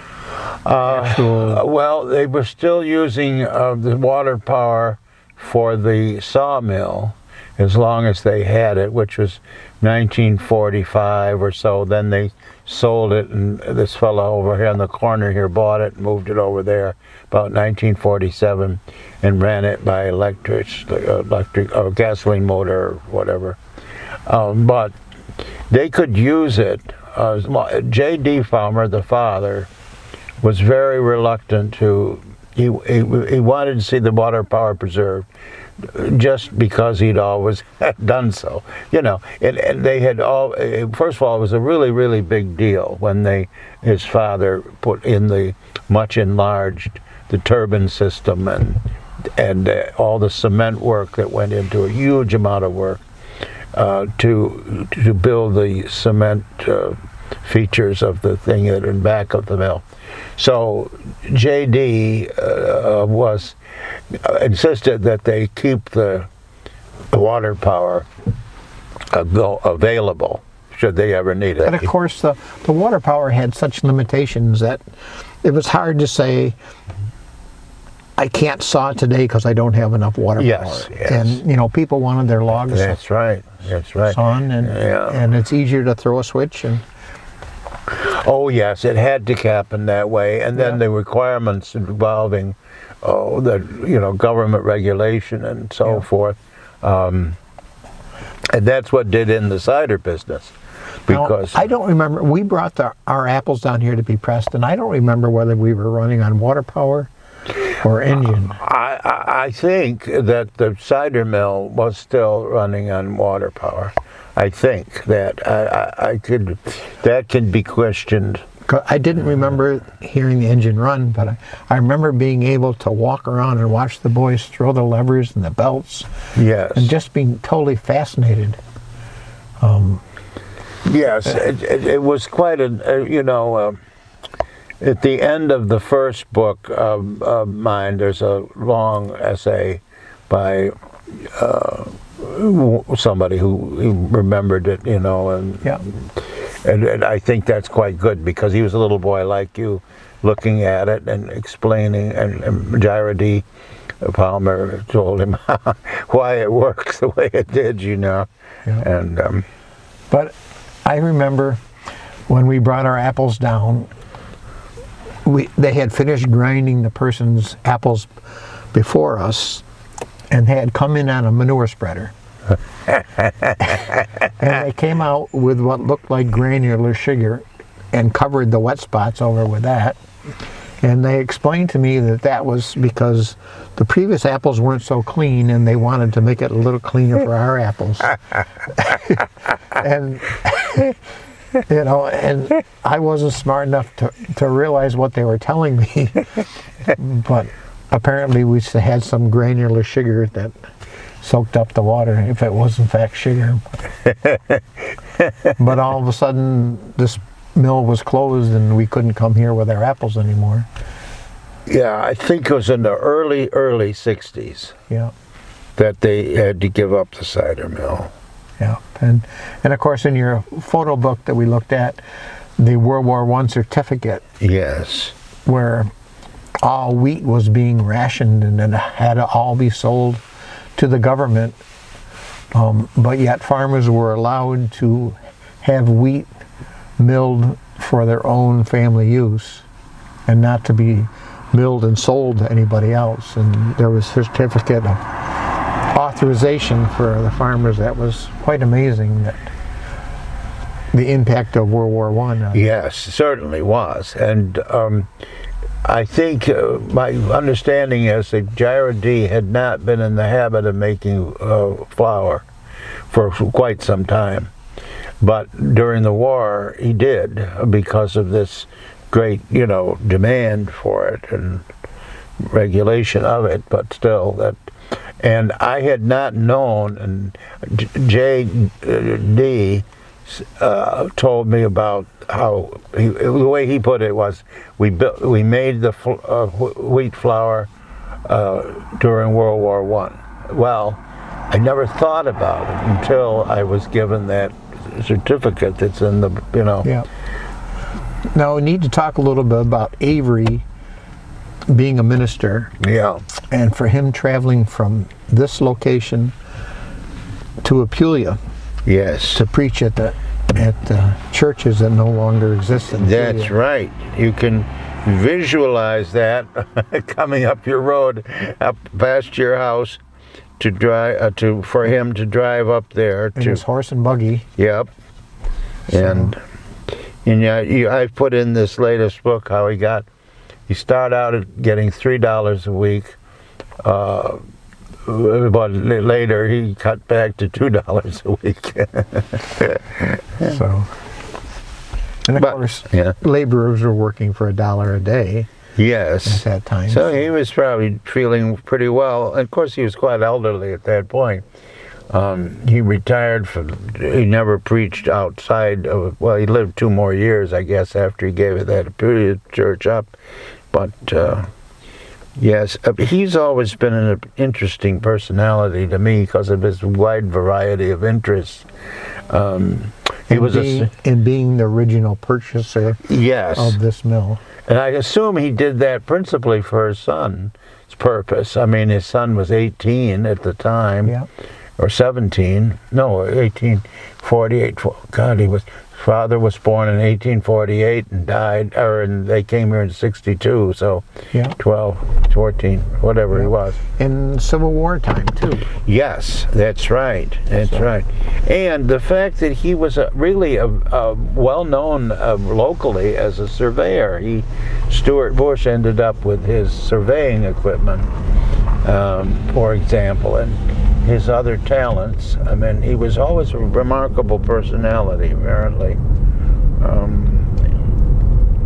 actual. Well, they were still using the water power for the sawmill as long as they had it, which was 1945 or so. Then they sold it, and this fellow over here in the corner here bought it and moved it over there about 1947 and ran it by electric or gasoline motor or whatever. But they could use it. J.D. Palmer, the father, was very reluctant to. He wanted to see the water power preserved, just because he'd always done so. You know, and they had all. First of all, it was a really big deal when his father put in the much enlarged the turbine system and all the cement work that went into a huge amount of work. To build the cement features of the thing that in back of the mill. So J.D. Insisted that they keep the water power available should they ever need it. But of course the water power had such limitations that it was hard to say, I can't saw it today because I don't have enough water power. Yes. And people wanted their logs. That's right. Sawn, and it's easier to throw a switch and. Oh yes, it had to happen that way, and then the requirements involving, government regulation and so forth, and that's what did in the cider business. Because now, I don't remember. We brought our apples down here to be pressed, and I don't remember whether we were running on water power or engine. I think that the cider mill was still running on water power. I think that that can be questioned. I didn't remember hearing the engine run, but I remember being able to walk around and watch the boys throw the levers and the belts. Yes. And just being totally fascinated. Yes, it was quite at the end of the first book of mine, there's a long essay by somebody who remembered it, and I think that's quite good because he was a little boy like you, looking at it and explaining, and J.D. Palmer told him why it works the way it did, Yeah. And but I remember when we brought our apples down, they had finished grinding the person's apples before us, and they had come in on a manure spreader. And they came out with what looked like granular sugar and covered the wet spots over with that. And they explained to me that that was because the previous apples weren't so clean and they wanted to make it a little cleaner for our apples. And, you know, and I wasn't smart enough to realize what they were telling me. But apparently we had some granular sugar that soaked up the water, if it was in fact sugar. But all of a sudden this mill was closed and we couldn't come here with our apples anymore. Yeah, I think it was in the early 60s Yeah, that they had to give up the cider mill. yeah. And of course in your photo book that we looked at, the World War I certificate Yes. where all wheat was being rationed and it had to all be sold to the government, but yet farmers were allowed to have wheat milled for their own family use and not to be milled and sold to anybody else. And there was a certificate of authorization for the farmers. That was quite amazing, that the impact of World War I. Yes, certainly was. And I think my understanding is that Girardi had not been in the habit of making flour for quite some time. But during the war, he did, because of this great, demand for it and regulation of it. But still, and I had not known, and J.D. told me about how the way he put it was, we made the wheat flour during World War I. Well, I never thought about it until I was given that certificate that's in the, Yeah. Now we need to talk a little bit about Avery being a minister, Yeah. and for him traveling from this location to Apulia Yes. to preach at the churches that no longer exist in Apulia. That's right. You can visualize that coming up your road, up past your house, to drive for him to drive up there In to. his horse and buggy. Yep. And yeah, I put in this latest book how he started out at getting $3 a week, but later he cut back to $2 a week. So, and of course, laborers were working for $1 a day Yes. at that time. So he was probably feeling pretty well. Of course, he was quite elderly at that point. He retired he never preached outside of, well, he lived 2 more years, I guess, after he gave that church up. But, yes, he's always been an interesting personality to me because of his wide variety of interests. Being the original purchaser Yes. of this mill. And I assume he did that principally for his son's purpose. I mean, his son was 18 at the time. Yeah. Or 17, no, 1848. God, his father was born in 1848 and died, and they came here in 62, so Yeah. 12, 14, whatever he was. In Civil War time, too. Yes, that's right, right. And the fact that he was really well-known locally as a surveyor. Stuart Bush ended up with his surveying equipment, for example, and his other talents. I mean, he was always a remarkable personality, apparently.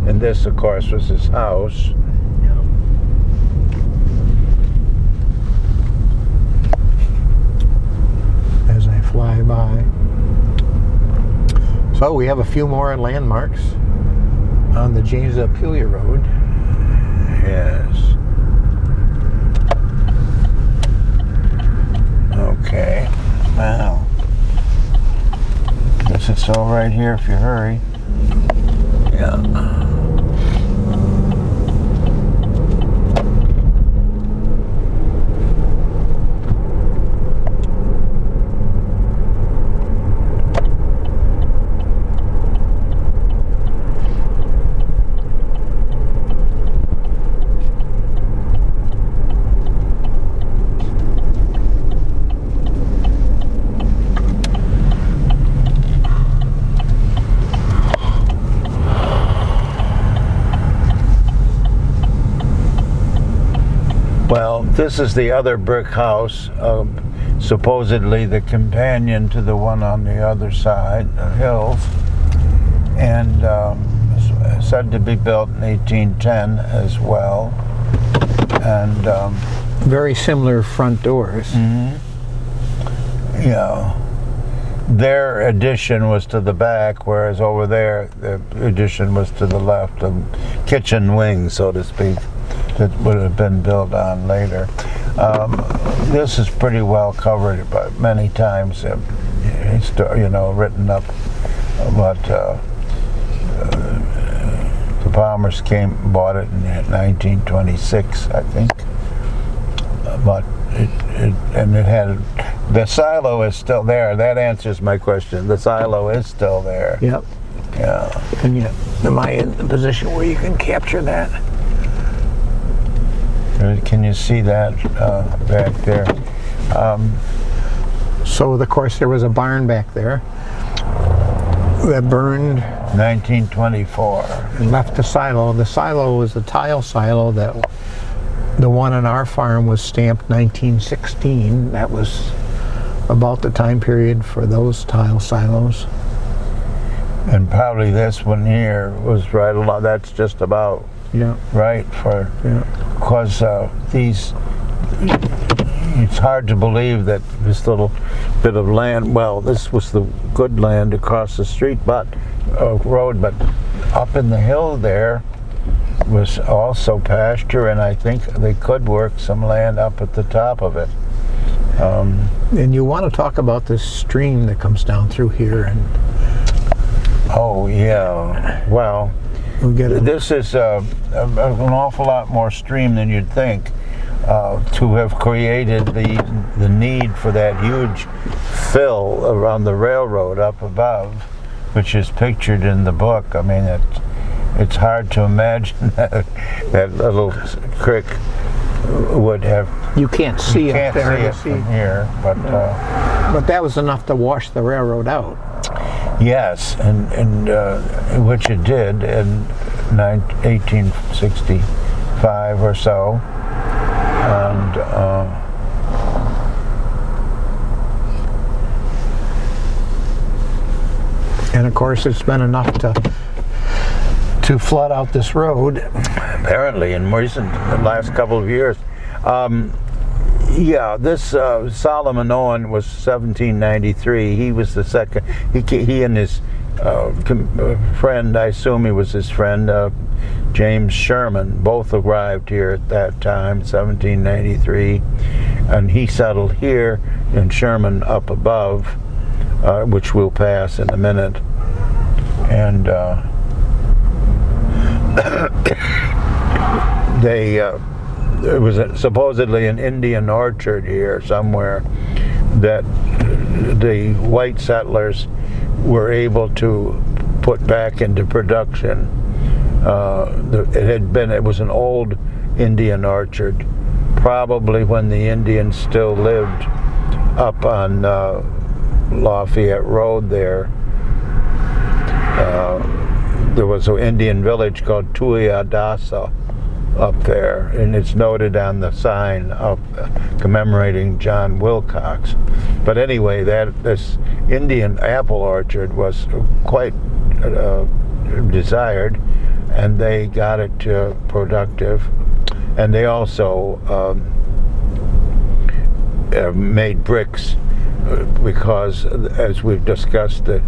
And this, of course, was his house. As I fly by. So we have a few more landmarks on the James Apulia Road. Yes. Okay. Wow. Guess it's all right here if you hurry. Yeah. This is the other brick house, supposedly the companion to the one on the other side, the hills, and said to be built in 1810 as well. And very similar front doors. yeah, their addition was to the back, whereas over there the addition was to the left, the kitchen wing, so to speak, that would have been built on later. This is pretty well covered, but many times, written up. But the Palmers bought it in 1926, I think. But it had, the silo is still there. That answers my question. The silo is still there. Yep. Yeah. And yet, am I in the position where you can capture that? Can you see that back there? So, of course, there was a barn back there that burned 1924. and left the silo. The silo was the tile silo that the one on our farm was stamped 1916. That was about the time period for those tile silos. And probably this one here was right along. That's just about right for. Yeah. Because these, it's hard to believe that this little bit of land, well, this was the good land across the street, road, but up in the hill there was also pasture, and I think they could work some land up at the top of it. And you want to talk about this stream that comes down through here, and oh yeah, well, we'll get it. This is an awful lot more stream than you'd think to have created the need for that huge fill around the railroad up above, which is pictured in the book. I mean, it's hard to imagine that little creek would have. You can't see up there. You can't see it from here, but that was enough to wash the railroad out. yes, and which it did in 1865 or so, and of course it's been enough to flood out this road. Apparently, in the last couple of years. Yeah, this Solomon Owen was 1793. He was the second. He and his friend, I assume he was his friend, James Sherman, both arrived here at that time, 1793, and he settled here, and Sherman up above, which we'll pass in a minute, and there was supposedly an Indian orchard here somewhere that the white settlers were able to put back into production. It was an old Indian orchard, probably when the Indians still lived up on Lafayette Road there. There was an Indian village called Tuiadasa up there, and it's noted on the sign of commemorating John Wilcox. But anyway, this Indian apple orchard was quite desired, and they got it productive, and they also made bricks because, as we've discussed, the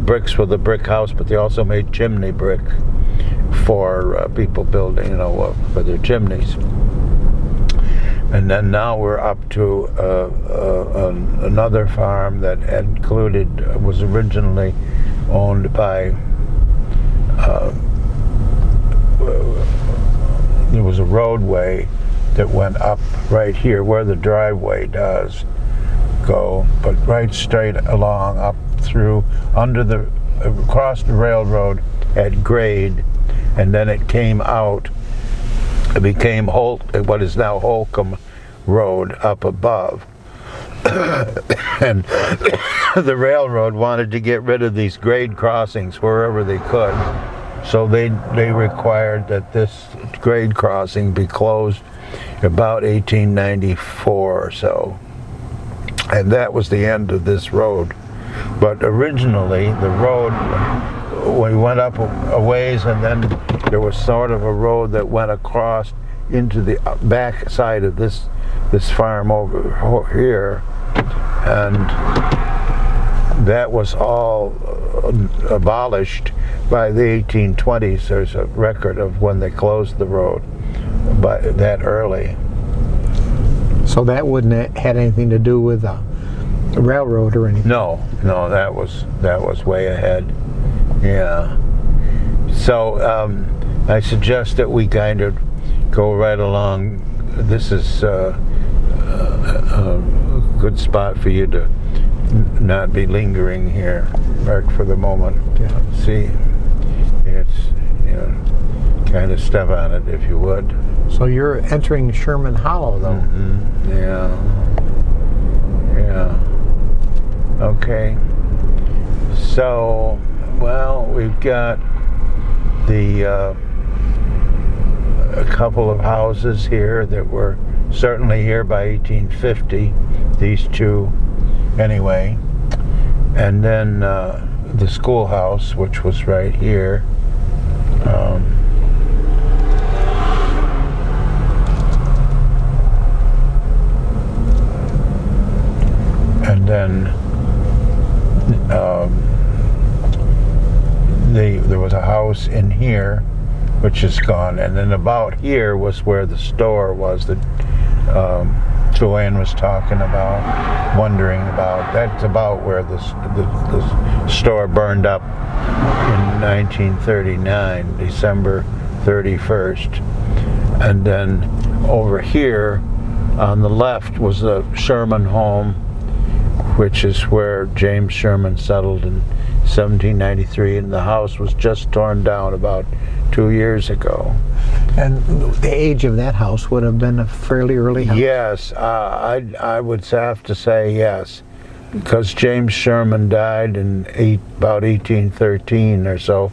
bricks were the brick house, but they also made chimney brick for people building, for their chimneys. And then now we're up to another farm that was originally owned by, there was a roadway that went up right here where the driveway does go, but right straight along up through across the railroad at grade, and then it came out. It became what is now Holcomb Road up above. And the railroad wanted to get rid of these grade crossings wherever they could. So they required that this grade crossing be closed about 1894 or so. And that was the end of this road. But originally, the road, we went up a ways, and then there was sort of a road that went across into the back side of this farm over here, and that was all abolished by the 1820s. There's a record of when they closed the road, but that early. So that wouldn't have had anything to do with the railroad or anything? No, that was way ahead. Yeah. So I suggest that we kind of go right along. This is a good spot for you to not be lingering here, Mark, for the moment. Yeah. See, it's, kind of step on it if you would. So you're entering Sherman Hollow, though. Mm-hmm. Yeah. Okay. So, well, we've got a couple of houses here that were certainly here by 1850. These two, anyway. And then the schoolhouse, which was right here. And then there was a house in here, which is gone, and then about here was where the store was that Joanne was talking about, wondering about. That's about where the store burned up in 1939, December 31st. And then over here on the left was the Sherman home, which is where James Sherman settled in 1793, and the house was just torn down about 2 years ago. And the age of that house would have been a fairly early house? Yes, I would have to say yes, because James Sherman died in about 1813 or so,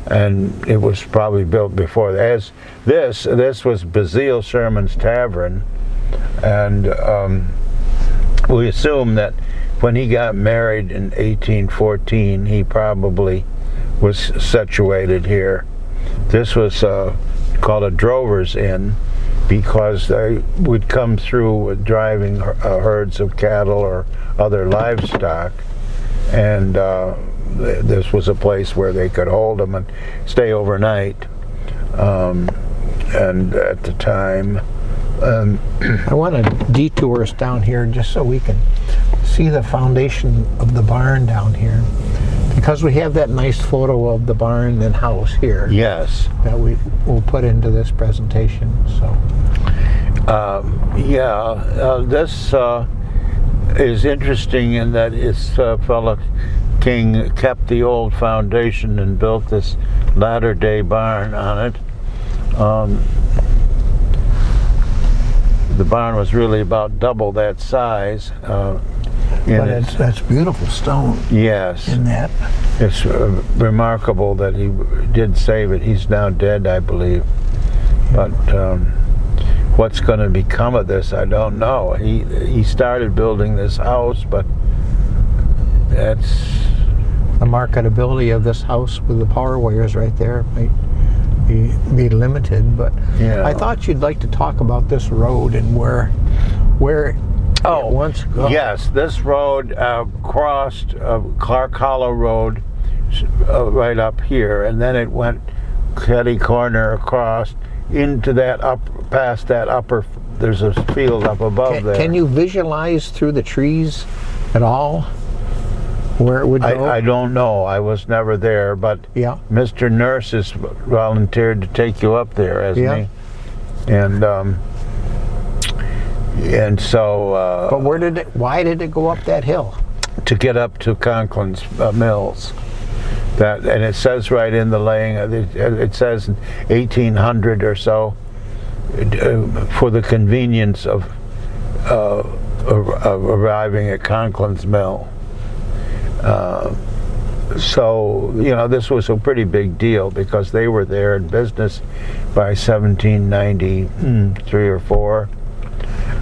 and it was probably built before that. This was Bazile Sherman's Tavern, and we assume that when he got married in 1814, he probably was situated here. This was called a drover's inn because they would come through driving herds of cattle or other livestock, and this was a place where they could hold them and stay overnight. And at the time, I want to detour us down here just so we can see the foundation of the barn down here, because we have that nice photo of the barn and house here. yes, That we will put into this presentation. So this is interesting in that this fellow King kept the old foundation and built this latter-day barn on it. The barn was really about double that size. but that's beautiful stone Yes, in that. it's remarkable that he did save it. He's now dead, I believe. But what's going to become of this, I don't know. He started building this house, but that's... The marketability of this house with the power wires right there might be limited, but Yeah. I thought you'd like to talk about this road and where it once go. Yes, this road crossed Clark Hollow Road right up here, and then it went catty corner across into that past that upper. There's a field up above there. Can you visualize through the trees at all where it would go? I don't know. I was never there, but Yeah. Mr. Nurse has volunteered to take you up there, hasn't Yeah. he? And so. But why did it go up that hill? To get up to Conklin's Mills. And it says right in the laying, it says 1800 or so, for the convenience of arriving at Conklin's Mill. So, this was a pretty big deal because they were there in business by 1793 or 4.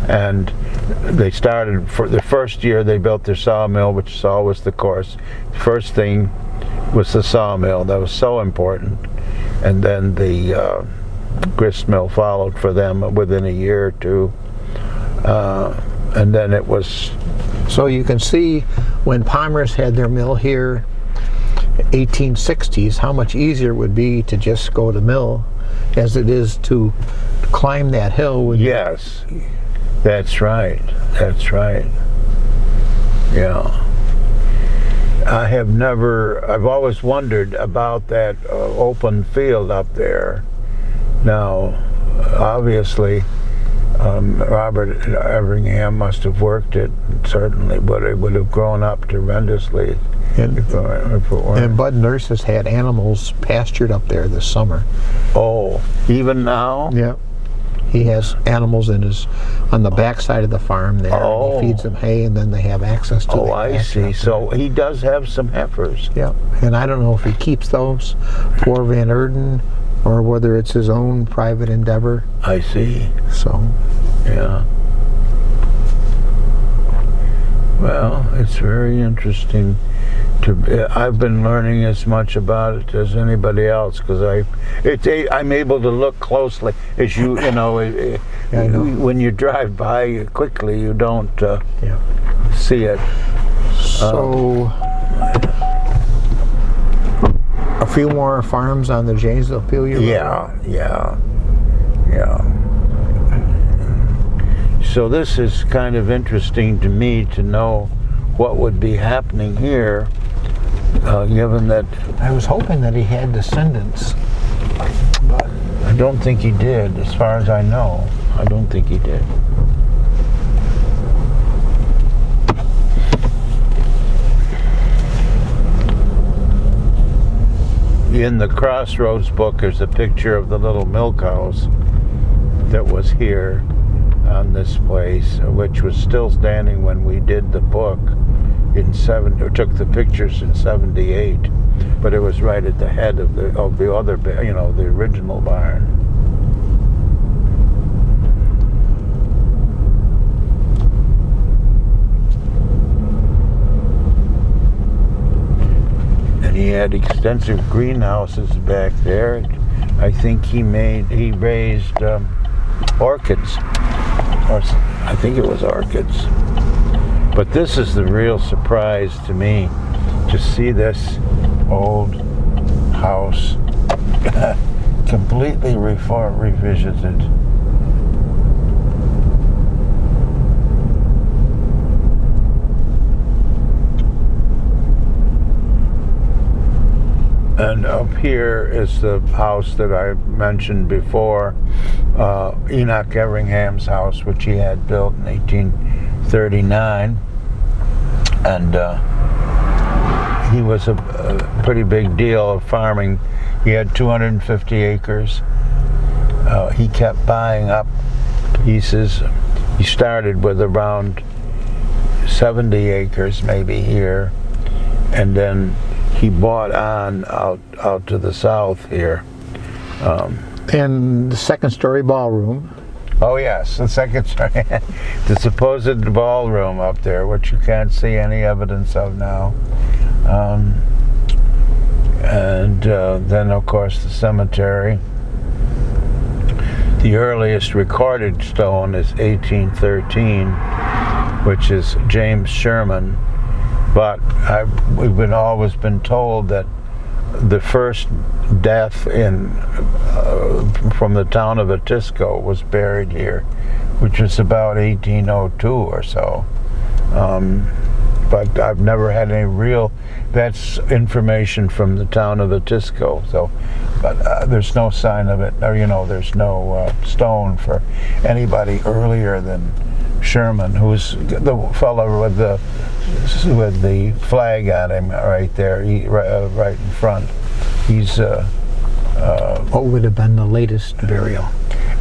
And they started, for the first year they built their sawmill, which is always the course. The first thing was the sawmill. That was so important. And then the grist mill followed for them within a year or two. And then it was... So you can see when Palmer's had their mill here, 1860s, how much easier it would be to just go to mill as it is to climb that hill. Yes, that's right. That's right. Yeah. I've always wondered about that open field up there. Now, obviously, Robert Everingham must have worked it, certainly, but it would have grown up tremendously. And Bud Nurse has had animals pastured up there this summer. Oh, even now? Yeah. He has animals on the back side of the farm there. Oh. And he feeds them hay, and then they have access to the I see. So he does have some heifers. Yeah. And I don't know if he keeps those for Van Erden or whether it's his own private endeavor. I see. So, yeah. Well, it's very interesting. I've been learning as much about it as anybody else because I'm able to look closely. As you know, I know. When you drive by quickly, you don't see it. So a few more farms on the Janesville Peoria Road. Yeah. So this is kind of interesting to me to know what would be happening here, given that... I was hoping that he had descendants, but I don't think he did, as far as I know. I don't think he did. In the Crossroads book, there's a picture of the little milk house that was here on this place, which was still standing when we did the book took the pictures in 78, but it was right at the head of the other, the original barn. And he had extensive greenhouses back there. I think he raised orchids, or I think it was orchids. But this is the real surprise to me, to see this old house completely revisited. And up here is the house that I mentioned before, Enoch Everingham's house, which he had built in 1839. And he was a pretty big deal of farming. He had 250 acres. He kept buying up pieces. He started with around 70 acres maybe here, and then he bought on out to the south here. And the second story ballroom. Oh yes, the second story. The supposed ballroom up there, which you can't see any evidence of now. And then of course the cemetery. The earliest recorded stone is 1813, which is James Sherman. But we've always been told that the first death from the town of Atisco was buried here, which was about 1802 or so. But I've never had any real. That's information from the town of Atisco. So, but there's no sign of it, or there's no stone for anybody earlier than Sherman, who's the fellow with the flag on him right there, right in front. He's What would have been the latest burial?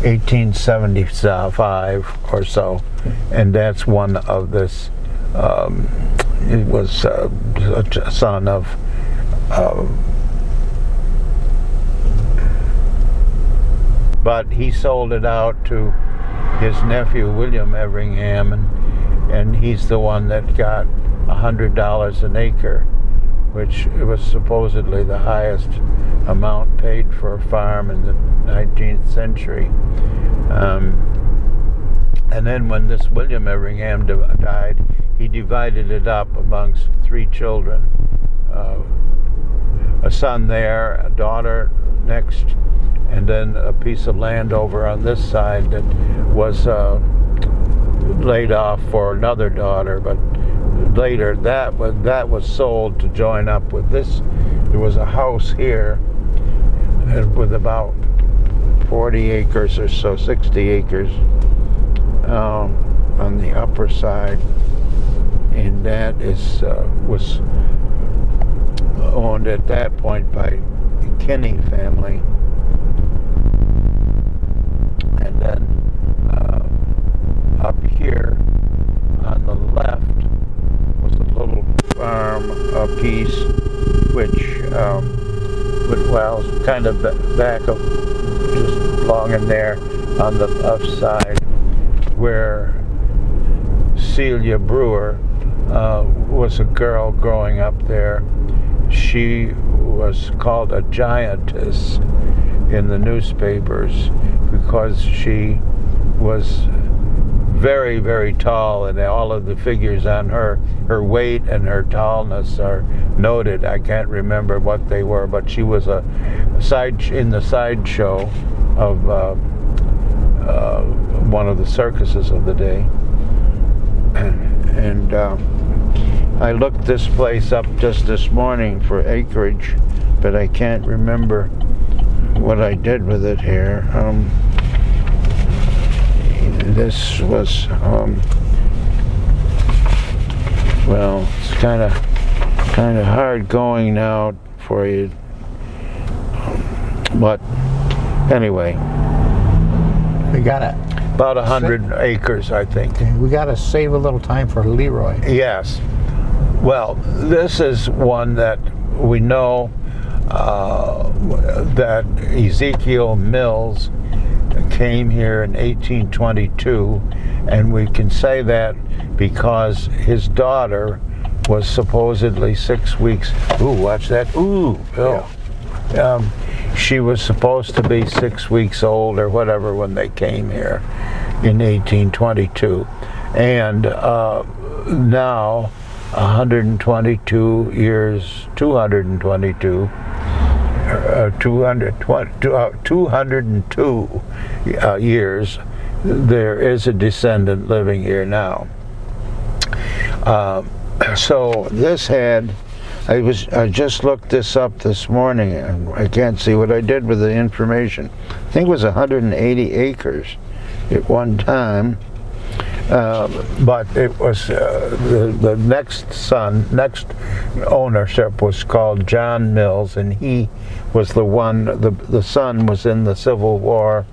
1875 or so, and that's one of this. It was a son of but he sold it out to his nephew William Everingham, and he's the one that got $100 an acre, which was supposedly the highest amount paid for a farm in the 19th century. And then when this William Everingham died, he divided it up amongst 3 children. A son there, a daughter next, and then a piece of land over on this side that was laid off for another daughter, but later that was sold to join up with this. There was a house here with about 40 acres or so, 60 acres on the upper side, and that was owned at that point by the Kinney family. And then up here on the left was a little farm piece, which was kind of back of just along in there on the left side, where Celia Brewer was a girl growing up there. She was called a giantess in the newspapers because she was very, very tall, and all of the figures on her weight and her tallness are noted. I can't remember what they were, but she was in the sideshow of one of the circuses of the day. And I looked this place up just this morning for acreage, but I can't remember what I did with it here. This was, well, it's kind of hard going now for you, but anyway, We gotta about 100 acres, I think. we gotta save a little time for Leroy. Yes. Well, this is one that we know that Ezekiel Mills came here in 1822, and we can say that because his daughter was supposedly 6 weeks. Ooh, watch that. Ooh, Bill. Yeah. She was supposed to be 6 weeks old or whatever when they came here in 1822. And now, 202 years, 202 years, there is a descendant living here now. So this had, I just looked this up this morning, and I can't see what I did with the information. I think it was 180 acres at one time. But it was the next ownership was called John Mills, and he was the one. The son was in the Civil War,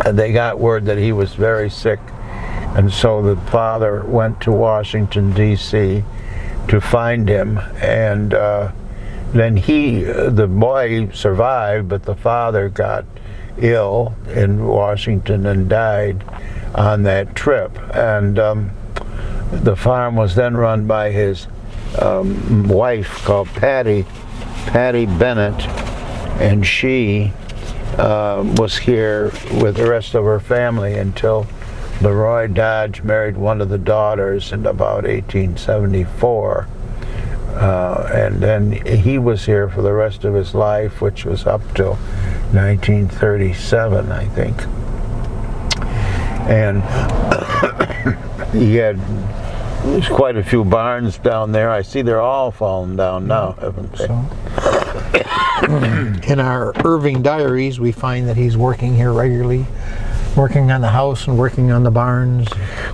and they got word that he was very sick, and so the father went to Washington D.C. to find him, and then the boy survived, but the father got ill in Washington and died on that trip. And the farm was then run by his wife called Patty Bennett, and she was here with the rest of her family until Leroy Dodge married one of the daughters in about 1874. And then he was here for the rest of his life, which was up till 1937, I think. And there's quite a few barns down there. I see they're all fallen down now, haven't they? So, in our Irving diaries, we find that he's working here regularly, working on the house and working on the barns.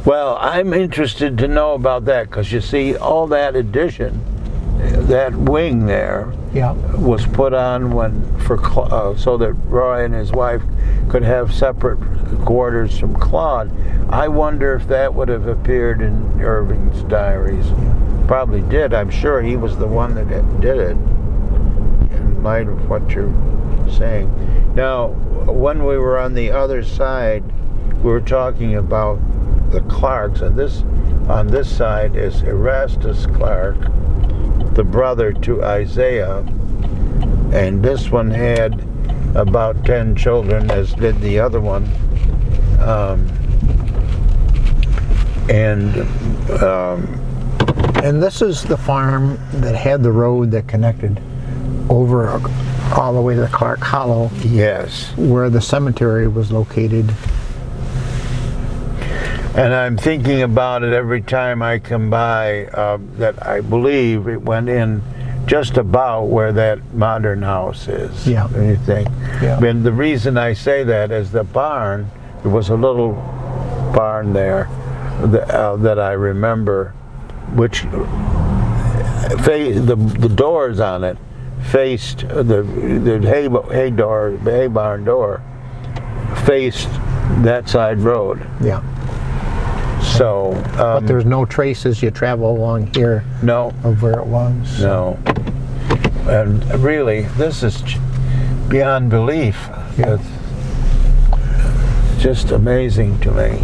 Well, I'm interested to know about that, because you see, all that addition, that wing there, Yeah. was put on so that Roy and his wife could have separate quarters from Claude. I wonder if that would have appeared in Irving's diaries. Probably did. I'm sure he was the one that did it, in light of what you're saying. Now, when we were on the other side, we were talking about the Clarks, and on this side is Erastus Clark, the brother to Isaiah, and this one had about 10 children, as did the other one. And this is the farm that had the road that connected over all the way to the Clark Hollow, Yes. where the cemetery was located. And I'm thinking about it every time I come by, that I believe it went in just about where that modern house is. Yeah. What do you think? Yeah. And the reason I say that is the barn, there was a little barn there that I remember, which the doors on it faced the hay barn door faced that side road. Yeah. So, But there's no traces you travel along here no, of where it was. no, and really, this is beyond belief. Yeah. It's just amazing to me.